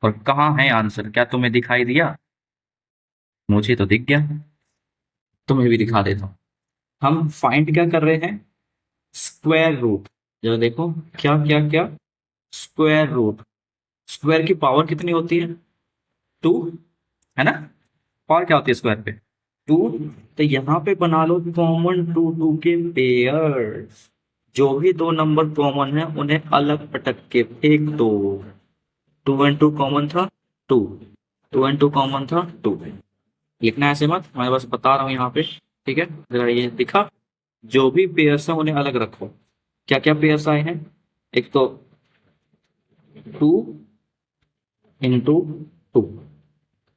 और कहाँ है आंसर। क्या तुम्हें दिखाई दिया? मुझे तो दिख गया, तुम्हें भी दिखा देता हूँ। हम फाइंड क्या कर रहे हैं? Square root. जरा देखो क्या क्या क्या, स्क्वायर रूट। स्क्वायर की पावर कितनी होती है? 2 है ना। पावर क्या होती है स्क्वायर पे? 2। तो यहाँ पे बना लो कॉमन 2 2 के पेयर्स। जो भी दो नंबर कॉमन है उन्हें अलग पटक के फेंक दो। 2 एंड 2 कॉमन था 2, 2 एंड 2 कॉमन था 2। लिखना ऐसे मत, मैं बस बता रहा हूँ यहाँ पे। ठीक है, जरा ये दिखा, जो भी पेयर्स है उन्हें अलग रखो। क्या क्या पेयर्स आए हैं? एक तो 2 इंटू टू,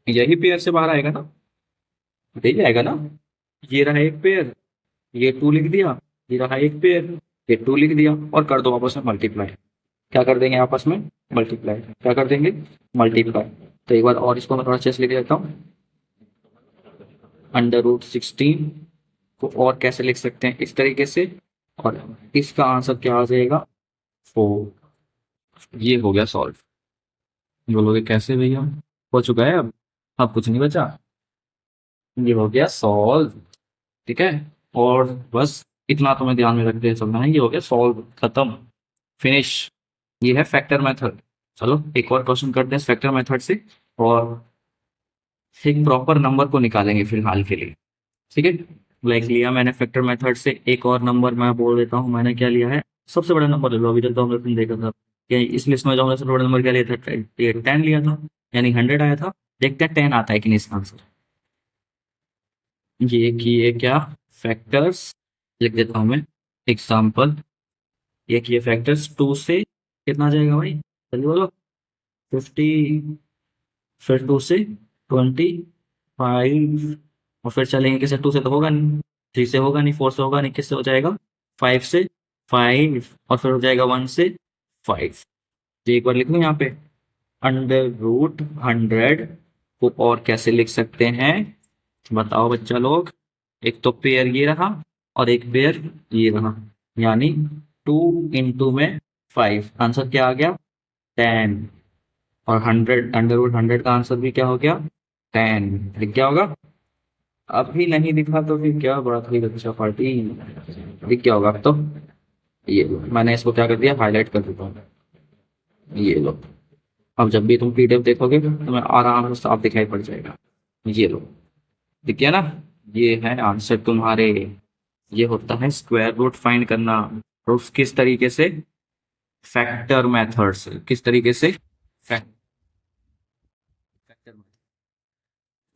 यही पेयर से बाहर आएगा ना, यही आएगा ना। ये रहा एक पेयर, ये टू लिख दिया, ये रहा एक पेयर, ये टू लिख दिया, और कर दो आपस में मल्टीप्लाई। क्या कर देंगे आपस में? मल्टीप्लाई। क्या कर देंगे? मल्टीप्लाई। तो एक बार और इसको मैं थोड़ा अच्छे से लिख देता हूँ। √16 को और कैसे लिख सकते हैं? इस तरीके से, और इसका आंसर क्या आ जाएगा? 4। ये हो गया सॉल्व। बोलोगे कैसे भैया? हो चुका है अब कुछ नहीं बचा। ये हो गया सॉल्व, ठीक है। और बस इतना तुम्हें ध्यान में रखते चलना है, ये हो गया सॉल्व, खत्म, फिनिश। ये है फैक्टर मेथड। चलो एक और क्वेश्चन करते हैं फैक्टर मेथड से, और एक प्रॉपर नंबर को निकालेंगे फिलहाल के लिए, ठीक है। लाइक लिया मैंने फैक्टर मेथड से एक और नंबर, मैं बोल देता हूँ मैंने क्या लिया है। सबसे बड़ा नंबर ले लो, अभी तक तो हमने देखा था कि इस लिस्ट में जो हमने सबसे बड़ा नंबर क्या लिया था, 10 लिया था, यानी 100 आया था। देखते हैं 10 आता है कि नहीं इसका आंसर। ये किए क्या? फैक्टर्स लिख देता हूँ मैं, एग्जाम्पल। ये किए फैक्टर्स, 2 से कितना आ जाएगा भाई, जल्दी बोलो। 50, फिर 2 से 25, और फिर चलेंगे किससे? 2 से तो होगा नहीं, 3 से होगा नहीं, 4 से होगा नहीं, किससे हो जाएगा? 5 से, 5, और फिर हो जाएगा 1 से 5। तो एक बार लिख लूँ यहाँ पे, √100 को और कैसे लिख सकते हैं बताओ बच्चा लोग। एक तो पेयर ये रहा, और एक पेयर ये रहा, यानी 2 इंटू में 5, आंसर क्या आ गया? 10। और 100, √100 का आंसर भी क्या हो गया? 10। लिख क्या होगा? अभी नहीं दिखा तो फिर क्या बात हुई बच्चा पार्टी, लिख क्या होगा अब तो। ये लो, मैंने इसको क्या कर दिया, हाईलाइट कर देता हूँ। ये लो, अब जब भी तुम पीडीएफ देखोगे तो तुम्हें आराम से साफ दिखाई पड़ जाएगा। ये लो, दिख गया ना। ये है आंसर तुम्हारे। ये होता है स्क्वायर रूट फाइंड करना। और किस तरीके से? फैक्टर मेथड से। किस तरीके से? फैक्टर।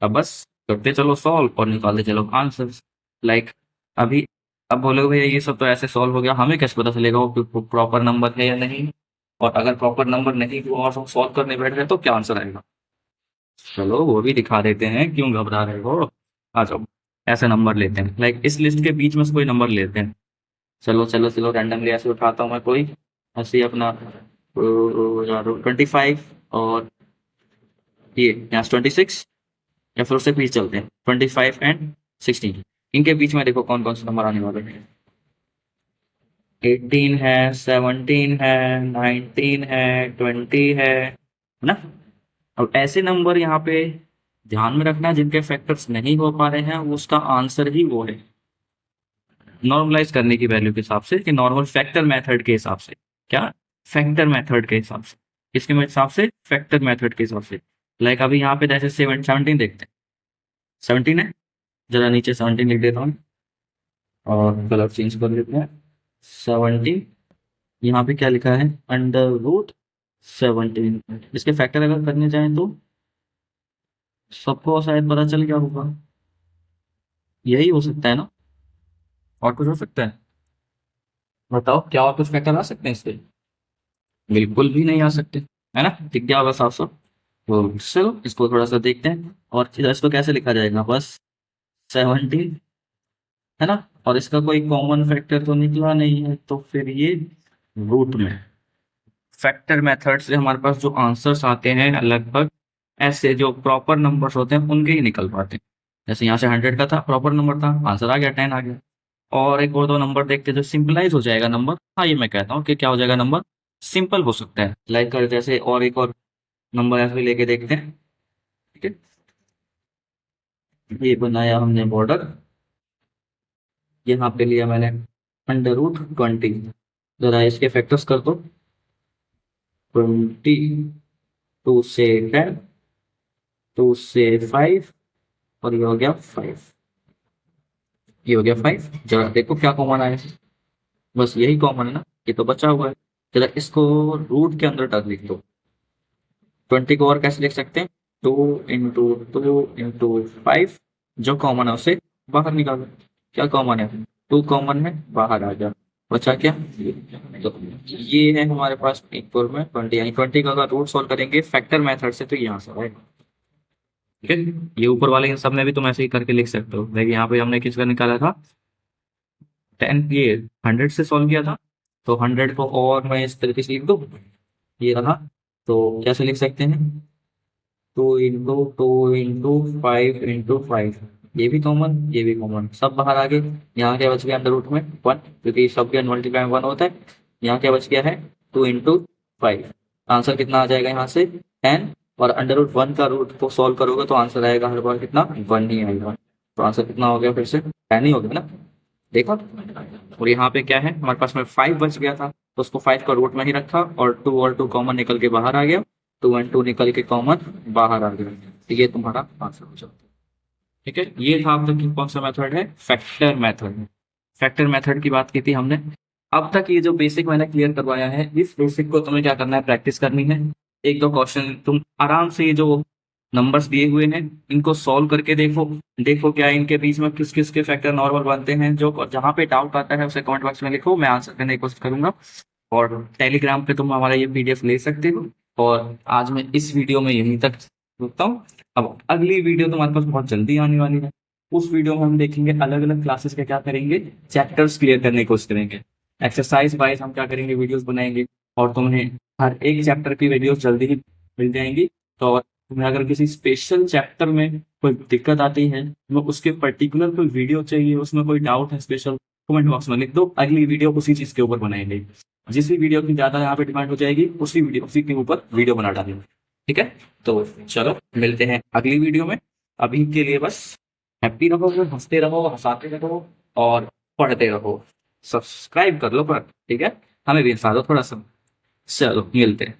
अब बस करते चलो सॉल्व और निकालते चलो आंसर्स। लाइक अभी, अब बोलोगे भैया ये सब तो ऐसे सॉल्व हो गया, हमें कैसे पता चलेगा वो प्रॉपर नंबर है या नहीं? और अगर प्रॉपर नंबर नहीं तो और हम सॉल्व करने बैठ गए तो क्या आंसर आएगा? चलो वो भी दिखा देते हैं, क्यों घबरा रहे हो। आ जाओ, ऐसे नंबर लेते हैं, लाइक इस लिस्ट के बीच में से कोई नंबर लेते हैं। चलो चलो चलो, रैंडमली ऐसे उठाता हूँ मैं कोई, ऐसे ही अपना 25, और ये यहाँ 26, या फिर उससे बीच चलते हैं 25 एंड 16। इनके बीच में देखो कौन कौन से नंबर आने वाले हैं। 18 है, 17 है, 19 है, 20 है ना। अब ऐसे नंबर यहाँ पे ध्यान में रखना, जिनके फैक्टर्स नहीं हो पा रहे हैं उसका आंसर ही वो है, नॉर्मलाइज करने की वैल्यू के हिसाब से, कि नॉर्मल फैक्टर मेथड के हिसाब से। क्या? फैक्टर मेथड के हिसाब से, इसके हिसाब से फैक्टर मेथड के हिसाब से। लाइक अभी यहाँ पे जैसे 17 देखते हैं, 17 है, जरा नीचे 17 लिख देता हूँ और कलर चेंज कर लेते हैं। 17, यहाँ पे क्या लिखा है? √17। इसके फैक्टर अगर करने जाएं तो सबको शायद पता चल गया होगा, यही हो सकता है ना, और कुछ हो सकता है? बताओ, क्या और कुछ फैक्टर आ सकते हैं इसके? बिल्कुल भी नहीं आ सकते, है ना। दिख गया होगा साफ साफ। तो चलो इसको थोड़ा सा देखते हैं, और इसको कैसे लिखा जाएगा, बस 17, है ना। और इसका कोई कॉमन फैक्टर तो निकला नहीं है, तो फिर ये रूट में फैक्टर मेथड से हमारे पास जो आंसर्स आते हैं लगभग ऐसे जो प्रॉपर नंबर्स होते हैं उनके ही निकल पाते हैं। जैसे यहाँ से 100 का था, प्रॉपर नंबर था, आंसर आ गया, 10 आ गया। और एक और दो नंबर देखते हैं जो सिंपलाइज हो जाएगा नंबर। हाँ, ये मैं कहता हूँ कि क्या हो जाएगा, नंबर सिंपल हो सकता है। लाइक जैसे और एक और नंबर ऐसे लेके देखते हैं, ठीक है। ये बनाया हमने बॉर्डर, यहाँ पे लिया मैंने √20। जरा इसके फैक्टर्स कर दो, 20, 2 से 10, 2 से 5, और ये हो गया 5। ये हो गया 5। जरा देखो क्या कॉमन आया, बस यही कॉमन है ना, ये तो बचा हुआ है। जरा इसको रूट के अंदर डाल लिख दो। 20 को और कैसे लिख सकते हैं? 2 × 2 × 5, जो कॉमन है उसे बाहर निकालो। क्या कॉमन है? 2 कॉमन है, बाहर आ गया। बचा क्या? तो ये है हमारे पास इक्वल में 20, यानी 20 का अगर रूट सॉल्व करेंगे फैक्टर मेथड से तो यहाँ से आएगा। ठीक है, ये ऊपर वाले इन सब में भी तुम ऐसे ही करके लिख सकते हो। देखिए यहाँ पे हमने किसका निकाला था, 10, ये 100 से सॉल्व किया था, तो 100 को और मैं इस तरीके से लिख दूँ, ये रहा। तो कैसे लिख सकते हैं, 2 × 5 ये भी कॉमन, ये भी कॉमन, सब बाहर आ गए। यहाँ क्या बच गया अंडर रूट में 1, क्योंकि सबके मल्टीप्लाई में 1 होता है। यहाँ क्या बच गया है 2 × 5। आंसर कितना आ जाएगा यहाँ से 10, और अंडर रूट 1 का रूट को सॉल्व करोगे तो आंसर आएगा हर बार कितना 1 ही आएगा। तो आंसर कितना हो गया फिर से 10 ही हो गया ना, देखा। और यहाँ पे क्या है हमारे पास में 5 बच गया था, तो उसको 5 का रूट में ही रखा, और 2 और 2 कॉमन निकल के बाहर आ गया, 2 और 2 निकल के कॉमन बाहर आ गया। तो ये तुम्हारा आंसर हो जाता है। ठीक है, ये था अब तक की कौन सा मेथड है, फैक्टर मेथड। फैक्टर मेथड की बात की थी हमने। अब तक ये जो बेसिक मैंने क्लियर करवाया है, इस बेसिक को तुम्हें क्या करना है, प्रैक्टिस करनी है। एक दो क्वेश्चन तुम आराम से ये जो नंबर्स दिए हुए हैं इनको सॉल्व करके देखो, देखो क्या इनके बीच में किस किस के फैक्टर नॉर्मल बनते हैं। जो जहाँ पे डाउट आता है उसे कमेंट बॉक्स में लिखो, मैं आंसर करने की कोशिश करूंगा। और टेलीग्राम पे तुम हमारा ये पीडीएफ ले सकते हो। और आज मैं इस वीडियो में यहीं तक रुकता हूँ। अब अगली वीडियो तुम्हारे पास बहुत जल्दी आने वाली है। उस वीडियो में हम देखेंगे अलग अलग क्लासेस के क्या करेंगे, चैप्टर्स क्लियर करने की कोशिश करेंगे। एक्सरसाइज वाइज हम क्या करेंगे, वीडियोस बनाएंगे, और तुम्हें हर एक चैप्टर की वीडियोस जल्दी ही मिल जाएंगी। तो तुम्हें अगर किसी स्पेशल चैप्टर में कोई दिक्कत आती है, तुम्हें उसके पर्टिकुलर कोई वीडियो चाहिए, उसमें कोई डाउट है स्पेशल, कमेंट बॉक्स में लिख दो, अगली वीडियो उसी चीज के ऊपर बनाएंगे। जिस भी वीडियो की ज्यादा यहाँ पे डिमांड हो जाएगी उसी के ऊपर वीडियो बना डालेंगे। ठीक है, तो चलो मिलते हैं अगली वीडियो में। अभी के लिए बस हैप्पी रहो, हंसते रहो, हंसाते रहो और पढ़ते रहो। सब्सक्राइब कर लो पर, ठीक है, हमें भी हंसा दो थोड़ा सा। चलो मिलते हैं।